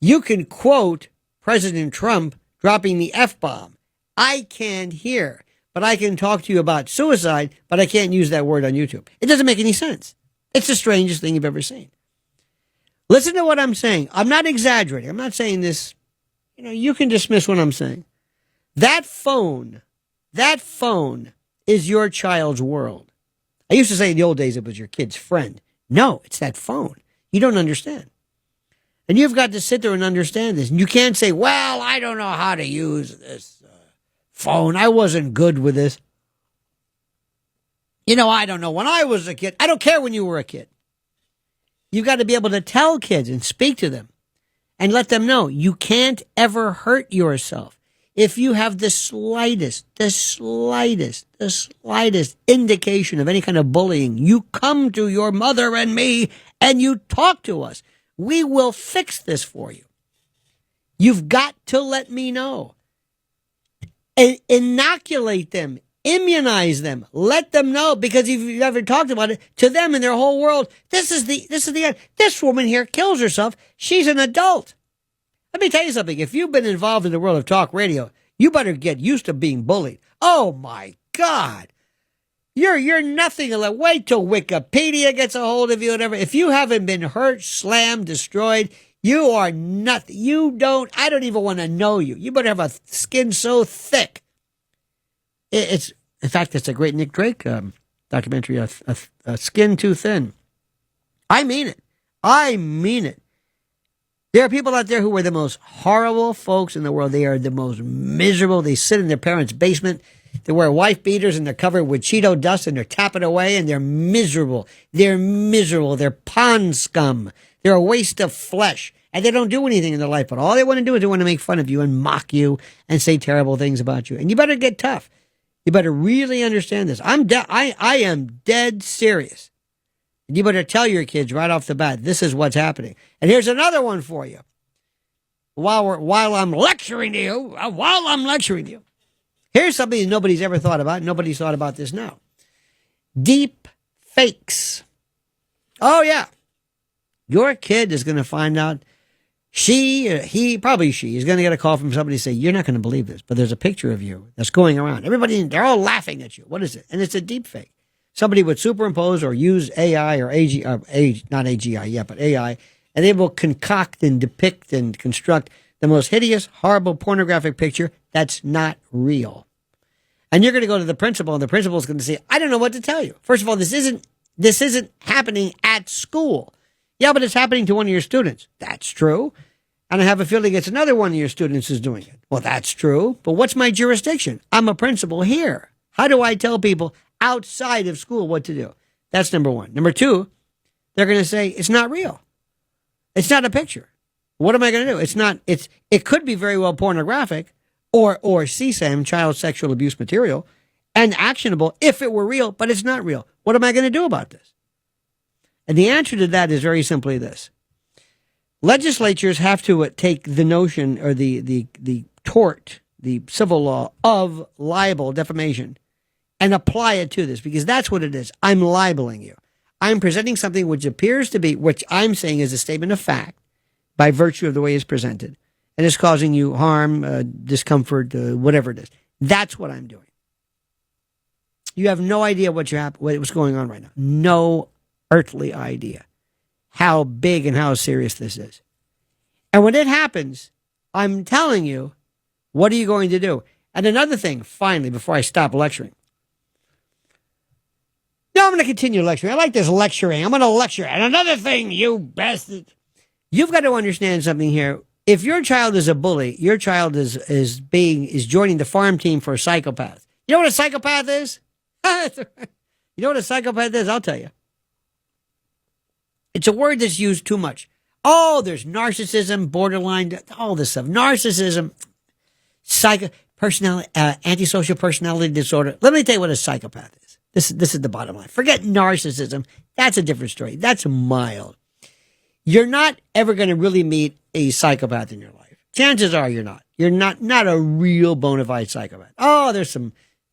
You can quote President Trump dropping the F-bomb. I can't hear, but I can talk to you about suicide, but I can't use that word on YouTube. It doesn't make any sense. It's the strangest thing you've ever seen. Listen to what I'm saying. I'm not exaggerating. I'm not saying this. You can dismiss what I'm saying. That phone is your child's world. I used to say in the old days it was your kid's friend. No, it's that phone. You don't understand. And you've got to sit there and understand this. And you can't say, well, I don't know how to use this phone. I wasn't good with this. I don't know. When I was a kid, I don't care when you were a kid. You've got to be able to tell kids and speak to them and let them know you can't ever hurt yourself. If you have the slightest indication of any kind of bullying, you come to your mother and me and you talk to us. We will fix this for you. You've got to let me know. Inoculate them. Immunize them. Let them know, because if you've ever talked about it to them in their whole world, this is the end. This woman here kills herself. She's an adult. Let me tell you something. If you've been involved in the world of talk radio, you better get used to being bullied. Oh my God. You're nothing. Wait till Wikipedia gets a hold of you, whatever. If you haven't been hurt, slammed, destroyed, you are nothing. I don't even want to know you. You better have a skin so thick. In fact, it's a great Nick Drake documentary, a Skin Too Thin. I mean it. I mean it. There are people out there who are the most horrible folks in the world. They are the most miserable. They sit in their parents' basement. They wear wife beaters and they're covered with Cheeto dust and they're tapping away and they're miserable. They're miserable. They're pond scum. They're a waste of flesh. And they don't do anything in their life, but all they want to do is they want to make fun of you and mock you and say terrible things about you. And you better get tough. You better really understand this. I am dead serious. And you better tell your kids right off the bat, this is what's happening. And here's another one for you. While I'm lecturing to you, here's something nobody's ever thought about. Nobody's thought about this now. Deep fakes. Oh, yeah. Your kid is going to find out. He probably is going to get a call from somebody say, you're not going to believe this, but there's a picture of you that's going around. They're all laughing at you. What is it? And it's a deep fake. Somebody would superimpose or use AI or not AGI yet, but AI, and they will concoct and depict and construct the most hideous, horrible, pornographic picture that's not real. And you're going to go to the principal, and the principal is going to say, I don't know what to tell you. First of all, this isn't happening at school. Yeah, but it's happening to one of your students. That's true. And I have a feeling it's another one of your students is doing it. Well, that's true. But what's my jurisdiction? I'm a principal here. How do I tell people outside of school what to do? That's number one. Number two, they're going to say, it's not real. It's not a picture. What am I going to do? It could be very well pornographic or CSAM, child sexual abuse material, and actionable if it were real, but it's not real. What am I going to do about this? And the answer to that is very simply this. Legislatures have to take the notion or the tort, the civil law of libel, defamation, and apply it to this, because that's what it is. I'm libeling you. I'm presenting something which appears to be, which I'm saying is a statement of fact by virtue of the way it's presented, and it's causing you harm, discomfort, whatever it is. That's what I'm doing. You have no idea what's going on right now. No earthly idea how big and how serious this is. And when it happens, I'm telling you, what are you going to do? And another thing, finally, before I stop lecturing, No, I'm going to continue lecturing. I like this lecturing. I'm going to lecture. And another thing, you bastard. You've got to understand something here. If your child is a bully, your child is joining the farm team for a psychopath. You know what a psychopath is? You know what a psychopath is? I'll tell you. It's a word that's used too much. Oh, there's narcissism, borderline, all this stuff. Narcissism, antisocial personality disorder. Let me tell you what a psychopath is. This is the bottom line. Forget narcissism. That's a different story. That's mild. You're not ever going to really meet a psychopath in your life. Chances are you're not. You're not a real bona fide psychopath. Oh, there's some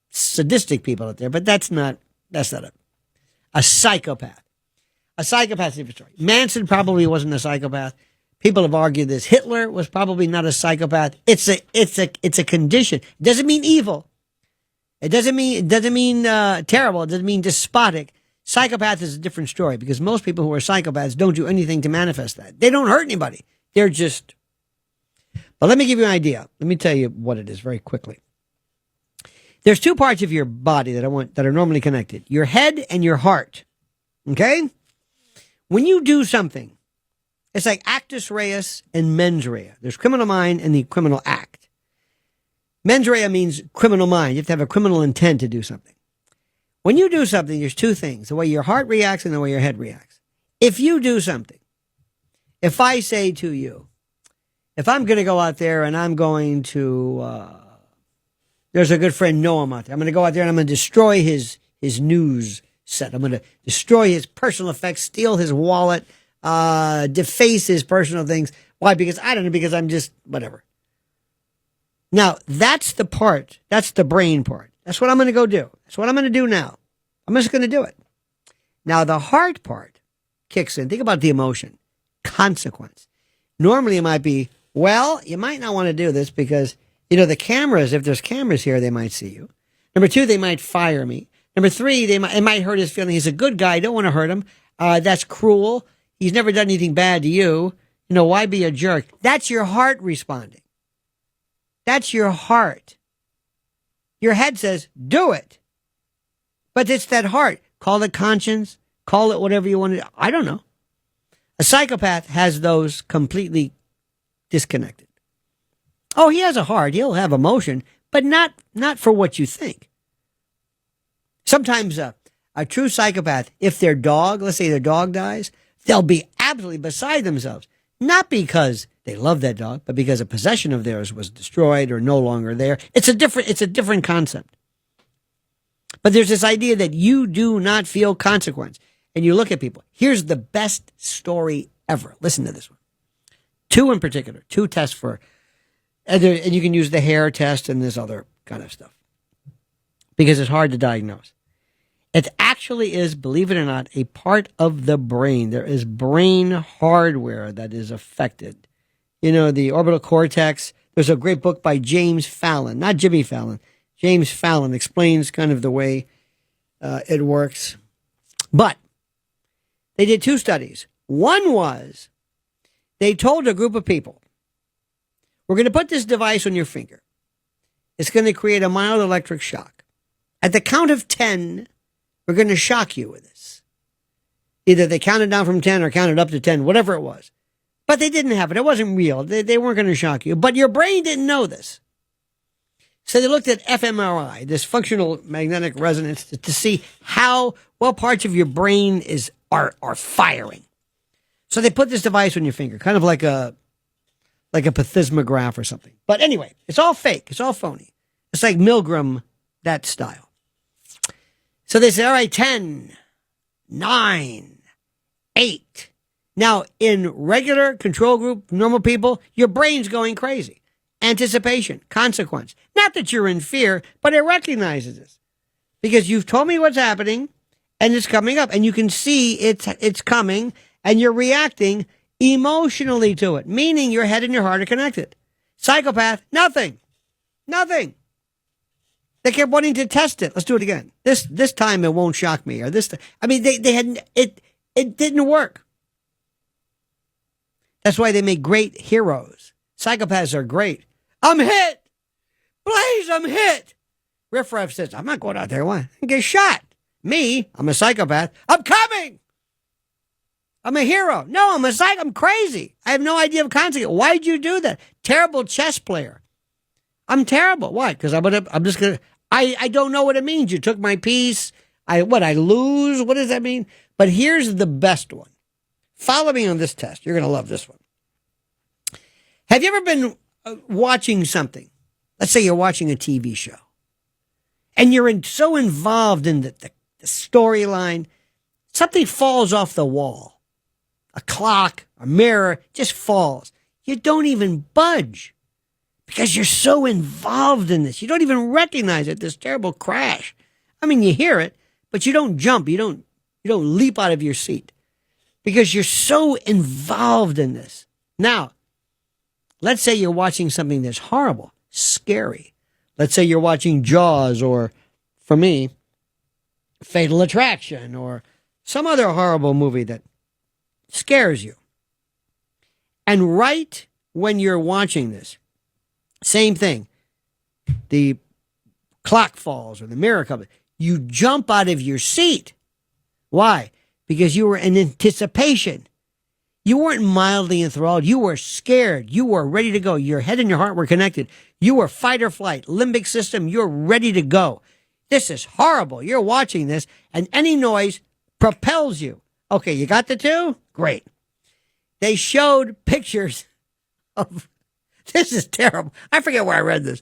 sadistic people out there, but that's not it. A psychopath. A psychopath is a different story. Manson probably wasn't a psychopath. People have argued this. Hitler was probably not a psychopath. It's a condition. It doesn't mean evil. It doesn't mean terrible. It doesn't mean despotic. Psychopath is a different story because most people who are psychopaths don't do anything to manifest that. They don't hurt anybody. They're just. But let me give you an idea. Let me tell you what it is very quickly. There's two parts of your body that are normally connected: your head and your heart. Okay? When you do something, it's like actus reus and mens rea. There's criminal mind and the criminal act. Mens rea means criminal mind. You have to have a criminal intent to do something. When you do something, there's two things: the way your heart reacts and the way your head reacts. If you do something, if I say to you, if I'm going to go out there and I'm going to, there's a good friend Noam out there. I'm going to go out there and I'm going to destroy his news set. I'm going to destroy his personal effects, steal his wallet, deface his personal things. Why? Because I'm just whatever. Now, that's the part. That's the brain part. That's what I'm going to go do. That's what I'm going to do now. I'm just going to do it. Now, the heart part kicks in. Think about the emotion. Consequence. Normally, it might be, well, you might not want to do this because, the cameras, if there's cameras here, they might see you. Number two, they might fire me. Number three, it might hurt his feeling. He's a good guy. I don't want to hurt him. That's cruel. He's never done anything bad to you. Why be a jerk? That's your heart responding. That's your heart. Your head says, do it. But it's that heart. Call it conscience. Call it whatever you want to do. I don't know. A psychopath has those completely disconnected. Oh, he has a heart. He'll have emotion, but not for what you think. Sometimes a true psychopath, if their dog, let's say their dog dies, they'll be absolutely beside themselves. Not because they love that dog, but because a possession of theirs was destroyed or no longer there. It's a different concept. But there's this idea that you do not feel consequence. And you look at people. Here's the best story ever. Listen to this one. Two in particular. Two tests for, and you can use the hair test and this other kind of stuff. Because it's hard to diagnose. It actually is, believe it or not, a part of the brain. There is brain hardware that is affected. The orbital cortex. There's a great book by James Fallon, not Jimmy Fallon. James Fallon explains kind of the way it works. But they did two studies. One was they told a group of people, we're going to put this device on your finger. It's going to create a mild electric shock. At the count of 10, we're going to shock you with this. Either they counted down from 10 or counted up to 10, whatever it was. But they didn't have it. It wasn't real. They weren't going to shock you. But your brain didn't know this. So they looked at fMRI, this functional magnetic resonance, to see what parts of your brain are firing. So they put this device on your finger, kind of like a plethysmograph or something. But anyway, it's all fake. It's all phony. It's like Milgram, that style. So they say, all right, 10, 9, 8. Now, in regular control group, normal people, your brain's going crazy. Anticipation, consequence. Not that you're in fear, but it recognizes this. Because you've told me what's happening, and it's coming up, and you can see it's coming, and you're reacting emotionally to it, meaning your head and your heart are connected. Psychopath, nothing. Nothing. They kept wanting to test it. Let's do it again. This time it won't shock me. Or this, they had it didn't work. That's why they make great heroes. Psychopaths are great. I'm hit. Blaze, I'm hit. Riff Raff says, I'm not going out there. Why? I get shot. Me, I'm a psychopath. I'm coming. I'm a hero. No, I'm a psych. I'm crazy. I have no idea of consequence. Why'd you do that? Terrible chess player. I'm terrible. Why? Because I'm just going to, I don't know what it means. You took my piece. I lose? What does that mean? But here's the best one. Follow me on this test. You're going to love this one. Have you ever been watching something? Let's say you're watching a TV show. And you're so involved in the storyline, something falls off the wall. A clock, a mirror, just falls. You don't even budge because you're so involved in this. You don't even recognize it, this terrible crash. I mean, you hear it, but you don't jump. You don't leap out of your seat because you're so involved in this. Now, let's say you're watching something that's horrible, scary. Let's say you're watching Jaws or, for me, Fatal Attraction or some other horrible movie that scares you. And right when you're watching this, same thing. The clock falls or the mirror comes. You jump out of your seat. Why? Because you were in anticipation. You weren't mildly enthralled. You were scared. You were ready to go. Your head and your heart were connected. You were fight or flight, limbic system. You're ready to go. This is horrible. You're watching this, and any noise propels you. Okay, you got the two? Great. They showed pictures of, this is terrible. I forget where I read this.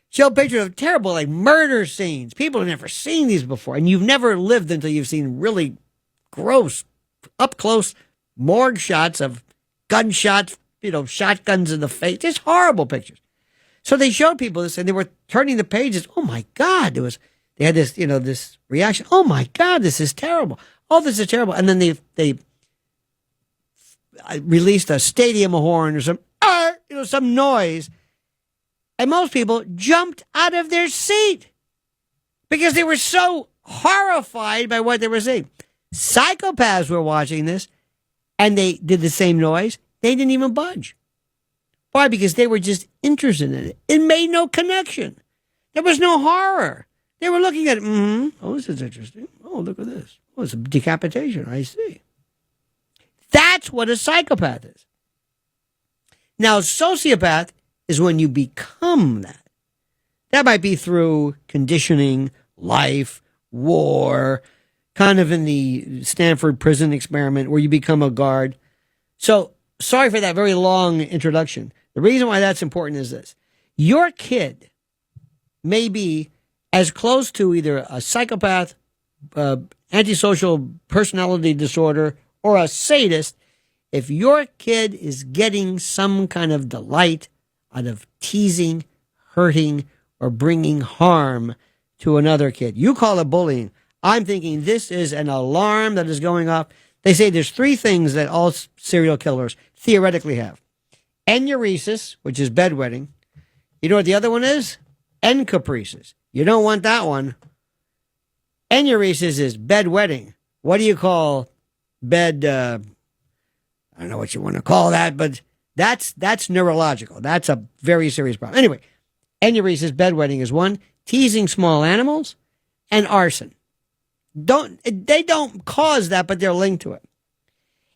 Showed pictures of terrible, like murder scenes. People have never seen these before, and you've never lived until you've seen really gross, up close morgue shots of gunshots, shotguns in the face. Just horrible pictures. So they showed people this, and they were turning the pages. Oh my God! They had this, this reaction. Oh my God, this is terrible. Oh, this is terrible. And then they released a stadium horn or some noise, and most people jumped out of their seat because they were so horrified by what they were seeing. Psychopaths were watching this, and they did the same noise. They didn't even budge. Why? Because they were just interested in it. It made no connection. There was no horror. They were looking at it. Oh, this is interesting. Oh, look at this. Oh, it's a decapitation. I see. That's what a psychopath is. Now, sociopath is when you become that. That might be through conditioning, life, war, kind of in the Stanford prison experiment where you become a guard. So, sorry for that very long introduction. The reason why that's important is this. Your kid may be as close to either a psychopath, antisocial personality disorder, or a sadist if your kid is getting some kind of delight out of teasing, hurting, or bringing harm to another kid. You call it bullying. I'm thinking this is an alarm that is going off. They say there's three things that all serial killers theoretically have. Enuresis, which is bedwetting. You know what the other one is? Encaprices. You don't want that one. Enuresis is bedwetting. What do you call bed? I don't know what you want to call that, but that's neurological. That's a very serious problem. Anyway, enuresis, bedwetting is one. Teasing small animals, and arson. They don't cause that, but they're linked to it.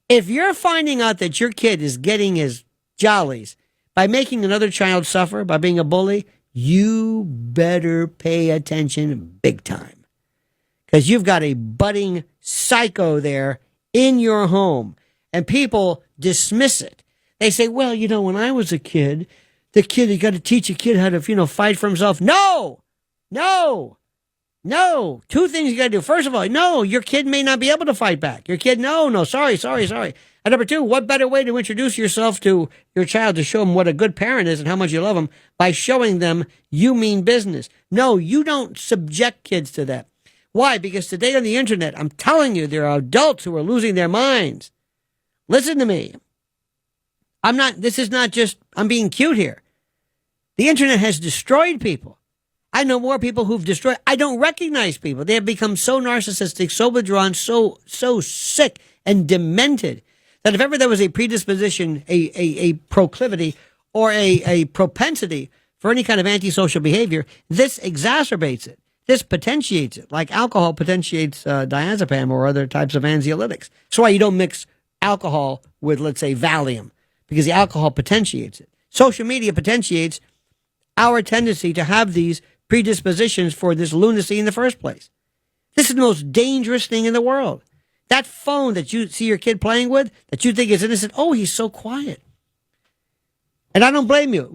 If you're finding out that your kid is getting his jollies by making another child suffer, by being a bully, you better pay attention big time. Because you've got a budding psycho there in your home. And people dismiss it. They say, well, when I was a kid, you got to teach a kid how to, fight for himself. No! Two things you got to do. First of all, no, your kid may not be able to fight back. Your kid, no, sorry. And number two, what better way to introduce yourself to your child to show them what a good parent is and how much you love them by showing them you mean business. No, you don't subject kids to that. Why? Because today on the internet, I'm telling you, there are adults who are losing their minds. Listen to me. I'm being cute here. The internet has destroyed people. I know more people who've destroyed. I don't recognize people. They have become so narcissistic, so withdrawn, so sick and demented that if ever there was a predisposition, a proclivity, or a propensity for any kind of antisocial behavior, this exacerbates it. This potentiates it, like alcohol potentiates diazepam or other types of anxiolytics. That's why you don't mix alcohol with, let's say, Valium, because the alcohol potentiates it. Social media potentiates our tendency to have these predispositions for this lunacy in the first place. This is the most dangerous thing in the world. That phone that you see your kid playing with, that you think is innocent, oh, he's so quiet. And I don't blame you.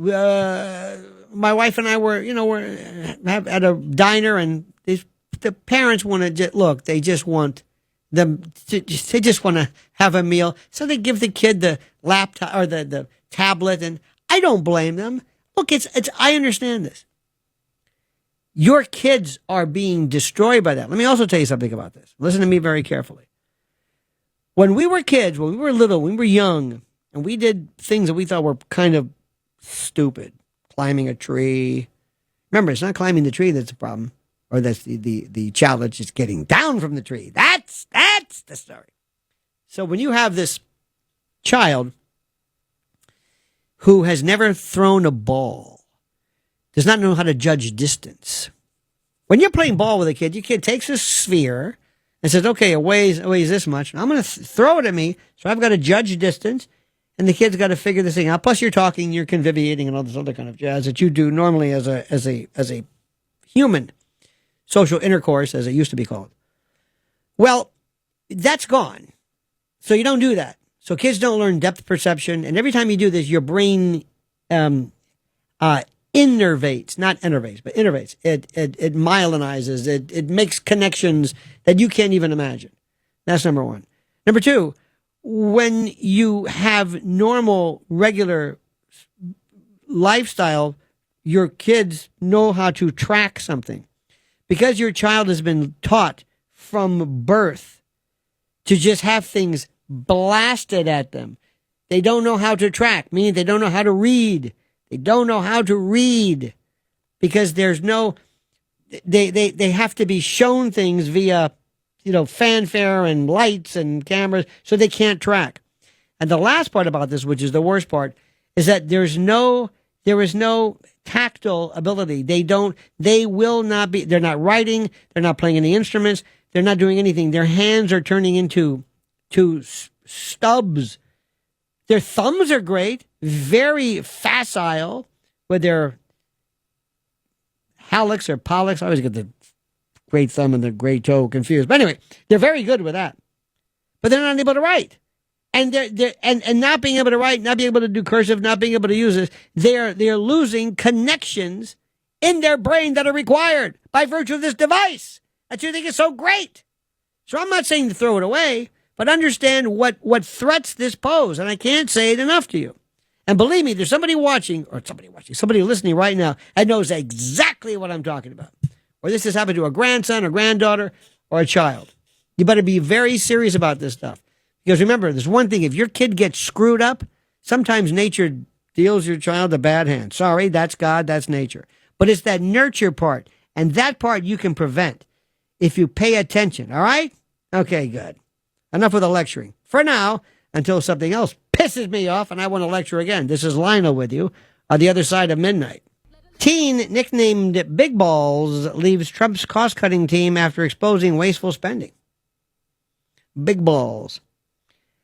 My wife and I were at a diner, and the parents want to look. They just want them. They just want to have a meal, so they give the kid the laptop or the tablet. And I don't blame them. Look, it's. I understand this. Your kids are being destroyed by that. Let me also tell you something about this. Listen to me very carefully. When we were kids, when we were little, when we were young, and we did things that we thought were kind of stupid, climbing a tree. Remember, it's not climbing the tree that's the problem, or that's the challenge. It's getting down from the tree. That's the story. So when you have this child who has never thrown a ball, does not know how to judge distance. When you're playing ball with a kid, your kid takes a sphere and says, okay, it weighs this much. I'm going to throw it at me, so I've got to judge distance, and the kid's got to figure this thing out. Plus, you're talking, you're conviviating, and all this other kind of jazz that you do normally as a human social intercourse, as it used to be called. Well, that's gone. So you don't do that. So kids don't learn depth perception, and every time you do this, your brain innervates, not innervates, but innervates. It myelinizes. It makes connections that you can't even imagine. That's number one. Number two, when you have normal, regular lifestyle, your kids know how to track something. Because your child has been taught from birth to just have things blasted at them, they don't know how to track, meaning they don't know how to read. They don't know how to read because there's no, they have to be shown things via, fanfare and lights and cameras, so they can't track. And the last part about this, which is the worst part, is that there is no tactile ability. They will not be, they're not writing, they're not playing any instruments, they're not doing anything. Their hands are turning into stubs. Their thumbs are great, very facile with their hallux or pollux. I always get the great thumb and the great toe confused. But anyway, they're very good with that. But they're not able to write. And and not being able to write, not being able to do cursive, not being able to use this, they're losing connections in their brain that are required by virtue of this device that you think is so great. So I'm not saying to throw it away, but understand what threats this pose. And I can't say it enough to you. And believe me, there's somebody listening right now that knows exactly what I'm talking about. Or this has happened to a grandson, a granddaughter, or a child. You better be very serious about this stuff. Because remember, there's one thing, if your kid gets screwed up, sometimes nature deals your child a bad hand. Sorry, that's God, that's nature. But it's that nurture part, and that part you can prevent if you pay attention, all right? Okay, good. Enough with the lecturing. For now, until something else pisses me off and I want to lecture again. This is Lionel with you on the other side of midnight. Teen nicknamed Big Balls leaves Trump's cost-cutting team after exposing wasteful spending. Big Balls.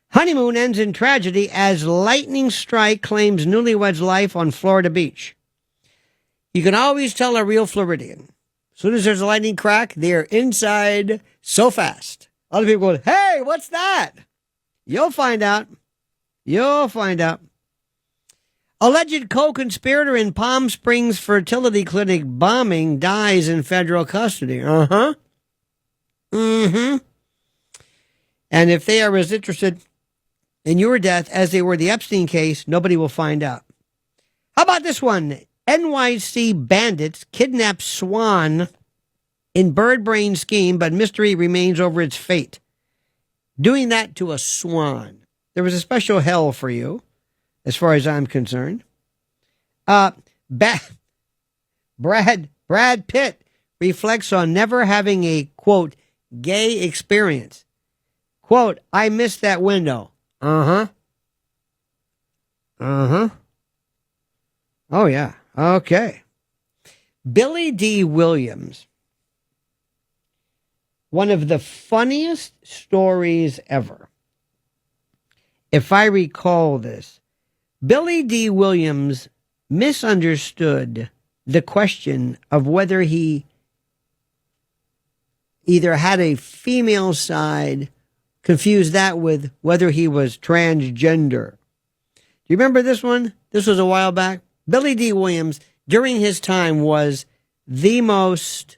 Honeymoon ends in tragedy as lightning strike claims newlywed's life on Florida beach. You can always tell a real Floridian. As soon as there's a lightning crack, they're inside so fast. Other people go, hey, what's that? You'll find out. You'll find out. Alleged co-conspirator in Palm Springs fertility clinic bombing dies in federal custody. And if they are as interested in your death as they were the Epstein case, nobody will find out. How about this one? NYC bandits kidnap swan in bird brain scheme, but mystery remains over its fate. Doing that to a swan. There was a special hell for you, as far as I'm concerned. Brad Pitt reflects on never having a, quote, gay experience. Quote, I missed that window. Oh, yeah. Okay. Billy D. Williams one of the funniest stories ever. If I recall this, Billy D. Williams misunderstood the question of whether he either had a female side, confused that with whether he was transgender. Do you remember this one? This was a while back. Billy D. Williams, during his time, was the most,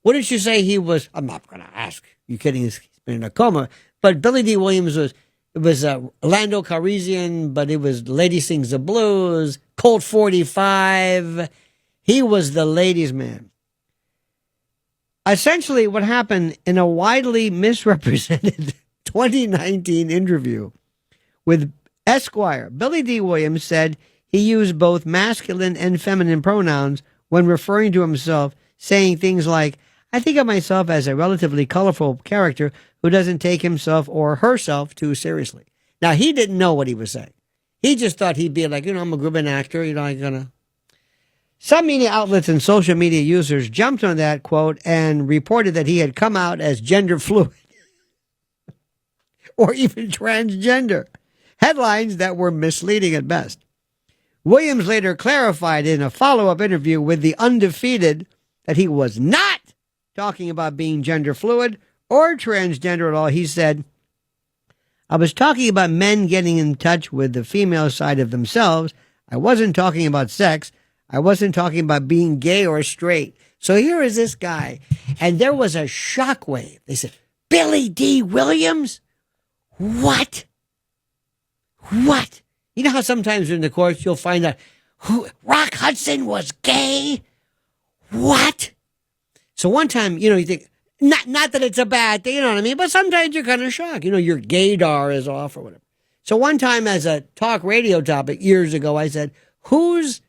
what did you say he was? I'm not going to ask. You kidding? He's been in a coma. But Billy D. Williams was, it was Lando Calrissian, but it was Lady Sings the Blues, Colt 45. He was the ladies' man. Essentially, what happened in a widely misrepresented 2019 interview with Esquire, Billy D. Williams said he used both masculine and feminine pronouns when referring to himself, saying things like, I think of myself as a relatively colorful character who doesn't take himself or herself too seriously. Now, he didn't know what he was saying. He just thought he'd be like, I'm a Gribben actor, I'm going to. Some media outlets and social media users jumped on that quote and reported that he had come out as gender fluid or even transgender. Headlines that were misleading at best. Williams later clarified in a follow-up interview with The Undefeated that he was not talking about being gender fluid or transgender at all. He said, I was talking about men getting in touch with the female side of themselves. I wasn't talking about sex. I wasn't talking about being gay or straight. So here is this guy, and there was a shockwave. They said, Billy D. Williams? What? What? You know how sometimes in the courts you'll find out Rock Hudson was gay? What? So one time, you think, not that it's a bad thing, you know what I mean? But sometimes you're kind of shocked. Your gaydar is off or whatever. So one time as a talk radio topic years ago, I said, whose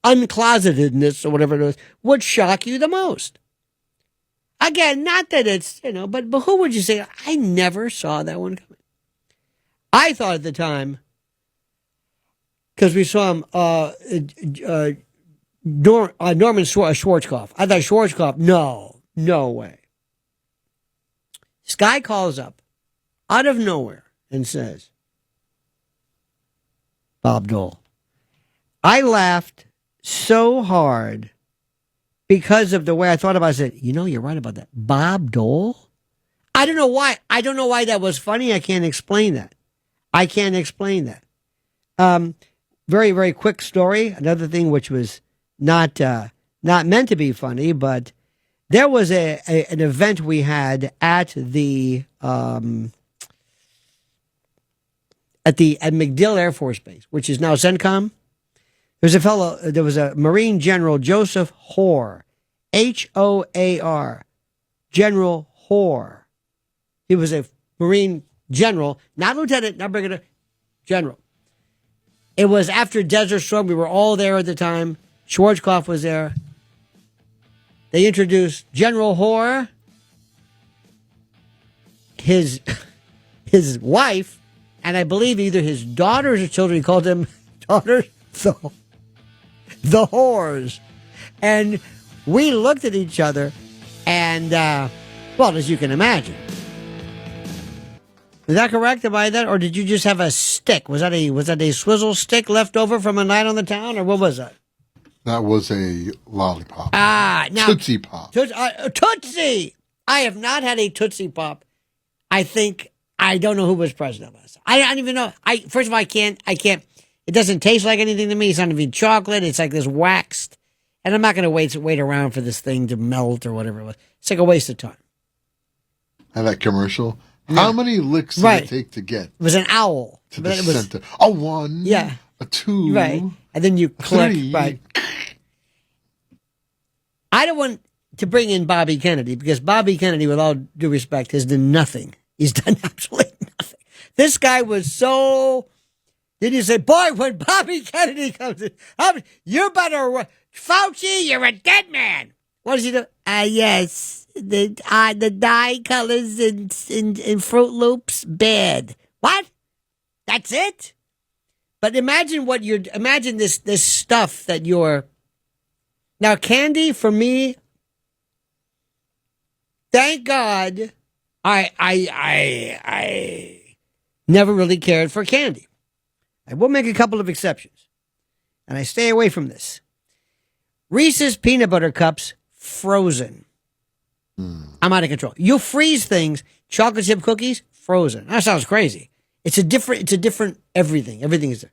unclosetedness or whatever it was would shock you the most? Again, not that it's, but who would you say? I never saw that one coming. I thought at the time, because we saw him, Norman Schwarzkopf. I thought Schwarzkopf, no way. This guy calls up out of nowhere and says, Bob Dole. I laughed so hard because of the way I thought about it. I said, you're right about that. Bob Dole? I don't know why. I don't know why that was funny. I can't explain that. Very, very quick story. Another thing which was not meant to be funny, but there was an event we had at the at MacDill Air Force Base, which is now CENTCOM. There was a Marine General, Joseph Hoare, Hoar, General Hoare. He was a Marine General, not Lieutenant, not Brigadier, General. It was after Desert Storm. We were all there at the time. Schwarzkopf was there. They introduced General Hoare, his wife, and I believe either his daughters or children. He called them daughters, the whores. And we looked at each other and, as you can imagine. Is that correct? Am I that? Or did you just have a stick? Was that a swizzle stick left over from a night on the town? Or what was that? That was a lollipop. Now. Tootsie Pop. Tootsie! I have not had a Tootsie Pop. I don't know who was president last. I don't even know. First of all, I can't. It doesn't taste like anything to me. It's not even chocolate. It's like this waxed. And I'm not going to wait around for this thing to melt or whatever it was. It's like a waste of time. And that commercial. Yeah. How many licks did it take to get? It was an owl. To the center. A 1. Yeah. A 2. Right. And then you click. 3. Right. I don't want to bring in Bobby Kennedy because Bobby Kennedy, with all due respect, has done nothing. He's done absolutely nothing. This guy was so... Did you say, boy, when Bobby Kennedy comes in, you better... Fauci, you're a dead man. What does he do? Yes. The dye colors in Fruit Loops, bad. What? That's it? But imagine this stuff that you're... Now, candy, for me, Thank God I never really cared for candy. I will make a couple of exceptions, and I stay away from this. Reese's peanut butter cups, frozen. I'm out of control. You freeze things, chocolate chip cookies, frozen. That sounds crazy. It's a different everything. Everything is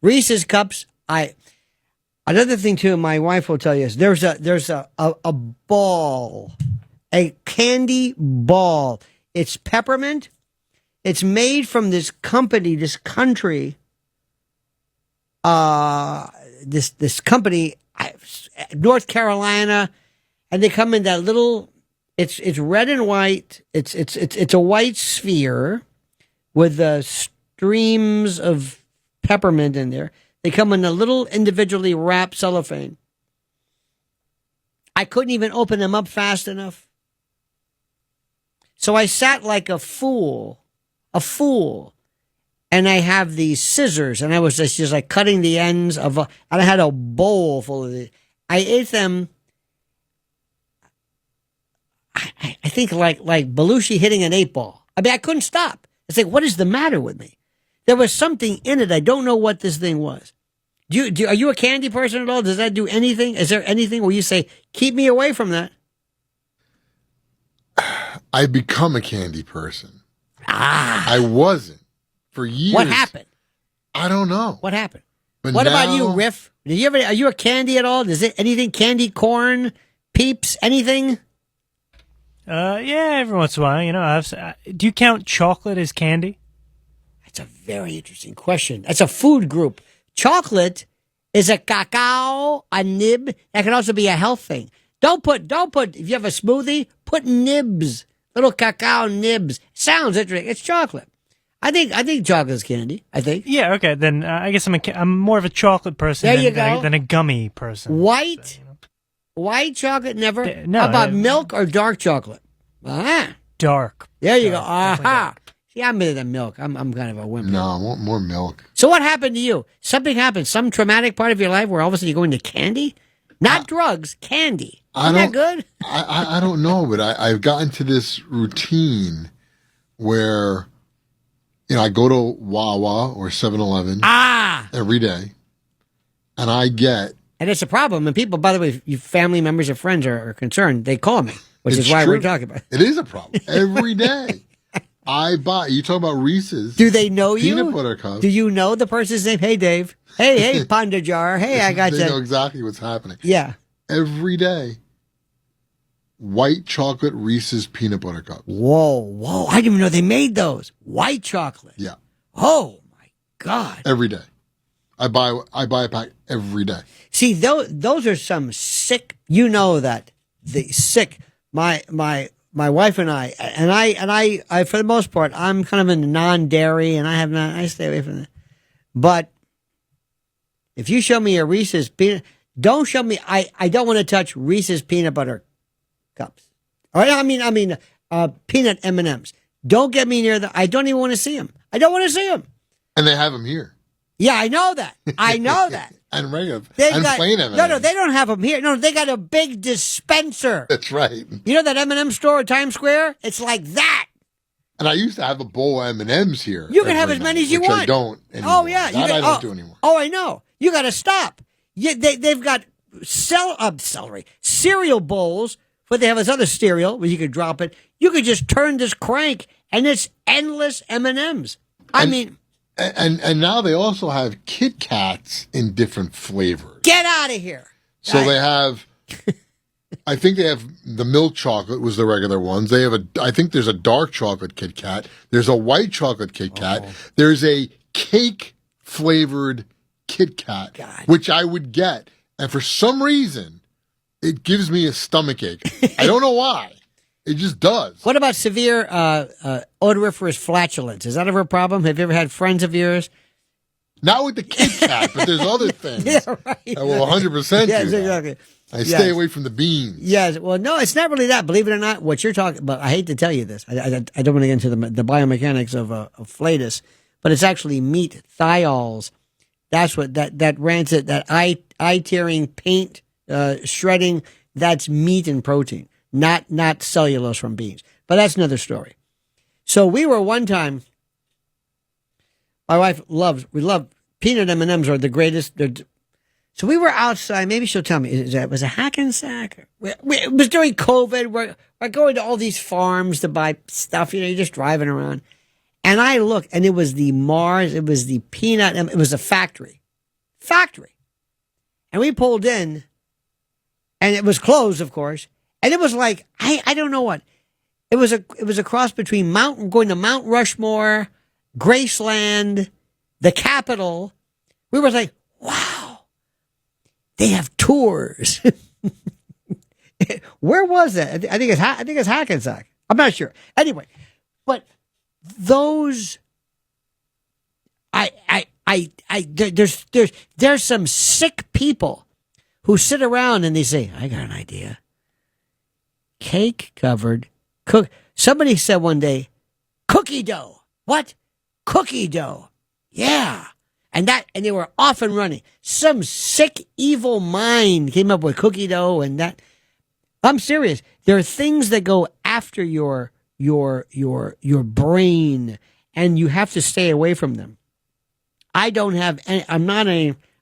Reese's cups. Another thing too, my wife will tell you is there's a ball, a candy ball. It's peppermint. It's made from this company, this country. This company, North Carolina, and they come in that little. It's red and white. It's a white sphere with streams of peppermint in there. They come in a little individually wrapped cellophane. I couldn't even open them up fast enough. So I sat like a fool, and I have these scissors, and I was just like cutting the ends and I had a bowl full of these. I ate them. I think like Belushi hitting an 8-ball. I mean, I couldn't stop. It's like, what is the matter with me? There was something in it. I don't know what this thing was. Are you a candy person at all? Does that do anything? Is there anything where you say, keep me away from that? I've become a candy person. I wasn't for years. What happened? I don't know. What happened? But what now, about you, Riff? Are you a candy at all? Is it anything? Candy corn, Peeps, anything? Yeah, every once in a while, do you count chocolate as candy? That's a very interesting question. That's a food group. Chocolate is a cacao, a nib. That can also be a health thing. Don't put, if you have a smoothie, put nibs, little cacao nibs. Sounds interesting. It's chocolate. I think chocolate is candy. I think. Yeah. Okay. Then I guess I'm more of a chocolate person than a gummy person. White chocolate, never. No. How about milk or dark chocolate? Dark. There you go. Aha. See, I'm better than milk. I'm kind of a wimp. No, I want more milk. So what happened to you? Something happened. Some traumatic part of your life where all of a sudden you go into candy? Not drugs, candy. Isn't that good? I don't know, but I've gotten to this routine where, I go to Wawa or 7-Eleven every day, and I get... And it's a problem. And people, by the way, if your family members or friends are concerned, they call me, which is why we're talking about it. It is a problem. Every day. You talk about Reese's. Do they know you? Peanut butter cups. Do you know the person's name? Hey, Dave. Hey, Panda Jar. Hey, I got you. They know exactly what's happening. Yeah. Every day. White chocolate Reese's peanut butter cups. Whoa. I didn't even know they made those. White chocolate. Yeah. Oh, my God. Every day. I buy a pack every day. See, those are some sick, that. The sick. My wife and I, for the most part, I'm kind of in non-dairy, and I stay away from that. But if you show me a Reese's peanut, don't show me. I don't want to touch Reese's peanut butter cups. Or I mean, peanut M&Ms. Don't get me near the. I don't even want to see them. I don't want to see them. And they have them here. Yeah, I know that. And regular. Plain M&Ms. No, they don't have them here. No, they got a big dispenser. That's right. You know that M&M store at Times Square? It's like that. And I used to have a bowl of M&Ms here. You can have as many as you want. I don't anymore. Oh, yeah. I don't do anymore. Oh, I know. You got to stop. They've got cereal bowls, but they have this other cereal where you could drop it. You could just turn this crank, and it's endless M&Ms. And now they also have Kit Kats in different flavors. Get out of here. So they have, I think they have the milk chocolate was the regular ones. They have I think there's a dark chocolate Kit Kat. There's a white chocolate Kit Kat. There's a cake flavored Kit Kat, which I would get. And for some reason, it gives me a stomach ache. I don't know why. It just does. What about severe odoriferous flatulence? Is that ever a problem? Have you ever had friends of yours? Not with the Kit Kat, but there's other things. Yeah, right. I will 100% Yes, do that. exactly. I stay away from the beans. Yes. Well, no, it's not really that. Believe it or not, what you're talking about, I hate to tell you this. I don't want to get into the biomechanics of flatus, but it's actually meat thiols. That's what that rancid, that eye-tearing paint shredding, that's meat and protein. not cellulose from beans. But that's another story. So we were one time. My wife we love peanut M&Ms are the greatest. So we were outside. Maybe she'll tell me. Was it Hackensack? It was during COVID. We're going to all these farms to buy stuff. You're just driving around. And I looked, and it was the Mars. It was the peanut. It was a factory. And we pulled in, and it was closed, of course. And it was like, I don't know what. It was a cross between going to Mount Rushmore, Graceland, the Capitol. We were like, wow, they have tours. Where was that? I think it's Hackensack. I'm not sure. Anyway, but those, there's some sick people who sit around and they say, I got an idea. Cake covered. Somebody said one day, cookie dough. What? Cookie dough. Yeah. And they were off and running. Some sick, evil mind came up with cookie dough and that. I'm serious. There are things that go after your brain, and you have to stay away from them.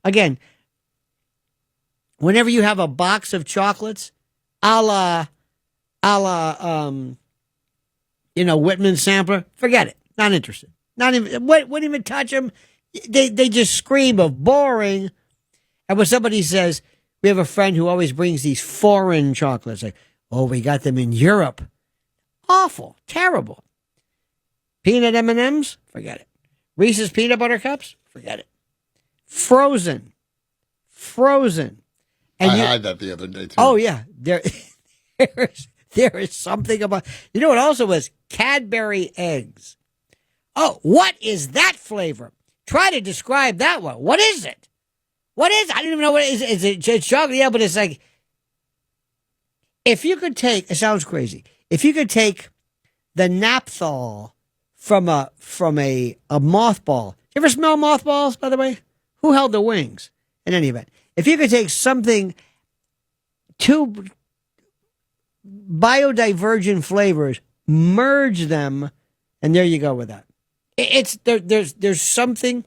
Again, whenever you have a box of chocolates, a la, Whitman sampler, forget it. Not interested. Not even, wouldn't even touch them. They just scream of boring. And when somebody says, we have a friend who always brings these foreign chocolates, like, oh, we got them in Europe. Awful. Terrible. Peanut M&Ms? Forget it. Reese's Peanut Butter Cups? Forget it. Frozen. And I had that the other day, too. Oh, yeah. There is something about... You know what also was? Cadbury eggs. Oh, what is that flavor? Try to describe that one. What is it? I don't even know what it is. Is it just chocolate? Yeah, but it's like... If you could take... It sounds crazy. If you could take the naphthol from a mothball. You ever smell mothballs, by the way? Who held the wings? In any event. If you could take something, two biodivergent flavors, merge them, and there you go with that. There's something,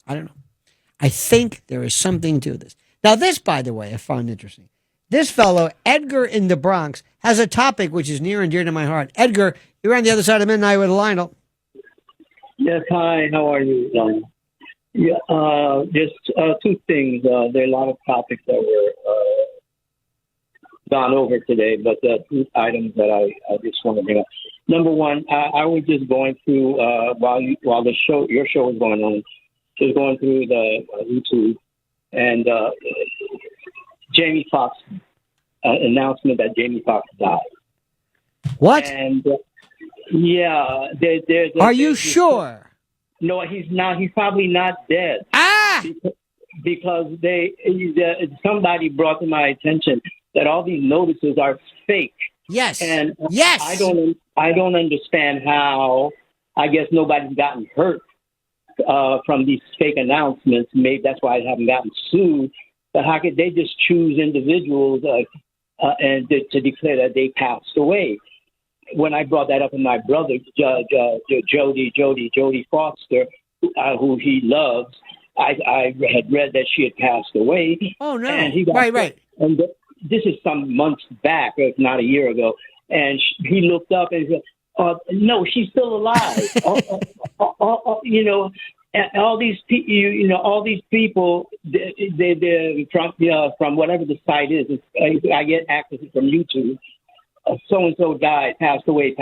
I don't know. I think there is something to this. Now this, by the way, I found interesting. This fellow, Edgar in the Bronx, has a topic which is near and dear to my heart. Edgar, you're on the other side of midnight with Lionel. Yes, hi. How are you, Lionel? Yeah, just two things. There are a lot of topics that were gone over today, but two items that I just want to bring up. Number one, I was just going through while your show was going on, just going through the YouTube, and Jamie Foxx announcement that Jamie Foxx died. What? And yeah, are you sure? No, he's not. He's probably not dead. Because somebody brought to my attention that all these notices are fake. Yes. And yes. I don't understand how. I guess nobody's gotten hurt from these fake announcements. Maybe that's why they haven't gotten sued. But how could they just choose individuals and to declare that they passed away? When I brought that up with my brother, Jodie Foster, who he loves, I had read that she had passed away. Oh, no. And he got, right. And this is some months back, if not a year ago. And he looked up and said, no, she's still alive. All these people, they're from whatever the site is. I get access from YouTube. So-and-so died, passed away.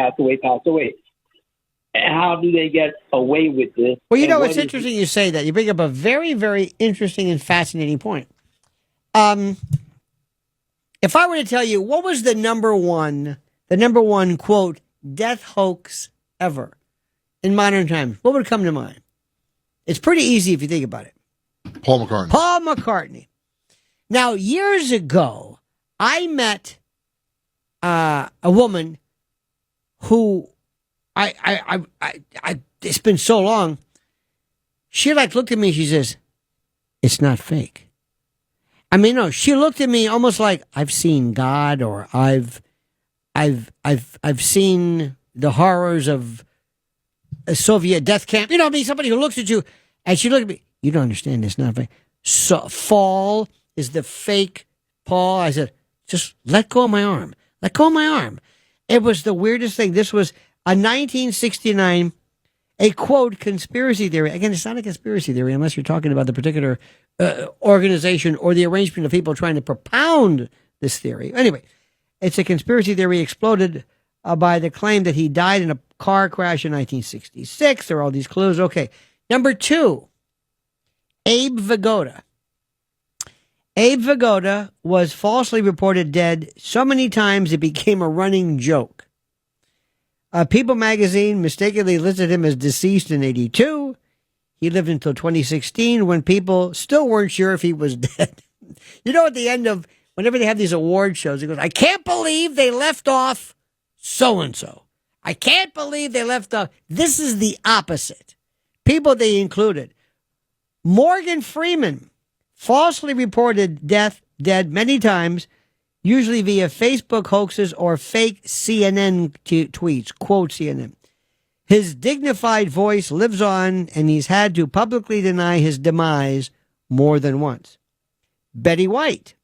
How do they get away with this? Well, it's interesting you say that. You bring up a very, very interesting and fascinating point. If I were to tell you, what was the number one, quote, death hoax ever in modern times, what would come to mind? It's pretty easy if you think about it. Paul McCartney. Now, years ago, I met a woman who it's been so long. She looked at me. She says, "It's not fake." I mean, no. She looked at me almost like I've seen God, or I've I've seen the horrors of a Soviet death camp. You know, I mean, somebody who looks at you and she looked at me. You don't understand this, not fake. So, fall is the fake Paul. I said, just let go of my arm. Let go of my arm. It was the weirdest thing. This was a 1969, a quote, conspiracy theory. Again, it's not a conspiracy theory unless you're talking about the particular organization or the arrangement of people trying to propound this theory. Anyway, it's a conspiracy theory exploded by the claim that he died in a car crash in 1966. There are all these clues. Okay. Number 2, Abe Vigoda. Abe Vigoda was falsely reported dead so many times it became a running joke. People magazine mistakenly listed him as deceased in 82. He lived until 2016 when people still weren't sure if he was dead. You know, at the end of, whenever they have these award shows, he goes, I can't believe they left off so-and-so. I can't believe they left off. This is the opposite. People they included. Morgan Freeman falsely reported dead many times, usually via Facebook hoaxes or fake CNN tweets, quote CNN. His dignified voice lives on, and he's had to publicly deny his demise more than once. Betty White.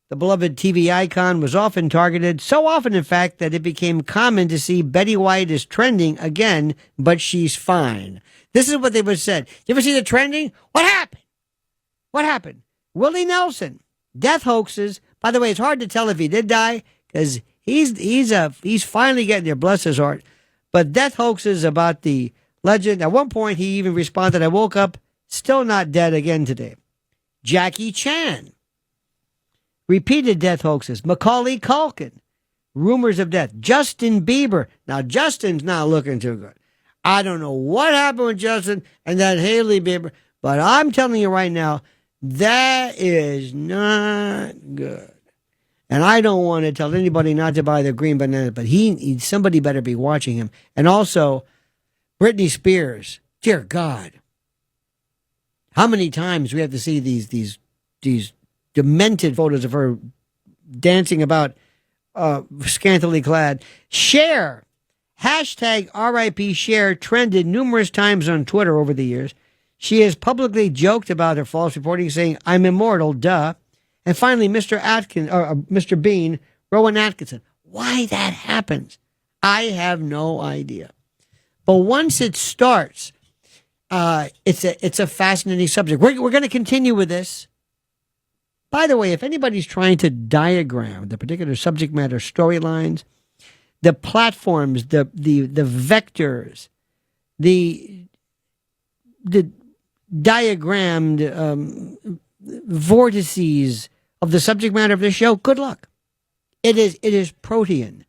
The beloved TV icon was often targeted, so often, in fact, that it became common to see Betty White is trending again, but she's fine. This is what they would said. You ever see the trending? What happened? What happened? Willie Nelson. Death hoaxes. By the way, it's hard to tell if he did die because he's finally getting there, bless his heart. But death hoaxes about the legend. At one point, he even responded, I woke up still not dead again today. Jackie Chan. Repeated death hoaxes. Macaulay Culkin. Rumors of death. Justin Bieber. Now, Justin's not looking too good. I don't know what happened with Justin and that Haley Bieber, but I'm telling you right now, that is not good. And I don't want to tell anybody not to buy the green banana, but somebody better be watching him. And also, Britney Spears. Dear God. How many times we have to see these demented photos of her dancing about scantily clad. Cher. Hashtag RIP Cher trended numerous times on Twitter over the years. She has publicly joked about her false reporting, saying, I'm immortal, duh. And finally, Mr. Bean, Rowan Atkinson. Why that happens, I have no idea. But once it starts, it's a fascinating subject. We're going to continue with this. By the way, if anybody's trying to diagram the particular subject matter storylines, the platforms, the vectors, the diagrammed vortices of the subject matter of this show, good luck. It is protean.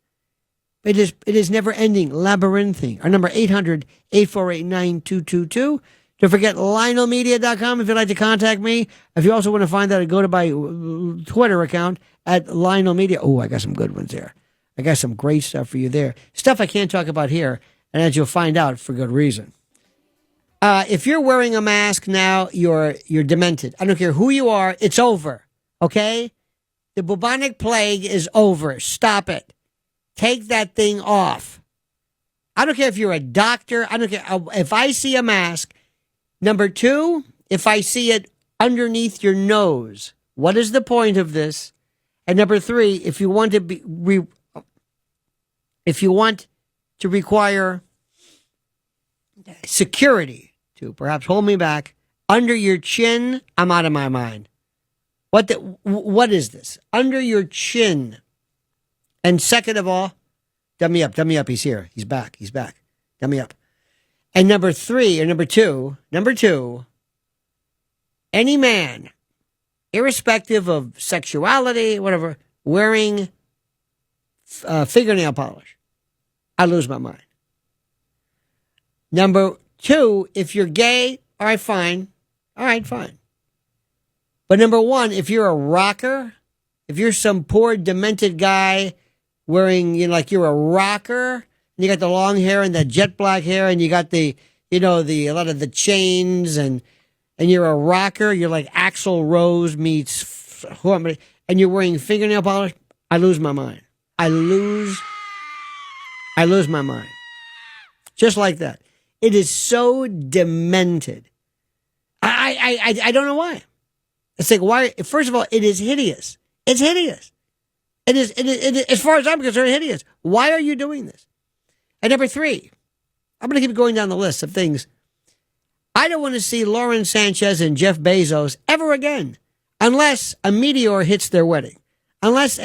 It is never ending, labyrinthine. Our number 800-848-9222. Don't forget LionelMedia.com if you'd like to contact me. If you also want to find that, go to my Twitter account at Lionel Media. Oh, I got some good ones there. I got some great stuff for you there. Stuff I can't talk about here, and as you'll find out, for good reason. If you're wearing a mask now, you're demented. I don't care who you are. It's over. Okay? The bubonic plague is over. Stop it. Take that thing off. I don't care if you're a doctor. I don't care. If I see a mask, number 2, if I see it underneath your nose, what is the point of this? And number 3, if you want to require security to perhaps hold me back under your chin, I'm out of my mind. What is this? Under your chin. And second of all, dummy up. He's here. He's back. Dummy up. And number 2, any man, irrespective of sexuality, whatever, wearing fingernail polish, I lose my mind. Number 2, if you're gay, all right, fine. But number 1, if you're a rocker, if you're some poor demented guy wearing, like you're a rocker, and you got the long hair and the jet black hair, and you got a lot of the chains, and you're a rocker, you're like Axl Rose meets, and you're wearing fingernail polish, I lose my mind. I lose my mind. Just like that. It is so demented. I don't know why. It's like, why? First of all, it is hideous. It's hideous. It is, as far as I'm concerned, hideous. Why are you doing this? And number 3, I'm going to keep going down the list of things. I don't want to see Lauren Sanchez and Jeff Bezos ever again, unless a meteor hits their wedding. Unless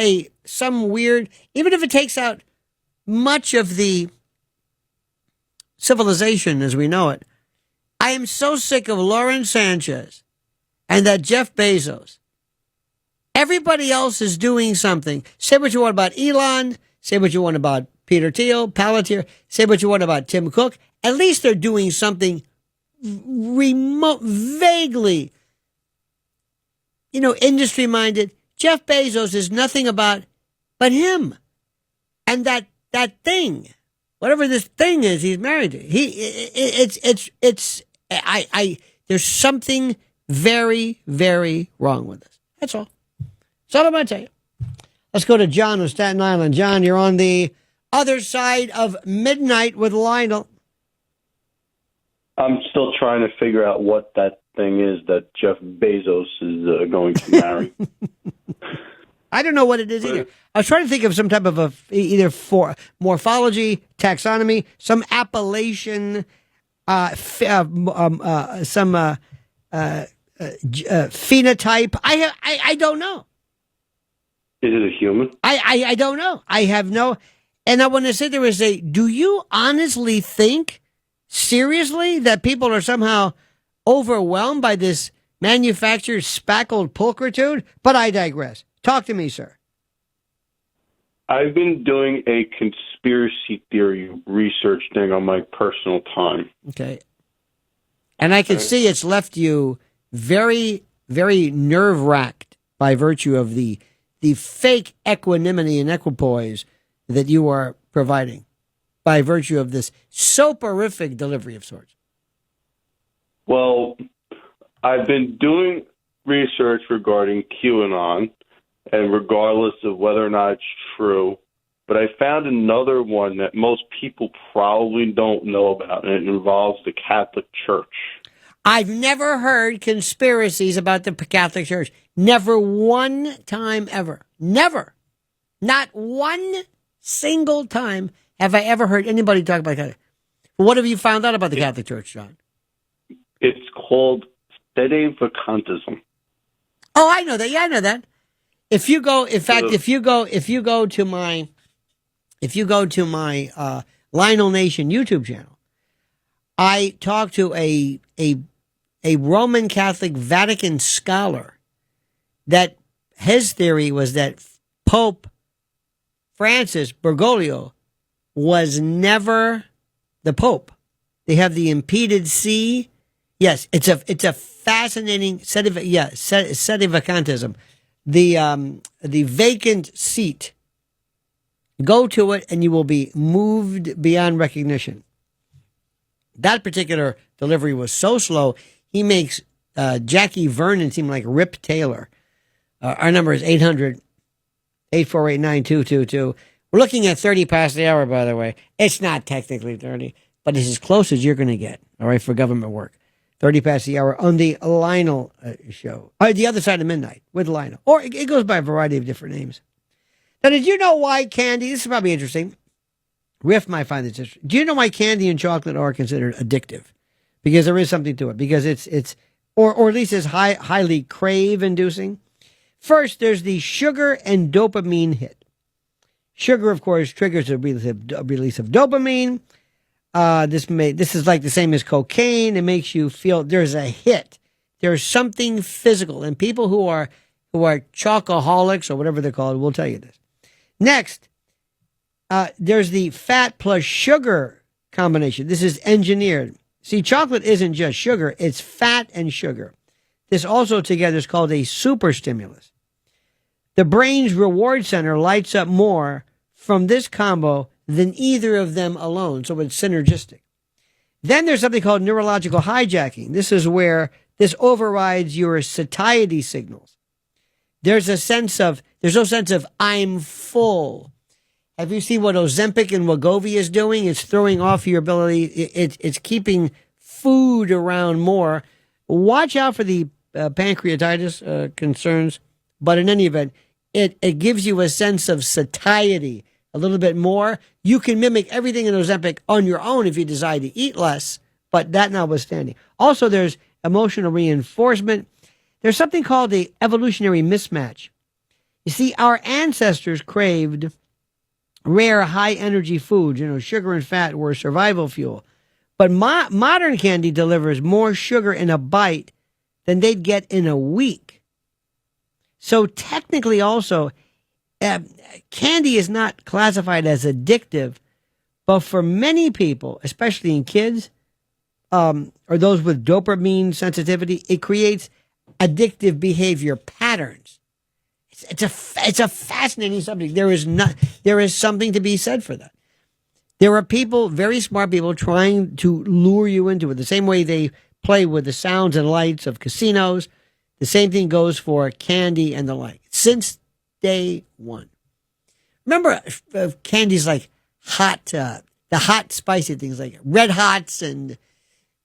some weird, even if it takes out much of the civilization as we know it. I am so sick of Lauren Sanchez and that Jeff Bezos. Everybody else is doing something. Say what you want about Elon. Say what you want about Peter Thiel, Palantir. Say what you want about Tim Cook. At least they're doing something remote, vaguely, industry-minded. Jeff Bezos is nothing but him. And that thing, whatever this thing is he's married to, there's something very, very wrong with this. That's all. That's all I'm going to tell you. Let's go to John of Staten Island. John, you're on the other side of midnight with Lionel. I'm still trying to figure out what that thing is that Jeff Bezos is going to marry. I don't know what it is either. I was trying to think of some type of either for morphology, taxonomy, some appellation, some phenotype. I don't know. Is it a human? I don't know. I have no. And I want to say there is do you honestly think, seriously, that people are somehow overwhelmed by this manufactured spackled pulchritude? But I digress. Talk to me, sir. I've been doing a conspiracy theory research thing on my personal time. Okay. And I can see it's left you very, very nerve-wracked by virtue of the fake equanimity and equipoise that you are providing by virtue of this soporific delivery of sorts. Well, I've been doing research regarding QAnon, and regardless of whether or not it's true, but I found another one that most people probably don't know about, and it involves the Catholic Church. I've never heard conspiracies about the Catholic Church. Never one time ever. Never. Not one single time have I ever heard anybody talk about Catholic. What have you found out about the Catholic Church, John? It's called sedevacantism. Oh, I know that. Yeah, I know that. If you go to my Lionel Nation YouTube channel, I talked to a Roman Catholic Vatican scholar that his theory was that Pope Francis Bergoglio was never the Pope. They have the impeded see. Yes, it's a fascinating sedevacantism. The vacant seat. Go to it and you will be moved beyond recognition. That particular delivery was so slow, he makes Jackie Vernon seem like Rip Taylor. Our number is 800-848-9222. We're looking at 30 past the hour, by the way. It's not technically 30, but it's as close as you're going to get, all right, for government work. 30 past the hour on the Lionel show. The other side of midnight with Lionel. Or it goes by a variety of different names. Now, did you know why candy, this is probably interesting. Riff might find this interesting. Do you know why candy and chocolate are considered addictive? Because there is something to it. Because it's or at least it's highly crave-inducing. First, there's the sugar and dopamine hit. Sugar, of course, triggers a release of dopamine. This is like the same as cocaine. It makes you feel there's a hit. There's something physical. And people who are chocoholics or whatever they're called will tell you this. Next, there's the fat plus sugar combination. This is engineered. See, chocolate isn't just sugar. It's fat and sugar. This also together is called a super stimulus. The brain's reward center lights up more from this combo than either of them alone, so it's synergistic. Then there's something called neurological hijacking. This is where this overrides your satiety signals. There's no sense of I'm full. Have you seen what Ozempic and Wegovy is doing? It's throwing off your ability. It's keeping food around more. Watch out for the pancreatitis concerns. But in any event, it gives you a sense of satiety a little bit more. You can mimic everything in Ozempic on your own if you decide to eat less, but that notwithstanding. Also, there's emotional reinforcement. There's something called the evolutionary mismatch. You see, our ancestors craved rare, high-energy foods. Sugar and fat were survival fuel. But modern candy delivers more sugar in a bite than they'd get in a week. So technically also, candy is not classified as addictive, but for many people, especially in kids, or those with dopamine sensitivity, it creates addictive behavior patterns. It's a fascinating subject. There is something to be said for that. There are people, very smart people, trying to lure you into it. The same way they play with the sounds and lights of casinos, the same thing goes for candy and the like. Since day one. Remember candies like the hot spicy things like Red Hots and,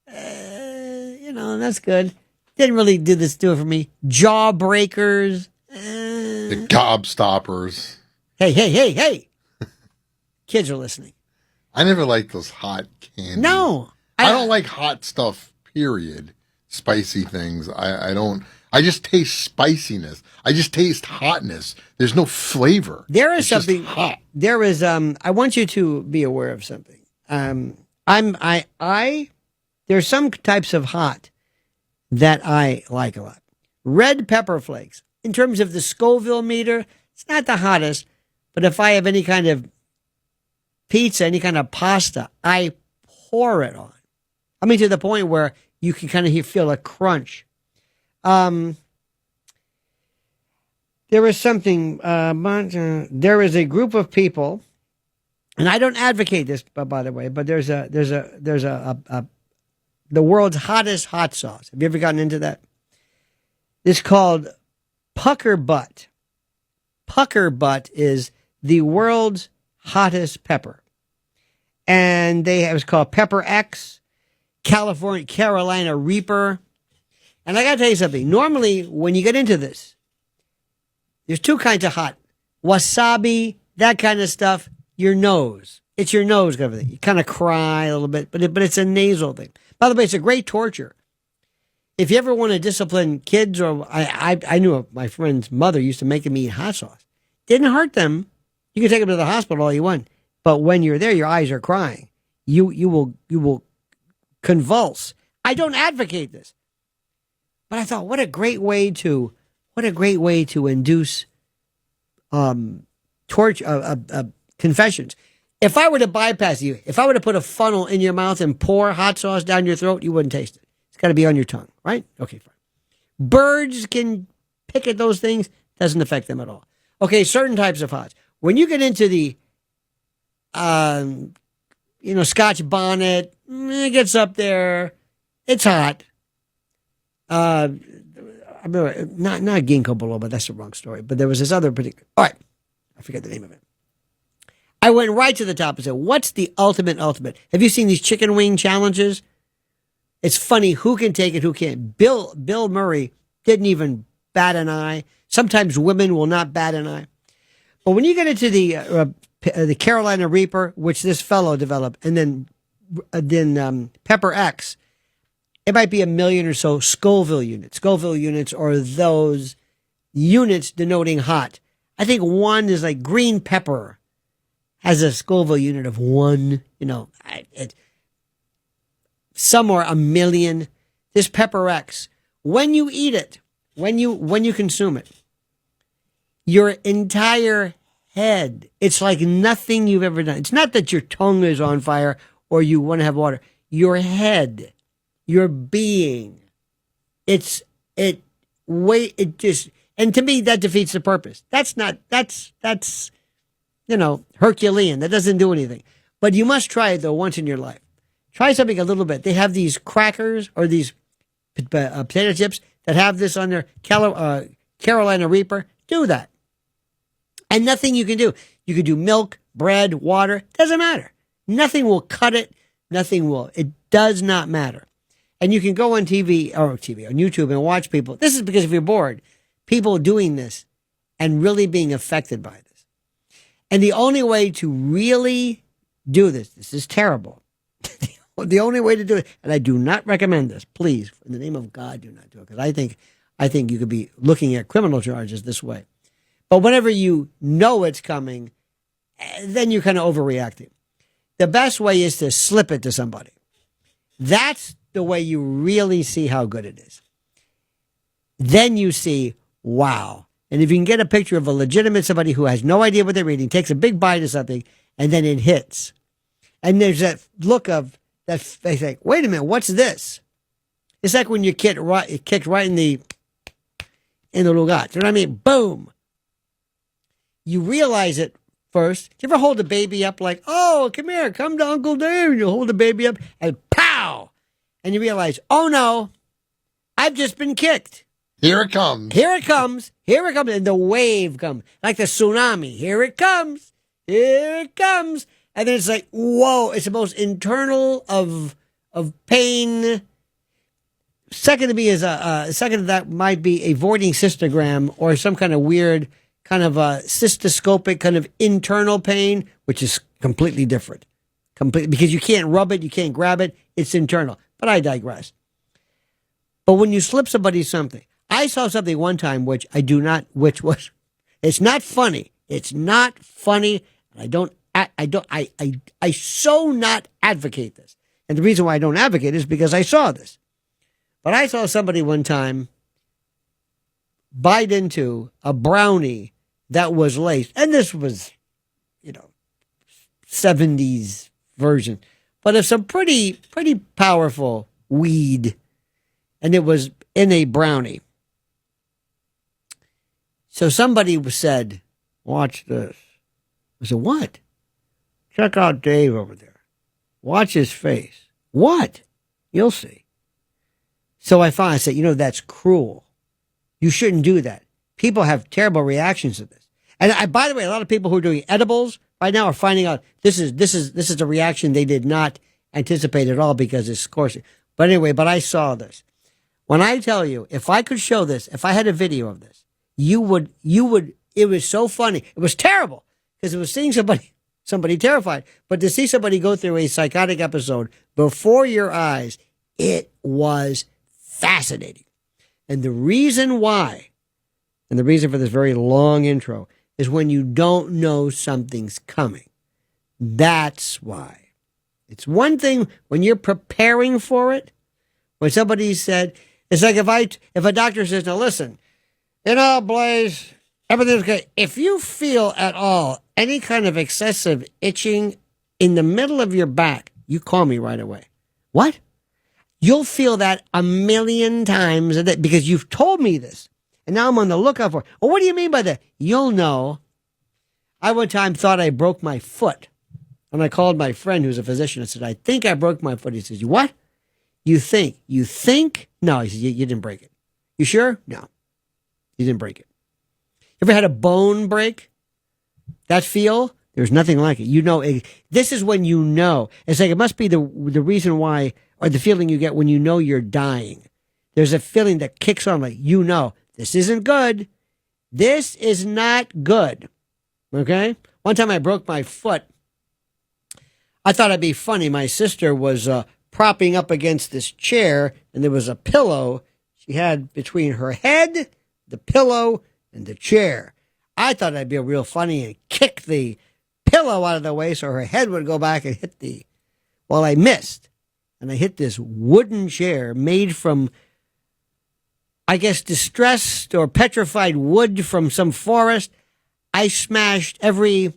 that's good. Didn't really do it for me. Jawbreakers. The Gobstoppers. Hey. Kids are listening. I never liked those hot candies. No. I don't like hot stuff, period. Spicy things. I don't. I just taste spiciness. I just taste hotness. There's no flavor. There is It's something just hot. There is I want you to be aware of something. There's some types of hot that I like a lot. Red pepper flakes. In terms of the Scoville meter, it's not the hottest, but if I have any kind of pizza, any kind of pasta, I pour it on. I mean, to the point where you can kind of feel a crunch. There is something, there is a group of people, and I don't advocate this, by the way, but there's the world's hottest hot sauce. Have you ever gotten into that? It's called Pucker Butt. Pucker Butt is the world's hottest pepper. And it was called Pepper X, Carolina Reaper. And I got to tell you something. Normally, when you get into this, there's two kinds of hot. Wasabi, that kind of stuff, your nose. It's your nose kind of thing. You kind of cry a little bit, but it's a nasal thing. By the way, it's a great torture. If you ever want to discipline kids, or I knew my friend's mother used to make them eat hot sauce. Didn't hurt them. You can take them to the hospital all you want. But when you're there, your eyes are crying. You will convulse. I don't advocate this. But I thought, what a great way to induce confessions. If I were to bypass you, if I were to put a funnel in your mouth and pour hot sauce down your throat, you wouldn't taste it. It's got to be on your tongue, right? Okay, fine. Birds can pick at those things. Doesn't affect them at all. Okay, certain types of hots. When you get into the, Scotch bonnet, it gets up there. It's hot. Not ginkgo biloba. That's the wrong story. But there was this other particular. All right, I forget the name of it. I went right to the top and said, "What's the ultimate? Have you seen these chicken wing challenges? It's funny who can take it, who can't. Bill Murray didn't even bat an eye. Sometimes women will not bat an eye. But when you get into the Carolina Reaper, which this fellow developed, and then Pepper X, it might be 1 million or so Scoville units. Scoville units are those units denoting hot. I think one is like green pepper has a Scoville unit of 1. Some are 1 million. This Pepper X, when you eat it, when you consume it, your entire head, it's like nothing you've ever done. It's not that your tongue is on fire or you want to have water. Your head, your being, and to me that defeats the purpose. That's Herculean. That doesn't do anything. But you must try it though once in your life. Try something a little bit. They have these crackers or these potato chips that have this on their Carolina Reaper. Do that. And nothing you can do. You could do milk, bread, water. Doesn't matter. Nothing will cut it. Nothing will. It does not matter. And you can go on on YouTube and watch people. This is because if you're bored, people doing this and really being affected by this. And the only way to really do this is terrible. The only way to do it, and I do not recommend this, please, in the name of God, do not do it, because I think you could be looking at criminal charges this way. But whenever you know it's coming, then you're kind of overreacting. The best way is to slip it to somebody. That's the way you really see how good it is. Then you see, wow. And if you can get a picture of a legitimate somebody who has no idea what they're reading, takes a big bite of something, and then it hits. And there's that look of that they think, wait a minute, what's this? It's like when you kicked right in the lugat. You know what I mean? Boom. You realize it first. Do you ever hold a baby up like, oh, come here, come to Uncle Dave? And you hold the baby up and pow! And you realize, oh no, I've just been kicked. Here it comes. Here it comes. Here it comes. And the wave comes. Like the tsunami. Here it comes. Here it comes. And then it's like, whoa, it's the most internal of pain. Second to me is second to that might be a voiding cystogram or some kind of weird kind of a cystoscopic kind of internal pain, which is completely different. Because you can't rub it, you can't grab it, it's internal. But I digress. But when you slip somebody something, I saw something one time it's not funny. It's not funny. I so not advocate this. And the reason why I don't advocate is because I saw this. But I saw somebody one time bite into a brownie that was laced. And this was, 70s version. But of some pretty powerful weed. And it was in a brownie. So somebody said, watch this. I said, what? Check out Dave over there. Watch his face. What? You'll see. So I said, that's cruel. You shouldn't do that. People have terrible reactions to this. And by the way, a lot of people who are doing edibles right now are finding out this is a reaction they did not anticipate at all because it's coarse. But anyway, I saw this. When I tell you, if I could show this, if I had a video of this, you would, it was so funny. It was terrible because it was seeing somebody terrified, but to see somebody go through a psychotic episode before your eyes, it was fascinating. And the reason why, and the reason for this very long intro, is when you don't know something's coming. That's why. It's one thing when you're preparing for it, when somebody said, it's like if a doctor says, now listen, Blaze, everything's okay. If you feel at all any kind of excessive itching in the middle of your back, you call me right away. What? You'll feel that a million times a day because you've told me this. And now I'm on the lookout for it. Well, what do you mean by that? You'll know. I one time thought I broke my foot. And I called my friend who's a physician and said, I think I broke my foot. He says, what? You think? You think? No, he says, you didn't break it. You sure? No. You didn't break it. Ever had a bone break? That feel? There's nothing like it. This is when you know. It's like it must be the reason why, or the feeling you get when you know you're dying. There's a feeling that kicks on like, this isn't good. This is not good. Okay? One time I broke my foot. I thought it'd be funny. My sister was propping up against this chair, and there was a pillow she had between her head, the pillow, and the chair. I thought it'd be real funny and kick the pillow out of the way so her head would go back and hit I missed. And I hit this wooden chair made from, I guess, distressed or petrified wood from some forest. I smashed every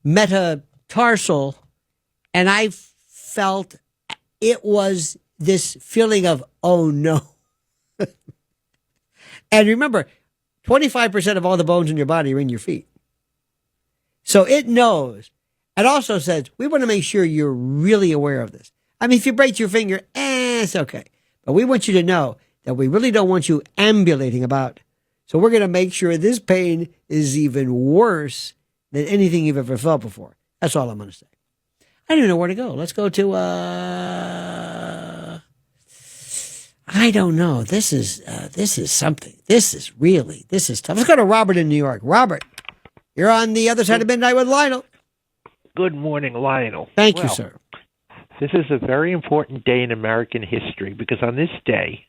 metatarsal, and I felt it was this feeling of, oh no. And remember, 25% of all the bones in your body are in your feet. So it knows. It also says, we want to make sure you're really aware of this. I mean, if you break your finger, it's okay. But we want you to know that we really don't want you ambulating about So we're going to make sure this pain is even worse than anything you've ever felt before. That's all I'm going to say. I don't even know where to go. Let's go to, I don't know. This is something. This is tough. Let's go to Robert in New York. Robert, you're on the other side of midnight with Lionel. Good morning, Lionel. Thank you, sir. This is a very important day in American history because on this day,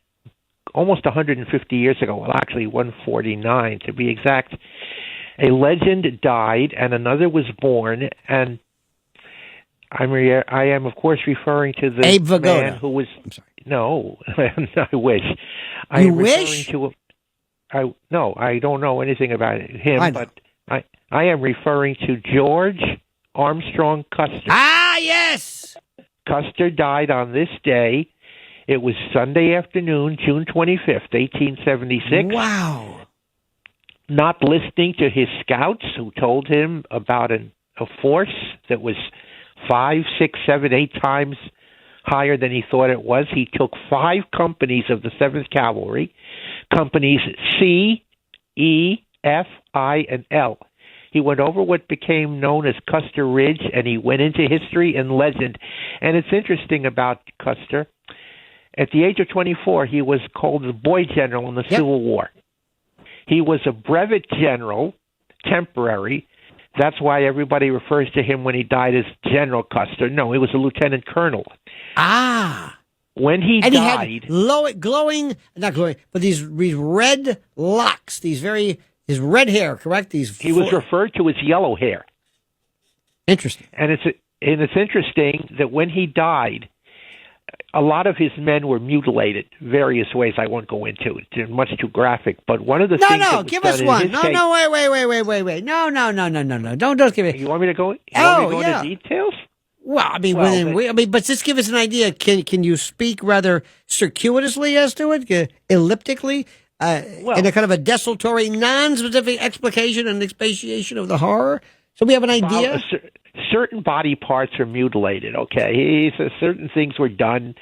almost 150 years ago, well, actually 149 to be exact, a legend died and another was born, and I am, of course, referring to the Abe Vigoda. man who was... I'm sorry. No, I wish. You wish? No, I don't know anything about him, but I am referring to George Armstrong Custer. Ah, yes! Custer died on this day. It was Sunday afternoon, June 25th, 1876. Wow. Not listening to his scouts who told him about a force that was 5, 6, 7, 8 times higher than he thought it was. He took 5 companies of the 7th Cavalry, companies C, E, F, I, and L. He went over what became known as Custer Ridge, and he went into history and legend. And it's interesting about Custer. At the age of 24, he was called the boy general in the Civil War. He was a brevet general, temporary. That's why everybody refers to him when he died as General Custer. No, he was a lieutenant colonel. Ah. When he and died... he had glowing, not glowing, but these red locks, his red hair, correct? He was referred to as yellow hair. Interesting. And it's interesting that when he died, a lot of his men were mutilated various ways I won't go into. It's much too graphic. But one of the things that was give done us in one. his case, Wait. No. Don't give it. You want me to go? Into details? Well, I mean, but just give us an idea. Can you speak rather circuitously as to it, elliptically, in a kind of a desultory, non-specific explication and expatiation of the horror? So we have an idea. Certain body parts are mutilated. Okay, certain things were done,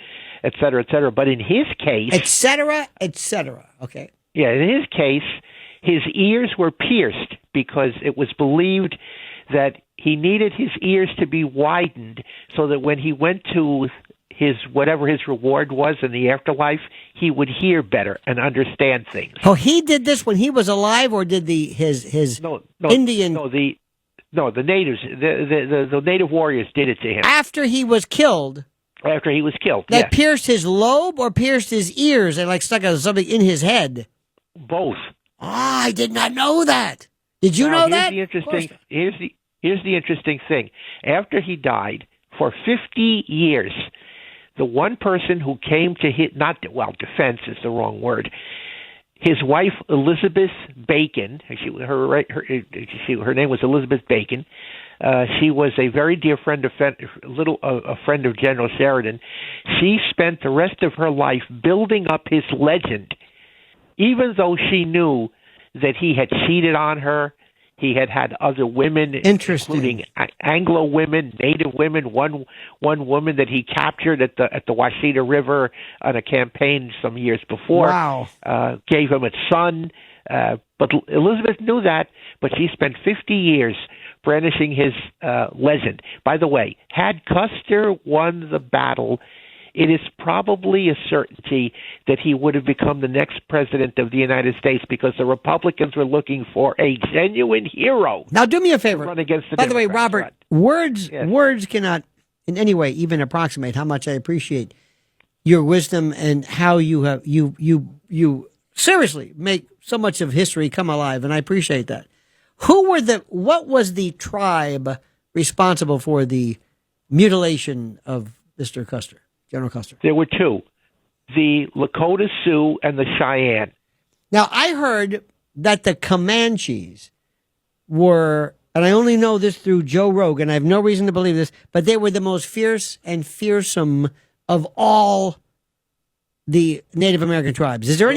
et cetera, et cetera. But in his case, et cetera, et cetera. Okay. Yeah, in his case, his ears were pierced because it was believed that he needed his ears to be widened so that when he went to whatever his reward was in the afterlife, he would hear better and understand things. Oh, he did this when he was alive, or did his Indian? The natives, the native warriors did it to him after he was killed. After he was killed, that pierced his lobe or pierced his ears and like stuck something in his head. Both. Ah, I did not know that. Did you know that? Here's the interesting thing. After he died, for 50 years, the one person who came to defense is the wrong word. His wife, Elizabeth Bacon, her name was Elizabeth Bacon. She was a very dear friend of a friend of General Sheridan. She spent the rest of her life building up his legend, even though she knew that he had cheated on her. He had other women, including Anglo women, Native women. One woman that he captured at the Washita River on a campaign some years before. Wow. Gave him a son. But Elizabeth knew that, but she spent 50 years brandishing his legend. By the way, had Custer won the battle, it is probably a certainty that he would have become the next president of the United States because the Republicans were looking for a genuine hero. Now, do me a favor. Run against the By the way, Democrats. Robert, words cannot in any way even approximate how much I appreciate your wisdom and how you have you seriously make so much of history come alive, and I appreciate that. What was the tribe responsible for the mutilation of Mr. Custer? General Custer. There were two, the Lakota Sioux and the Cheyenne. Now, I heard that the Comanches were, and I only know this through Joe Rogan, I have no reason to believe this, but they were the most fierce and fearsome of all the Native American tribes. They were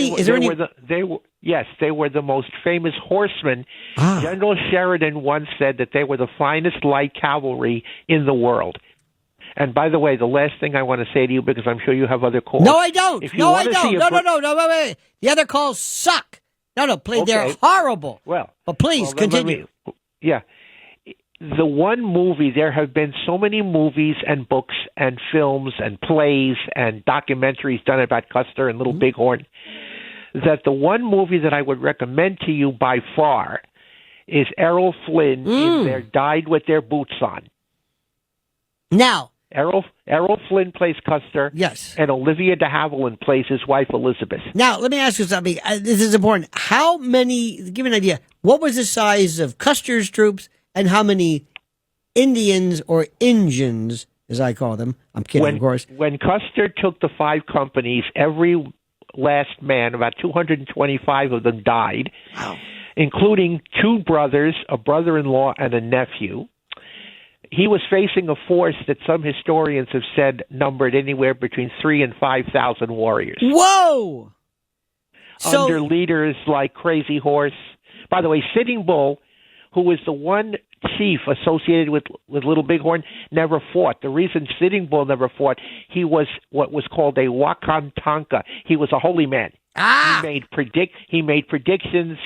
the most famous horsemen. General Sheridan once said that they were the finest light cavalry in the world. And by the way, the last thing I want to say to you, because I'm sure you have other calls. No, I don't. No, I don't. No, wait. The other calls suck. No, please. Okay. They're horrible. Well, but please then continue. Yeah. The one movie, there have been so many movies and books and films and plays and documentaries done about Custer and Little Bighorn, that the one movie that I would recommend to you by far is Errol Flynn in there Died with Their Boots On. Now, Errol Flynn plays Custer. Yes. And Olivia de Havilland plays his wife, Elizabeth. Now, let me ask you something. This is important. How many, give me an idea, what was the size of Custer's troops and how many Indians or Injuns, as I call them? I'm kidding, of course. When Custer took the 5 companies, every last man, about 225 of them died, including 2 brothers, a brother-in-law, and a nephew. He was facing a force that some historians have said numbered anywhere between 3,000 and 5,000 warriors. Whoa! Under leaders like Crazy Horse. By the way, Sitting Bull, who was the one chief associated with Little Bighorn, never fought. The reason Sitting Bull never fought, he was what was called a Wakantanka. He was a holy man. He made predictions.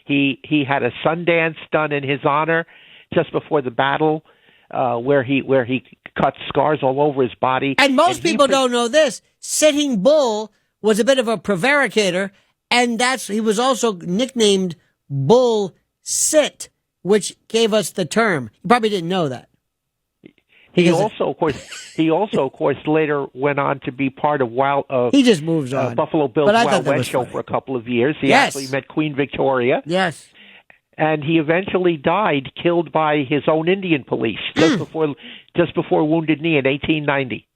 He had a Sundance done in his honor just before the battle, where he cut scars all over his body. And most people don't know this. Sitting Bull was a bit of a prevaricator, and he was also nicknamed Bull Sit, which gave us the term. You probably didn't know that. He also, of course, later went on to be part of he just moves on. Buffalo Bill's Wild West show for a couple of years. He actually met Queen Victoria. Yes. And he eventually died, killed by his own Indian police just before Wounded Knee in 1890.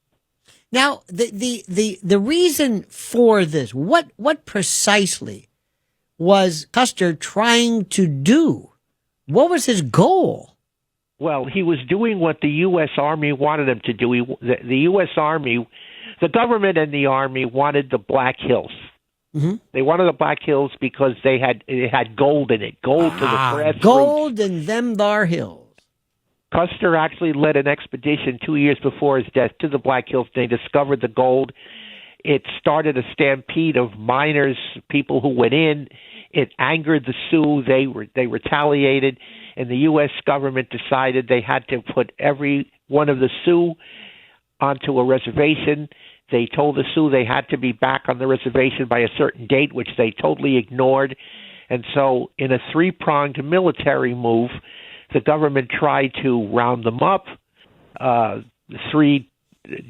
Now, the reason for this, what precisely was Custer trying to do? What was his goal? Well, he was doing what the U.S. Army wanted him to do. The U.S. Army, the government and the Army wanted the Black Hills. Mm-hmm. They wanted the Black Hills because it had gold in it, gold to the grassroots. Gold in them thar hills. Custer actually led an expedition 2 years before his death to the Black Hills. They discovered the gold. It started a stampede of miners, people who went in. It angered the Sioux. They retaliated, and the U.S. government decided they had to put every one of the Sioux onto a reservation. They told the Sioux they had to be back on the reservation by a certain date, which they totally ignored. And so in a 3-pronged military move, the government tried to round them up. 3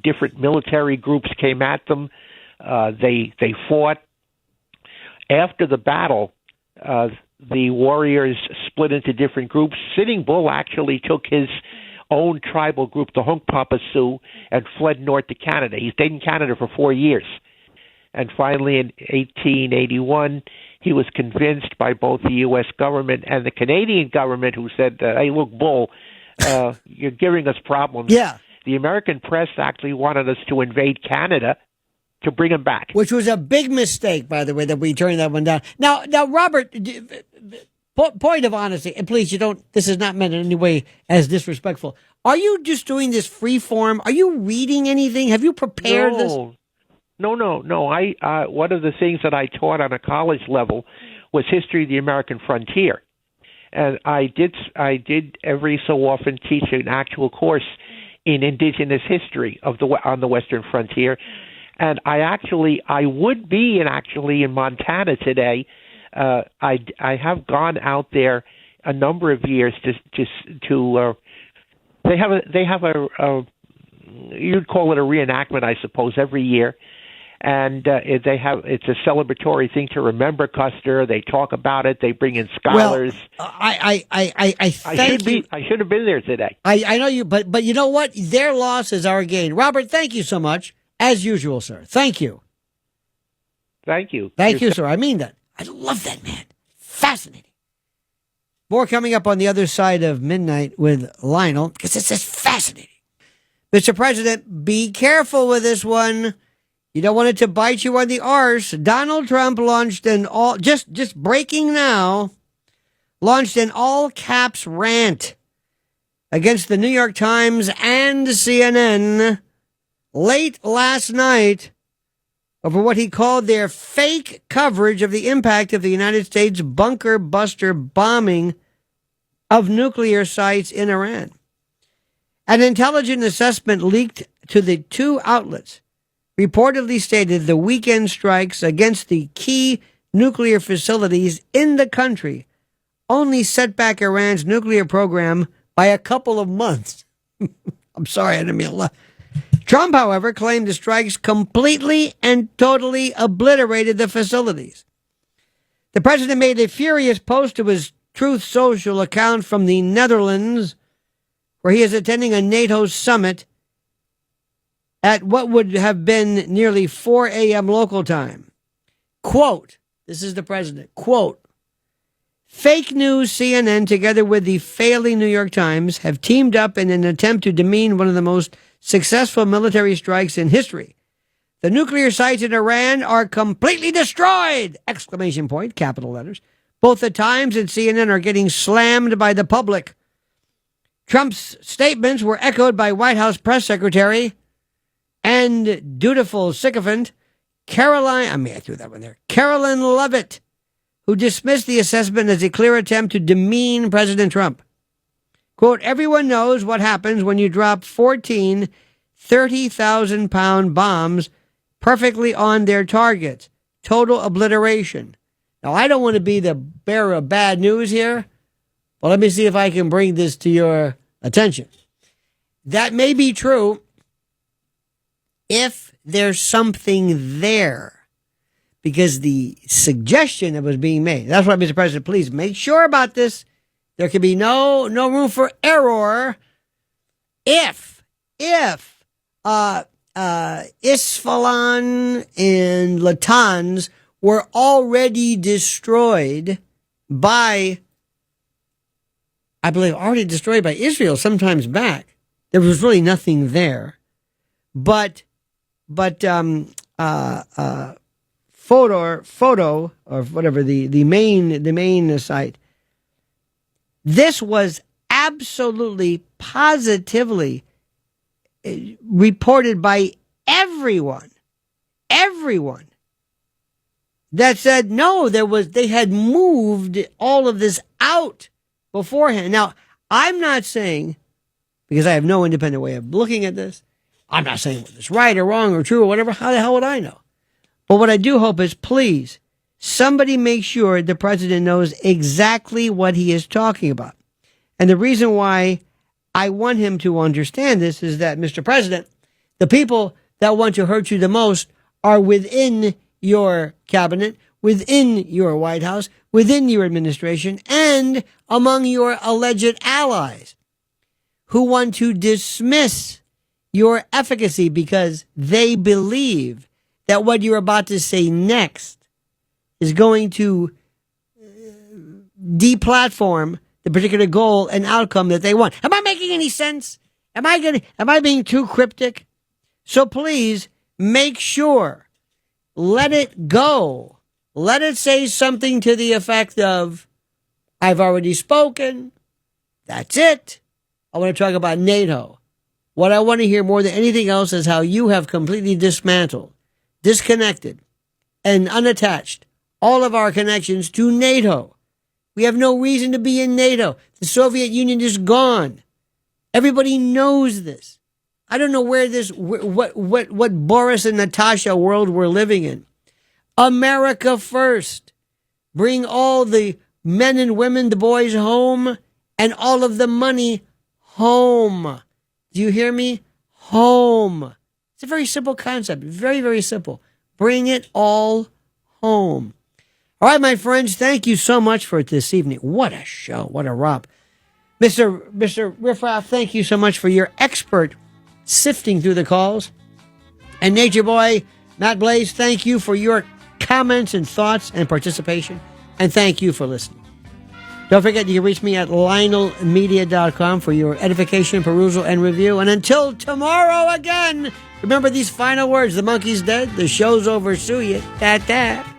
different military groups came at them. They fought. After the battle, the warriors split into different groups. Sitting Bull actually took his own tribal group, the Hunkpapa Sioux, and fled north to Canada. He stayed in Canada for 4 years. And finally, in 1881, he was convinced by both the U.S. government and the Canadian government, who said, hey, look, Bull, you're giving us problems. Yeah. The American press actually wanted us to invade Canada to bring him back. Which was a big mistake, by the way, that we turned that one down. Now, Robert, point of honesty, and please, this is not meant in any way as disrespectful. Are you just doing this free form? Are you reading anything? Have you prepared this? No. One of the things that I taught on a college level was history of the American frontier. And I did every so often teach an actual course in indigenous history on the Western frontier. And I would be in Montana today. I have gone out there a number of years to they have a you'd call it a reenactment, I suppose, every year. And it's a celebratory thing to remember Custer. They talk about it. They bring in scholars. Well, I should have been there today. I know you, but you know what? Their loss is our gain. Robert, thank you so much. As usual, sir. Thank you. Thank you. Thank you, sir. I mean that. I love that man. Fascinating. More coming up on the other side of midnight with Lionel, because it's just fascinating. Mr. President, be careful with this one. You don't want it to bite you on the arse. Donald Trump launched just breaking now, launched an all-caps rant against the New York Times and CNN late last night over what he called their fake coverage of the impact of the United States bunker buster bombing of nuclear sites in Iran. An intelligence assessment leaked to the two outlets reportedly stated the weekend strikes against the key nuclear facilities in the country only set back Iran's nuclear program by a couple of months. I'm sorry, I didn't mean to laugh. Trump, however, claimed the strikes completely and totally obliterated the facilities. The president made a furious post to his Truth Social account from the Netherlands, where he is attending a NATO summit at what would have been nearly 4 a.m. local time. Quote, this is the president, quote, fake news CNN together with the failing New York Times have teamed up in an attempt to demean one of the most successful military strikes in history. The nuclear sites in Iran are completely destroyed! Exclamation point, capital letters. Both the Times and CNN are getting slammed by the public. Trump's statements were echoed by White House press secretary and dutiful sycophant Carolyn Leavitt, who dismissed the assessment as a clear attempt to demean President Trump. Quote, everyone knows what happens when you drop 14 30,000-pound bombs perfectly on their targets. Total obliteration. Now, I don't want to be the bearer of bad news here, but let me see if I can bring this to your attention. That may be true if there's something there, because the suggestion that was being made, that's why, Mr. President, please make sure about this. There can be no room for error if Isfahan and Natanz were already destroyed by, I believe, already destroyed by Israel sometimes back. There was really nothing there. But photo or whatever the main site. This was absolutely positively reported by everyone that said no, they had moved all of this out beforehand. Now, I'm not saying, because I have no independent way of looking at this, I'm not saying whether it's right or wrong or true or whatever. How the hell would I know? But what I do hope is, please, somebody make sure the president knows exactly what he is talking about. And the reason why I want him to understand this is that, Mr. President, the people that want to hurt you the most are within your cabinet, within your White House, within your administration, and among your alleged allies who want to dismiss your efficacy because they believe that what you're about to say next is going to deplatform the particular goal and outcome that they want. Am I making any sense? Am I being too cryptic? So please make sure, let it go. Let it say something to the effect of, I've already spoken. That's it. I want to talk about NATO. What I want to hear more than anything else is how you have completely dismantled, disconnected, and unattached all of our connections to NATO. We have no reason to be in NATO. The Soviet Union is gone. Everybody knows this. I don't know where what Boris and Natasha world we're living in. America first. Bring all the men and women, the boys home, and all of the money home. Do you hear me? Home. It's a very simple concept. Very, very simple. Bring it all home. All right, my friends, thank you so much for it this evening. What a show. What a romp. Mr. Riffraff, thank you so much for your expert sifting through the calls. And Nature Boy, Matt Blaze, thank you for your comments and thoughts and participation. And thank you for listening. Don't forget, you can reach me at lionelmedia.com for your edification, perusal, and review. And until tomorrow again, remember these final words. The monkey's dead. The show's over. Sue you. Ta-ta.